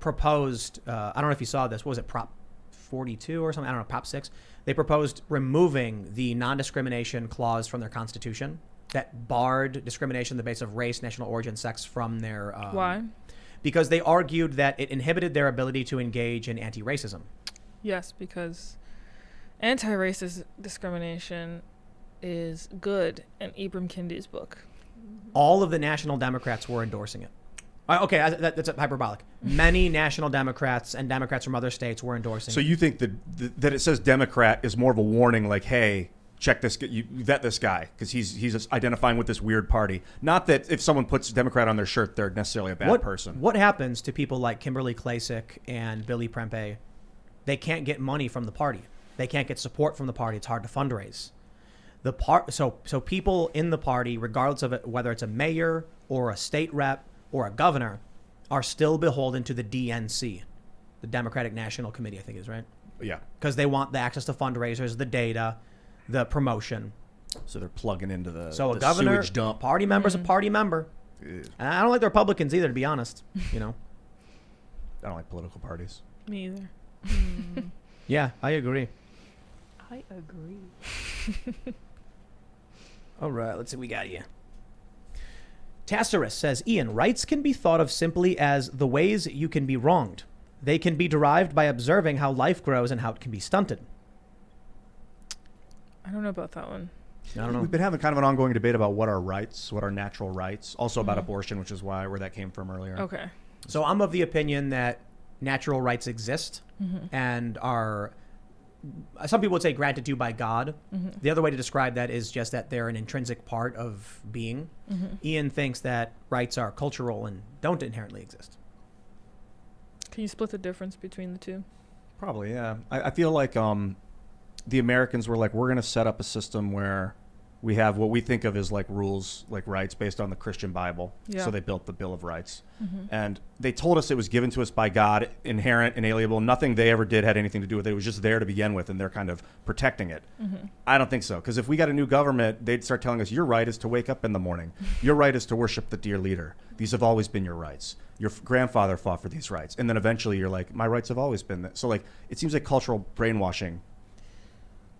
proposed, I don't know if you saw this, what was it, Prop 42 or something? I don't know, Prop 6. They proposed removing the non-discrimination clause from their constitution that barred discrimination on the basis of race, national origin, sex from their... Why? Because they argued that it inhibited their ability to engage in anti-racism. Yes, because anti-racist discrimination is good in Ibram Kendi's book. All of the national Democrats were endorsing it. Okay, that's hyperbolic. Many national Democrats and Democrats from other states were endorsing So it. you think that it says Democrat is more of a warning, like, hey, check this, you vet this guy because he's identifying with this weird party. Not that if someone puts Democrat on their shirt, they're necessarily a bad person. What happens to people like Kimberly Klacik and Billy Prempeh? They can't get money from the party. They can't get support from the party. It's hard to fundraise. So people in the party, regardless of it, whether it's a mayor or a state rep or a governor, are still beholden to the DNC, the Democratic National Committee, I think is right. Yeah. Because they want the access to fundraisers, the data, the promotion. So they're plugging into the So a the governor, sewage dump. party member's a party member. Ew. And I don't like the Republicans either, to be honest. You know. I don't like political parties. Me either. Yeah, I agree. I agree. All right, let's see what we got here. Tasserus says, Ian, rights can be thought of simply as the ways you can be wronged. They can be derived by observing how life grows and how it can be stunted. I don't know about that one. I don't know. We've been having kind of an ongoing debate about what are rights, what are natural rights, also about abortion, which is where that came from earlier. Okay. So I'm of the opinion that natural rights exist and are, some people would say, granted to you by God. The other way to describe that is just that they're an intrinsic part of being. Ian thinks that rights are cultural and don't inherently exist. Can you split the difference between the two? Probably, yeah. I feel like the Americans were like, we're going to set up a system where we have what we think of as like rules, like rights based on the Christian Bible. Yeah. So they built the Bill of Rights. And they told us it was given to us by God, inherent, inalienable. Nothing they ever did had anything to do with it. It was just there to begin with, and they're kind of protecting it. I don't think so. Because if we got a new government, they'd start telling us, your right is to wake up in the morning. Your right is to worship the dear leader. These have always been your rights. Your grandfather fought for these rights. And then eventually you're like, my rights have always been that. So like, it seems like cultural brainwashing.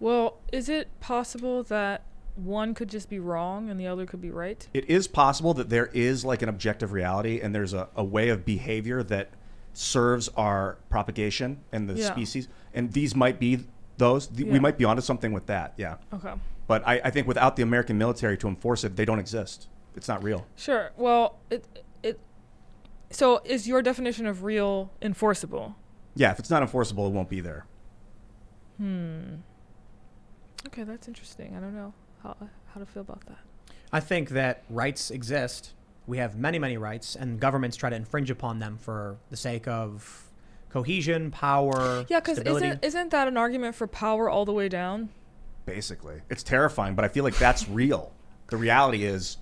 Well, is it possible that one could just be wrong and the other could be right? It is possible that there is like an objective reality and there's a way of behavior that serves our propagation and the species. And these might be those. We might be onto something with that, yeah. Okay. But I think without the American military to enforce it, they don't exist. It's not real. Sure. Well, so is your definition of real enforceable? Yeah, if it's not enforceable, it won't be there. Okay, that's interesting. I don't know how to feel about that. I think that rights exist. We have many, many rights, and governments try to infringe upon them for the sake of cohesion, power, Yeah, because stability. isn't that an argument for power all the way down? Basically. It's terrifying, but I feel like that's real. The reality is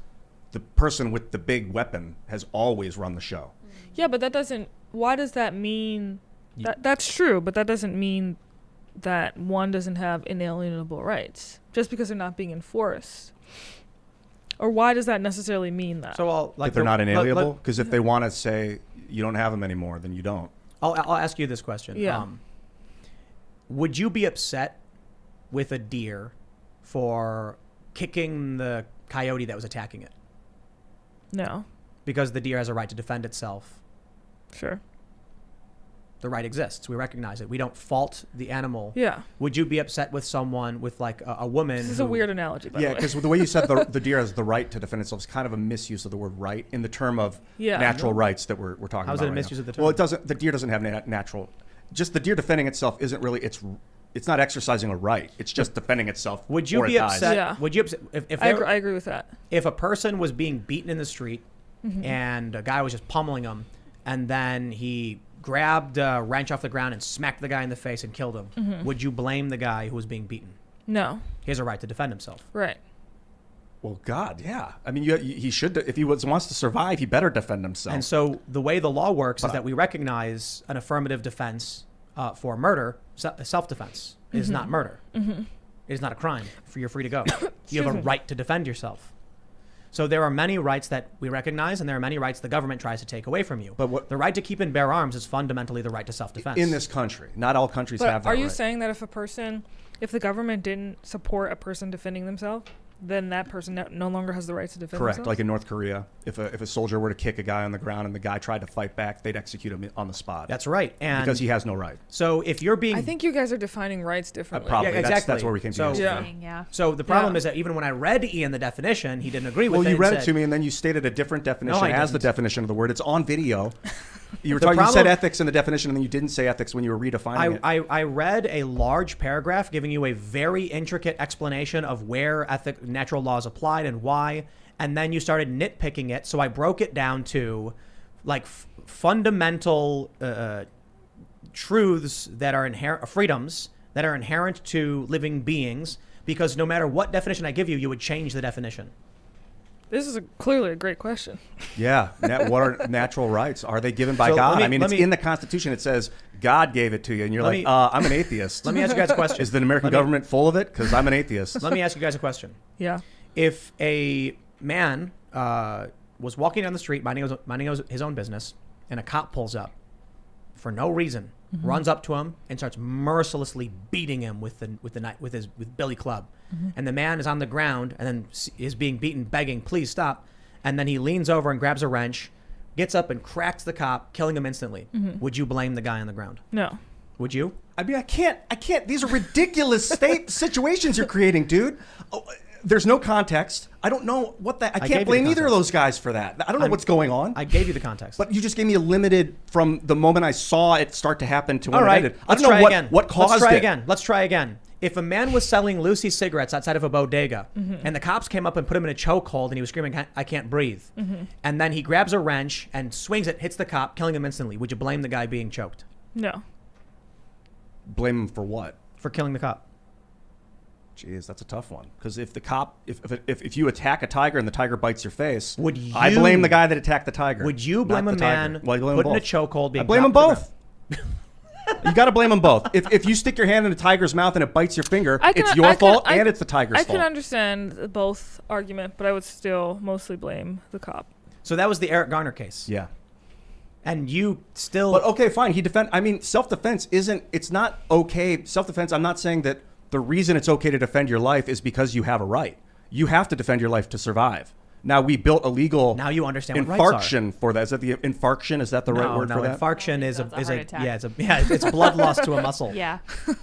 the person with the big weapon has always run the show. Yeah, but that doesn't... Why does that mean... That's true, but that doesn't mean that one doesn't have inalienable rights just because they're not being enforced. Or why does that necessarily mean that? So I'll, like If they're not inalienable? Because if they want to say you don't have them anymore, then you don't. I'll ask you this question. Yeah. Would you be upset with a deer for kicking the coyote that was attacking it? No. Because the deer has a right to defend itself. Sure. The right exists. We recognize it. We don't fault the animal. Yeah. Would you be upset with someone, with like a woman? This is a weird analogy, by the Yeah, way. because the way you said the deer has the right to defend itself is kind of a misuse of the word right in the term of natural rights that we're talking about. How's it a right misuse now. of the term? Well, it doesn't. The deer doesn't have natural. Just the deer defending itself isn't really. It's not exercising a right. It's just defending itself. Would you or it be dies. upset? Yeah. Would you upset if I agree with that. if a person was being beaten in the street and a guy was just pummeling him, and then he grabbed a wrench off the ground and smacked the guy in the face and killed him, would you blame the guy who was being beaten? No. He has a right to defend himself. Right. Well, God, yeah. I mean, he should. If he wants to survive, he better defend himself. And so the way the law works is that we recognize an affirmative defense for murder. Self-defense is not murder. It is not a crime. You're free to go. You have a right to defend yourself. So there are many rights that we recognize, and there are many rights the government tries to take away from you. But the right to keep and bear arms is fundamentally the right to self-defense. in this country, not all countries But have that are you right. saying that if the government didn't support a person defending themselves, then that person no longer has the right to defend Correct. themselves? Like in North Korea, if a soldier were to kick a guy on the ground and the guy tried to fight back, they'd execute him on the spot. That's right. And because he has no right. so if you're being I think you guys are defining rights differently. Probably. Yeah, That's exactly. where we came So- to. Yeah. Yeah. So the problem Yeah. is that even when I read Ian the definition, he didn't agree with Well, it. you and read it said- to me, and then you stated a different definition I as the didn't. definition of the word. It's on video. You were The talking. You said problem- ethics in the definition, and then you didn't say ethics when you were redefining it. I read a large paragraph giving you a very intricate explanation of where natural laws applied and why, and then you started nitpicking it. So I broke it down to like fundamental truths that are inherent freedoms that are inherent to living beings, because no matter what definition I give you, you would change the definition? This is clearly a great question. Yeah. What are natural rights? Are they given by So God? let me- it's in the Constitution. It says God gave it to you, and you're like, I'm an atheist. Let me ask you guys a question. Is the American government full of it? Because I'm an atheist. Let me ask you guys a question. Yeah. If a man was walking down the street minding his own business, and a cop pulls up for no reason, runs up to him and starts mercilessly beating him with billy club, and the man is on the ground and then is being beaten, begging, please stop, and then he leans over and grabs a wrench, gets up and cracks the cop, killing him instantly. Would you blame the guy on the ground? No. Would you? I mean, I can't. These are ridiculous situations you're creating, dude. Oh, there's no context. I don't know what that. I gave can't you blame the either of context. those guys for that. I don't know what's going on. I gave you the context. But you just gave me a limited from the moment I saw it start to happen to when All it right, ended. I let's don't know try again. what caused Let's try it. again. Let's try again. If a man was selling Lucy cigarettes outside of a bodega, and the cops came up and put him in a chokehold, and he was screaming, "I can't breathe," and then he grabs a wrench and swings it, hits the cop, killing him instantly, would you blame the guy being choked? No. Blame him for what? For killing the cop? Jeez, that's a tough one. Because if the cop, if you attack a tiger and the tiger bites your face, Would I you- blame the guy that attacked the tiger. Would you not blame a the tiger. man Well, I blame put them in a both. chokehold being I blame them dropped to the both. You got to blame them both. If you stick your hand in a tiger's mouth and it bites your finger, I can- it's your I can- fault I- and it's the tiger's I fault. can understand both argument, but I would still mostly blame the cop. So that was the Eric Garner case. Yeah. And you still... But okay, fine. Self-defense isn't, it's not okay. Self-defense, I'm not saying that the reason it's okay to defend your life is because you have a right. You have to defend your life to survive. Now, we built a legal Now you understand what rights are. infarction for that. Is that the infarction? Is that the right word for that? Infarction is That's a heart attack. it's blood loss to a muscle. Yeah. All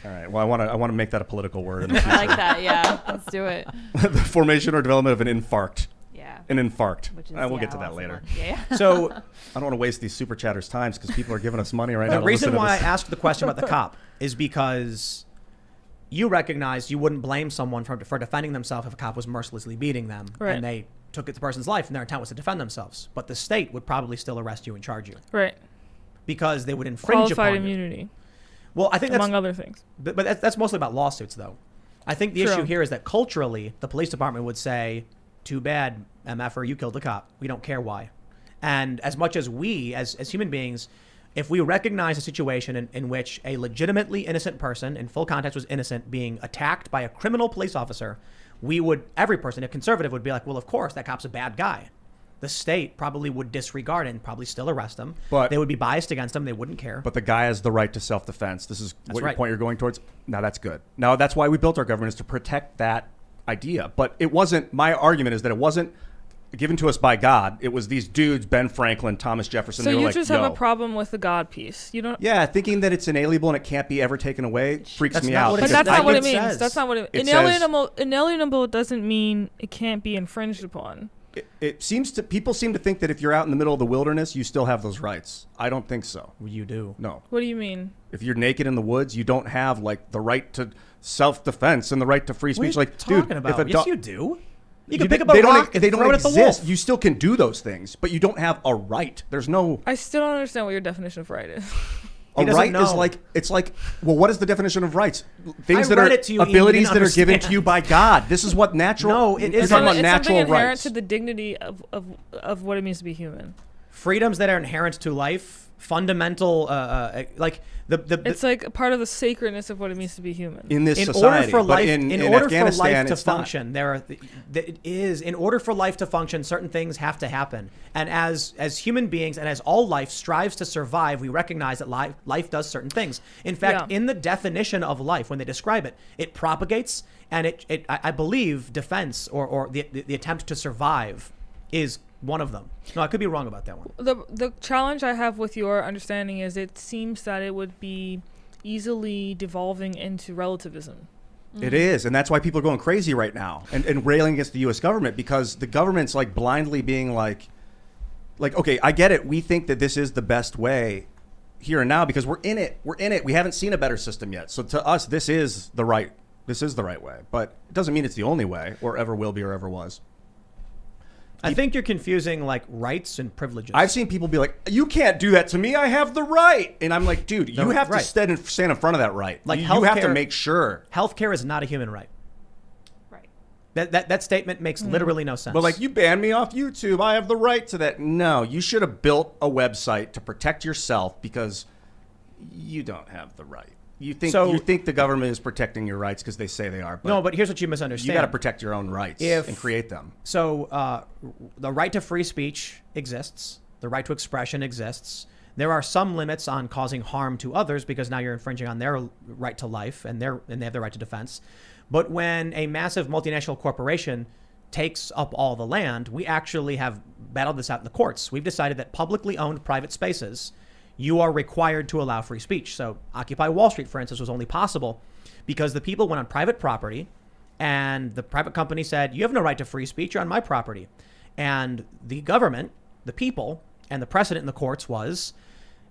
right. Well, I want to make that a political word. In the I future. like that. Yeah. Let's do it. The formation or development of an infarct. Yeah. An infarct. Which is, We'll yeah, get to that lots of later. work. Yeah. So I don't want to waste these super chatters' times because people are giving us money right now. the to reason listen to why I this. asked the question about the cop is because you recognized you wouldn't blame someone for defending themselves if a cop was mercilessly beating them Right. and they took the person's life and their intent was to defend themselves. But the state would probably still arrest you and charge you Right. because they would infringe Qualified upon you. immunity, Well, I think that's among other things. but that's mostly about lawsuits, though. I think the True. issue here is that culturally, the police department would say, "Too bad, MFer, you killed the cop. We don't care why." And as much as we, as human beings, if we recognize a situation in which a legitimately innocent person, in full context was innocent, being attacked by a criminal police officer, every person, a conservative, would be like, well, of course, that cop's a bad guy. The state probably would disregard it and probably still arrest him. But- they would be biased against him. They wouldn't care. But the guy has the right to self-defense. This is That's what right. your point you're going towards. Now that's good. Now that's why we built our government, is to protect that idea. But it wasn't, my argument is that it wasn't given to us by God. It was these dudes, Ben Franklin, Thomas Jefferson. So they were you like, just have a problem with the God piece. You don't. Yeah, thinking that it's inalienable and it can't be ever taken away freaks That's me not out. what it But says. that's not what it It means. says- That's not what it It inalienable. Inalienable doesn't mean it can't be infringed upon. It seems to, people seem to think that if you're out in the middle of the wilderness, you still have those rights. I don't think so. You do. No. What do you mean? If you're naked in the woods, you don't have like the right to self-defense and the right to free What are speech. you Like, talking dude, about? if a Yes, dog, you do. You can pick up a they don't, rock and they don't throw it at the exist. wolf. You still can do those things, but you don't have a right. There's no. I still don't understand what your definition of right is. A doesn't right is know. like, it's like, well, what is the definition of rights? Things I that read are it to you, Ian, you abilities didn't that are given to understand. you by God. This is what natural. No, it You're isn't. talking about it's natural something inherent rights. to the dignity of what it means to be human. Freedoms that are inherent to life, fundamental, like It's like a part of the sacredness of what it means to be human. In this in society, order for but life, in order for Afghanistan, life to it's not. function, in order for life to function, certain things have to happen. And as human beings and as all life strives to survive, we recognize that life does certain things. In fact, Yeah. in the definition of life, when they describe it, it propagates, and I believe defense or the attempt to survive is one of them. No, I could be wrong about that one. The challenge I have with your understanding is it seems that it would be easily devolving into relativism. It is, and that's why people are going crazy right now and railing against the U.S. government, because the government's like blindly being like, okay, I get it. We think that this is the best way here and now because we're in it. We're in it. We haven't seen a better system yet. So to us, this is the right way. But it doesn't mean it's the only way or ever will be or ever was. I think you're confusing like rights and privileges. I've seen people be like, "You can't do that to me. I have the right," and I'm like, "Dude, you have to stand in front of that right. Like you have to healthcare- make sure." Healthcare is not a human right. Right. That statement makes literally no sense. But like, you banned me off YouTube. I have the right to that. No, you should have built a website to protect yourself because you don't have the right. You think the government is protecting your rights because they say they are. But no, but here's what you misunderstand. you got to protect your own rights and create them. So the right to free speech exists. The right to expression exists. There are some limits on causing harm to others because now you're infringing on their right to life and they have the right to defense. But when a massive multinational corporation takes up all the land, we actually have battled this out in the courts. We've decided that publicly owned private spaces, you are required to allow free speech. So Occupy Wall Street, for instance, was only possible because the people went on private property and the private company said, you have no right to free speech, you're on my property. And the government, the people, and the precedent in the courts was,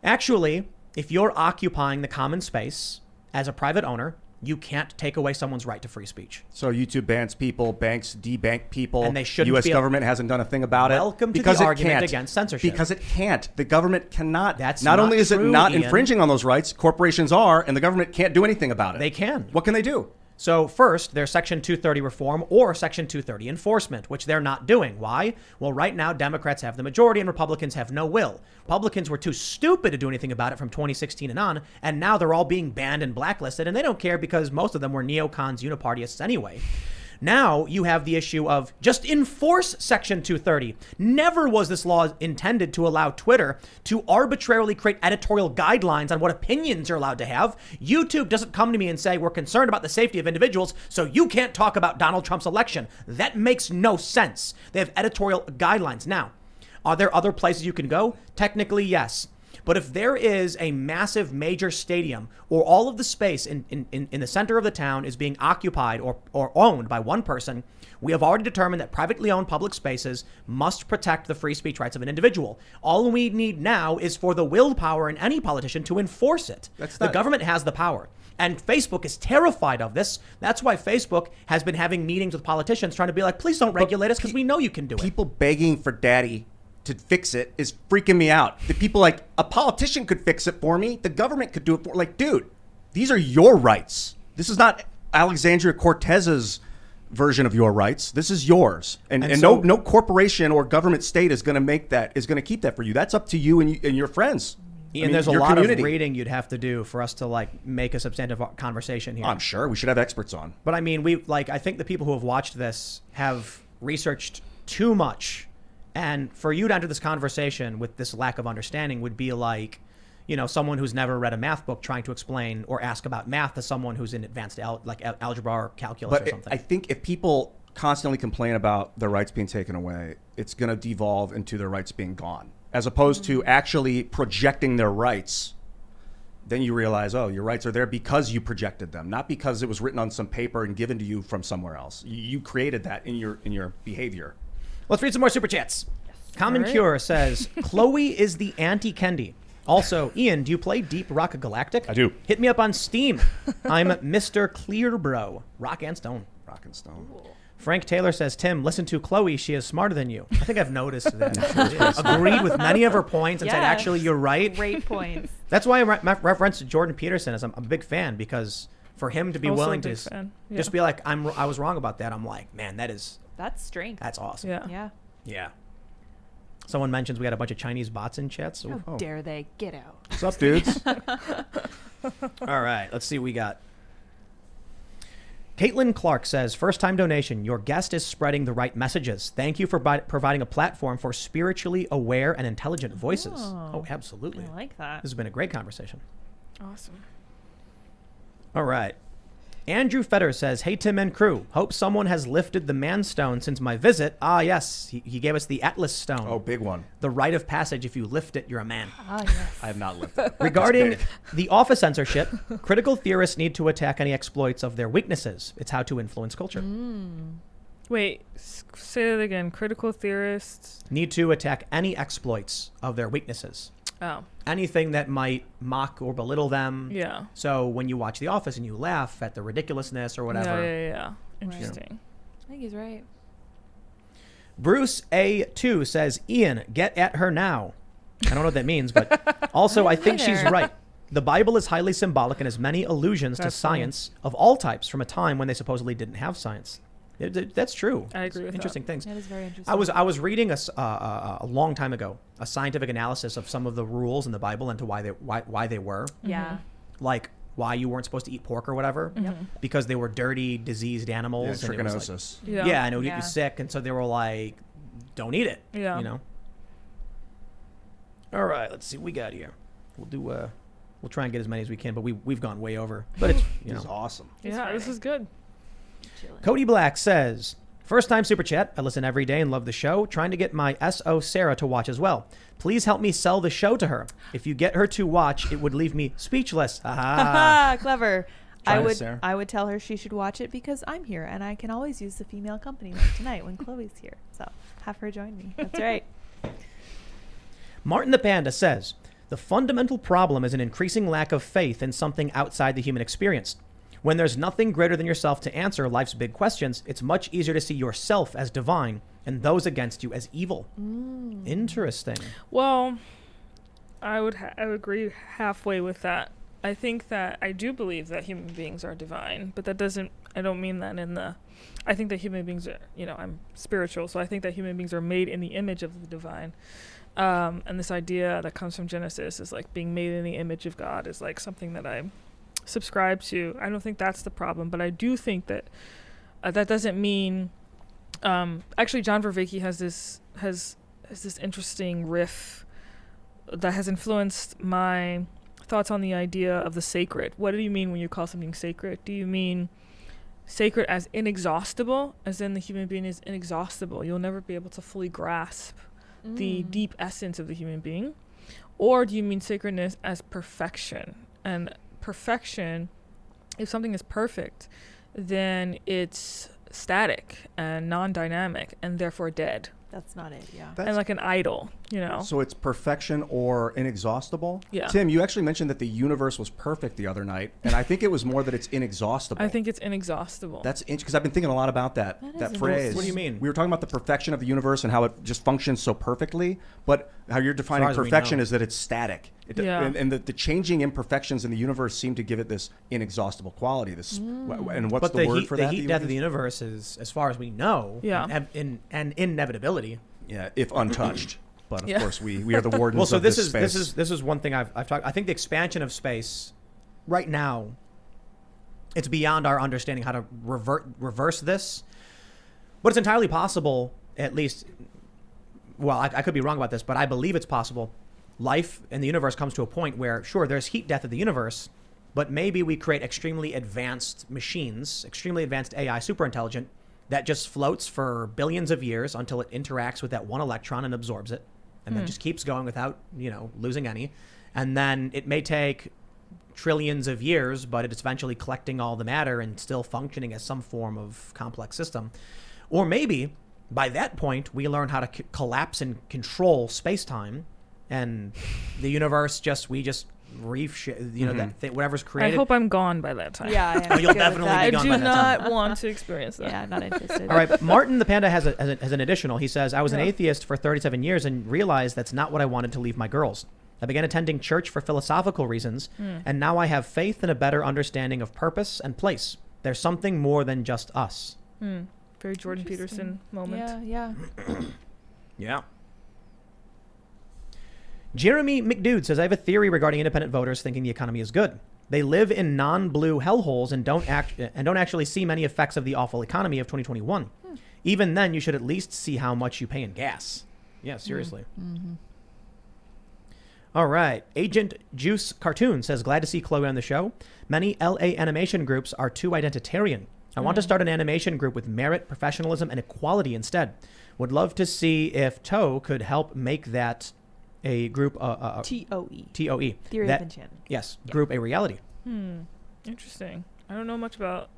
actually, if you're occupying the common space as a private owner, you can't take away someone's right to free speech. So YouTube bans people, banks debank people, and they shouldn't. U.S. government hasn't done a thing about it. Welcome to the argument against censorship. Because it can't. The government cannot. That's not only is it true, not Ian. infringing on those rights, corporations are, and the government can't do anything about it. They can. What can they do? So first, there's Section 230 reform or Section 230 enforcement, which they're not doing. Why? Well, right now, Democrats have the majority and Republicans have no will. Republicans were too stupid to do anything about it from 2016 and on, and now they're all being banned and blacklisted, and they don't care because most of them were neocons, unipartyists anyway. Now you have the issue of just enforce Section 230. Never was this law intended to allow Twitter to arbitrarily create editorial guidelines on what opinions you're allowed to have. YouTube doesn't come to me and say, we're concerned about the safety of individuals, so you can't talk about Donald Trump's election. That makes no sense. They have editorial guidelines. Now, are there other places you can go? Technically, yes. But if there is a massive major stadium or all of the space in the center of the town is being occupied or owned by one person, we have already determined that privately owned public spaces must protect the free speech rights of an individual. All we need now is for the willpower in any politician to enforce it. The government has the power. And Facebook is terrified of this. That's why Facebook has been having meetings with politicians trying to be like, please don't regulate us because we know you can do it. People begging for daddy to fix it is freaking me out. The people like, a politician could fix it for me. The government could do it for, like, dude, these are your rights. This is not Alexandria Cortez's version of your rights. This is yours. And so, no corporation or government state is going to make that, is going to keep that for you. That's up to you and your friends. Ian, there's a lot of reading you'd have to do for us to like make a substantive conversation here. I'm sure we should have experts on. But I mean, I think the people who have watched this have researched too much. And for you to enter this conversation with this lack of understanding would be like, someone who's never read a math book trying to explain or ask about math to someone who's in advanced algebra or calculus or something. I think if people constantly complain about their rights being taken away, it's going to devolve into their rights being gone, as opposed to actually projecting their rights. Then you realize, oh, your rights are there because you projected them, not because it was written on some paper and given to you from somewhere else. You created that in your behavior. Let's read some more super chats. Common Cure says, Chloe is the anti-Kendi. Also, Ian, do you play Deep Rock Galactic? I do. Hit me up on Steam. I'm Mr. Clearbro. Rock and Stone. Rock and Stone. Frank Taylor says, Tim, listen to Chloe. She is smarter than you. I think I've noticed that. Agreed with many of her points and said, actually, you're right. Great points. That's why I referenced Jordan Peterson as I'm a big fan, because for him to be Also willing a to big fan. just be like, I was wrong about that. I'm like, man, That's strength. that's awesome. Yeah. Yeah. Someone mentions we had a bunch of Chinese bots in chat. So How dare they? Get out. What's up, dudes? all right, let's see what we got. Caitlin Clark says, first time donation. Your guest is spreading the right messages. Thank you for providing a platform for spiritually aware and intelligent voices. Oh, absolutely. I like that. This has been a great conversation. Awesome. All right. Andrew Fetter says, hey, Tim and crew. Hope someone has lifted the man stone since my visit. Ah, yes. He gave us the Atlas stone. Oh, big one. The rite of passage. If you lift it, you're a man. Ah, yes. I have not lifted it. Regarding the office censorship, critical theorists need to attack any exploits of their weaknesses. It's how to influence culture. Wait, say that again. Critical theorists Need to attack any exploits of their weaknesses. Oh. Anything that might mock or belittle them. Yeah. So when you watch The Office and you laugh at the ridiculousniousness or whatever. Yeah. Interesting. I think he's right. Bruce A2 says, Ian, get at her now. I don't know what that means, but also I think she's right. The Bible is highly symbolic and has many allusions to That's funny. science of all types from a time when they supposedly didn't have science. That's true. I agree with Interesting things. That is very interesting. I was reading a long time ago a scientific analysis of some of the rules in the Bible and to why they were, Yeah. like why you weren't supposed to eat pork or whatever, Yep. because they were dirty, diseased animals. Yeah, and it was like- trichinosis. yeah, and it would get Yeah. you sick, and so they were like, "Don't eat it." Yeah. You know. All right, let's see what we got here. We'll try and get as many as we can, but we've gone way over. But it's This is awesome. It's Yeah, this Friday. is good. Chilling. Cody Black says, first time super chat. I listen every day and love the show. Trying to get my SO Sarah to watch as well. Please help me sell the show to her. If you get her to watch, it would leave me speechless. Haha, clever. Try it, Sarah. I would tell her she should watch it because I'm here and I can always use the female accompaniment tonight when Chloe's here. So have her join me. That's right. Martin the Panda says, the fundamental problem is an increasing lack of faith in something outside the human experience. When there's nothing greater than yourself to answer life's big questions, it's much easier to see yourself as divine and those against you as evil. Interesting. Well, I would agree halfway with that. I think that I do believe that human beings are divine, but that doesn't. I don't mean that in the. I think that human beings are. I'm spiritual, so I think that human beings are made in the image of the divine. And this idea that comes from Genesis is like being made in the image of God is like something that I subscribe to. I don't think that's the problem, but I do think that that doesn't mean. Actually, John Vervaeke has this interesting riff that has influenced my thoughts on the idea of the sacred. What do you mean when you call something sacred? Do you mean sacred as inexhaustible, as in the human being is inexhaustible? You'll never be able to fully grasp the deep essence of the human being. Or do you mean sacredness as perfection? And perfection, if something is perfect, then it's static and non-dynamic and therefore dead. That's not it. Yeah. And like an idol, So it's perfection or inexhaustible? Yeah. Tim, you actually mentioned that the universe was perfect the other night, and I think it was more that it's inexhaustible. I think it's inexhaustible. That's because I've been thinking a lot about that That is phrase. What do you mean? We were talking about the perfection of the universe and how it just functions so perfectly, but how you're defining as we perfection know. is that it's static. Yeah. And the changing imperfections in the universe seem to give it this inexhaustible quality. And what's But the word for the that? heat death of the universe is, as far as we know, Yeah. an inevitability. Yeah, if untouched. But of Yeah. course, we are the wardens Well, so of this space. is one thing I've talked. I think the expansion of space, right now, it's beyond our understanding how to reverse this, but it's entirely possible. At least, well, I could be wrong about this, but I believe it's possible. Life in the universe comes to a point where, sure, there's heat death of the universe, but maybe we create extremely advanced machines, extremely advanced AI, super intelligent, that just floats for billions of years until it interacts with that one electron and absorbs it, and then just keeps going without, losing any. And then it may take trillions of years, but it's eventually collecting all the matter and still functioning as some form of complex system. Or maybe by that point, we learn how to collapse and control space-time, and the universe we just whatever's I created. hope I'm gone by that time. Yeah. Oh, you'll definitely I be gone do by that time. not want to experience that. Yeah, not interested. All right, Martin the Panda has an additional. He says, I was an atheist for 37 years and realized that's not what I wanted to leave my girls. I began attending church for philosophical reasons, and now I have faith and a better understanding of purpose and place. There's something more than just us. Very Jordan Peterson moment. Yeah. Yeah. Jeremy McDude says, I have a theory regarding independent voters thinking the economy is good. They live in non-blue hellholes and don't actually see many effects of the awful economy of 2021. Even then, you should at least see how much you pay in gas. Yeah, seriously. All right. Agent Juice Cartoon says, glad to see Chloe on the show. Many LA animation groups are too identitarian. I want to start an animation group with merit, professionalism, and equality instead. Would love to see if Toe could help make that a group, TOE. TOE. Theory that, of Enchantment. Yes, group a reality. Interesting. I don't know much about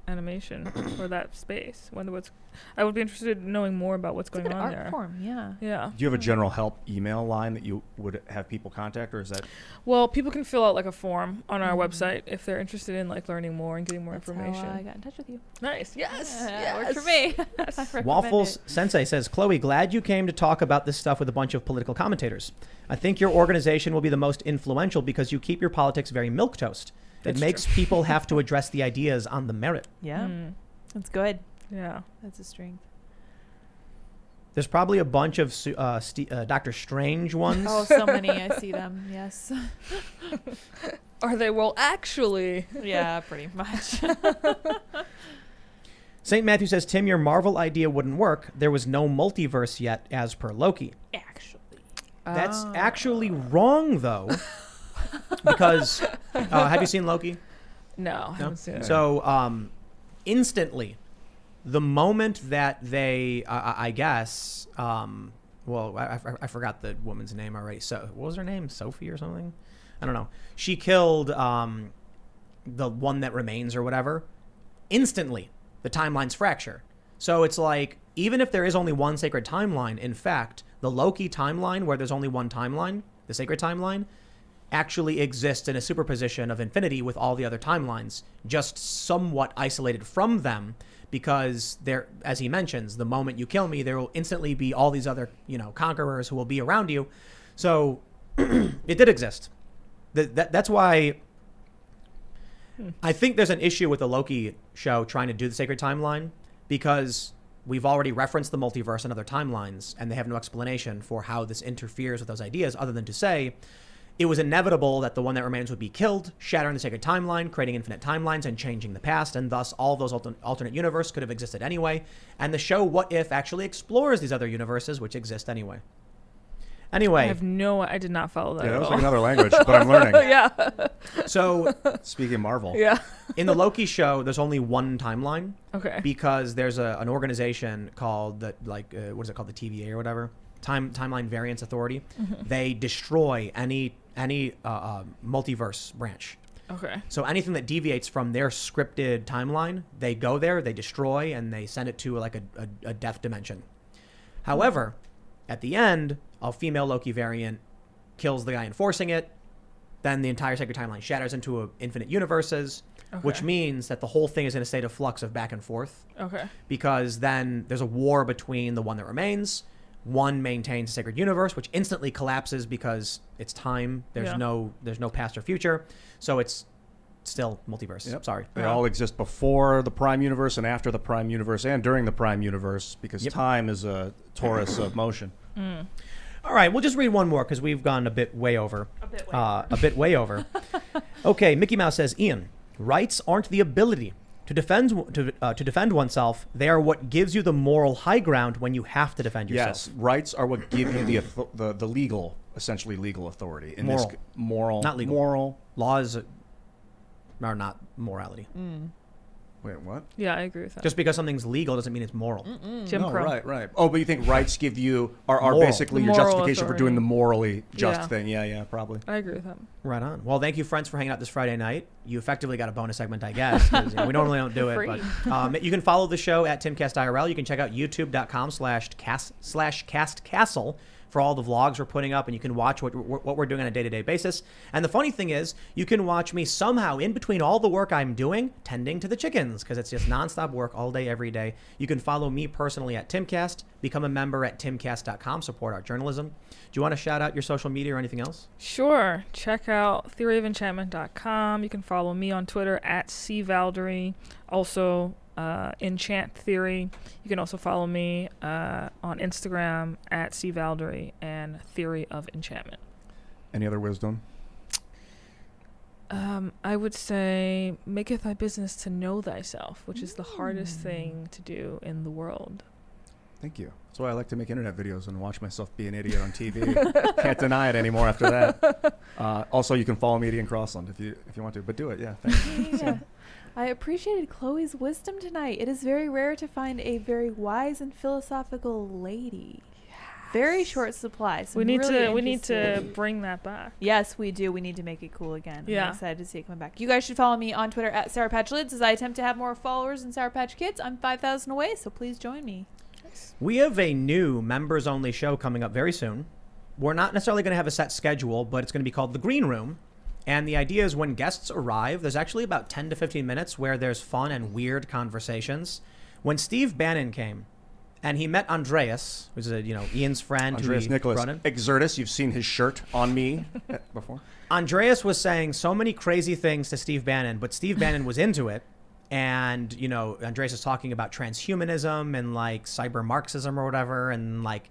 animation or that space. Wonder what's. I would be interested in knowing more about what's It's going like an on art there. form, yeah. Yeah. Do you have a general help email line that you would have people contact, or is that? Well, people can fill out like a form on our Mhm. website if they're interested in like learning more and getting more That's information. how I got in touch with you. Nice. Yes. Yeah, Yes. worked for me. Yes. I recommend Waffles it. Sensei says, Chloe, glad you came to talk about this stuff with a bunch of political commentators. I think your organization will be the most influential because you keep your politics very milquetoast. It That's makes people have to address the ideas on the merit. Yeah, Mm. that's good. Yeah. That's a strength. There's probably a bunch of Doctor Strange ones. Oh, so many. I see them. Yes. Are they? Well, actually. Yeah, pretty much. St. Matthew says, Tim, your Marvel idea wouldn't work. There was no multiverse yet, as per Loki. Actually. That's Oh. actually wrong, though, because have you seen Loki? No, I haven't seen it. So instantly, the moment that they, I guess, well, I forgot the woman's name already. So what was her name? Sophie or something? I don't know. She killed the one that remains or whatever. Instantly, the timelines fracture. So it's like, even if there is only one sacred timeline, in fact, the Loki timeline, where there's only one timeline, the sacred timeline, actually exists in a superposition of infinity with all the other timelines, just somewhat isolated from them, because there, as he mentions, the moment you kill me, there will instantly be all these other, conquerors who will be around you. So it did exist. That's why I think there's an issue with the Loki show trying to do the sacred timeline, because we've already referenced the multiverse and other timelines, and they have no explanation for how this interferes with those ideas other than to say it was inevitable that the one that remains would be killed, shattering the sacred timeline, creating infinite timelines, and changing the past, and thus all those alternate universes could have existed anyway. And the show What If actually explores these other universes which exist anyway. Anyway. I did not follow that Yeah, at that was all. like another language, but I'm learning. Yeah. So Speaking of Marvel. Yeah. in the Loki show, there's only one timeline. Okay. Because there's an organization called what is it called, the TVA or whatever, Timeline Variance Authority. Mm-hmm. They destroy any multiverse branch. Okay. So anything that deviates from their scripted timeline, they go there, they destroy, and they send it to like a death dimension. However, at the end, a female Loki variant kills the guy enforcing it. Then the entire sacred timeline shatters into infinite universes, which Okay. means that the whole thing is in a state of flux of back and forth. Okay. Because then there's a war between the one that remains. One maintains a sacred universe, which instantly collapses because it's time. There's Yeah. no past or future, so it's still multiverse. Yep. Sorry. They Yeah. all exist before the Prime Universe and after the Prime Universe and during the Prime Universe, because Yep. time is a torus of motion. All right, we'll just read one more because we've gone a bit way over. A bit way over. Okay, Mickey Mouse says, Ian, rights aren't the ability to defend oneself. They are what gives you the moral high ground when you have to defend yourself. Yes, rights are what give you the legal, essentially legal authority. In Moral. This, moral. Not legal. Moral. Laws are not morality. Wait, what? Yeah, I agree with that. Just because something's legal doesn't mean it's moral. Jim No, Crow. right. Oh, but you think rights give you are Moral. basically your Moral justification for doing authority. the morally just Yeah. thing. Yeah, probably. I agree with that. Right on. Well, thank you, friends, for hanging out this Friday night. You effectively got a bonus segment, I guess. 'Cause, we normally don't do it, Free. but you can follow the show at Timcast IRL. You can check out youtube.com/castcastle for all the vlogs we're putting up, and you can watch what we're doing on a day-to-day basis. And the funny thing is, you can watch me somehow in between all the work I'm doing, tending to the chickens, because it's just nonstop work all day, every day. You can follow me personally at Timcast, become a member at timcast.com, support our journalism. Do you want to shout out your social media or anything else? Sure. Check out theoryofenchantment.com. You can follow me on Twitter at cvaldary. Also, Enchant Theory. You can also follow me on Instagram at cvaldary and Theory of Enchantment. Any other wisdom? I would say, make it thy business to know thyself, which is the hardest thing to do in the world. Thank you. That's why I like to make internet videos and watch myself be an idiot on TV. Can't deny it anymore after that. Also, you can follow me at Ian Crossland if you want to, but do it. Yeah, thanks. Yeah. I appreciated Chloe's wisdom tonight. It is very rare to find a very wise and philosophical lady. Very short supply. Some We need really to interesting- bring that back. Yes, we do. We need to make it cool again. Yeah. I'm excited to see it coming back. You guys should follow me on Twitter at Sour Patch Lids as I attempt to have more followers than Sour Patch Kids. I'm 5,000 away, so please join me. We have a new members-only show coming up very soon. We're not necessarily going to have a set schedule, but it's going to be called The Green Room. And the idea is when guests arrive, there's actually about 10 to 15 minutes where there's fun and weird conversations. When Steve Bannon came, and he met Andreas, who's Ian's friend. Andreas who he Nicholas brought in. Exertus. You've seen his shirt on me before. Andreas was saying so many crazy things to Steve Bannon, but Steve Bannon was into it. And, Andreas is talking about transhumanism and like cyber Marxism or whatever. And like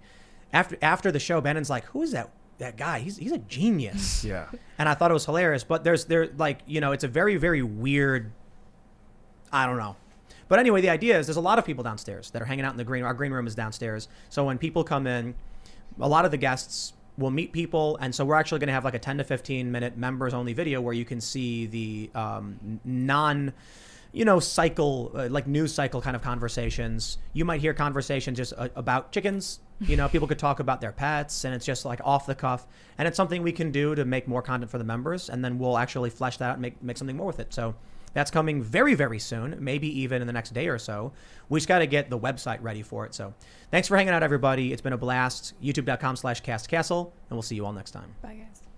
after the show, Bannon's like, who is that guy? He's a genius. Yeah. And I thought it was hilarious. But it's a very, very weird, I don't know. But anyway, the idea is there's a lot of people downstairs that are hanging out in the green. Our green room is downstairs. So when people come in, a lot of the guests will meet people. And so we're actually going to have like a 10 to 15 minute members only video where you can see the cycle, like news cycle kind of conversations. You might hear conversations just about chickens. People could talk about their pets, and it's just like off the cuff. And it's something we can do to make more content for the members. And then we'll actually flesh that out and make something more with it. So that's coming very, very soon, maybe even in the next day or so. We just got to get the website ready for it. So thanks for hanging out, everybody. It's been a blast. YouTube.com/castcastle, and we'll see you all next time. Bye, guys.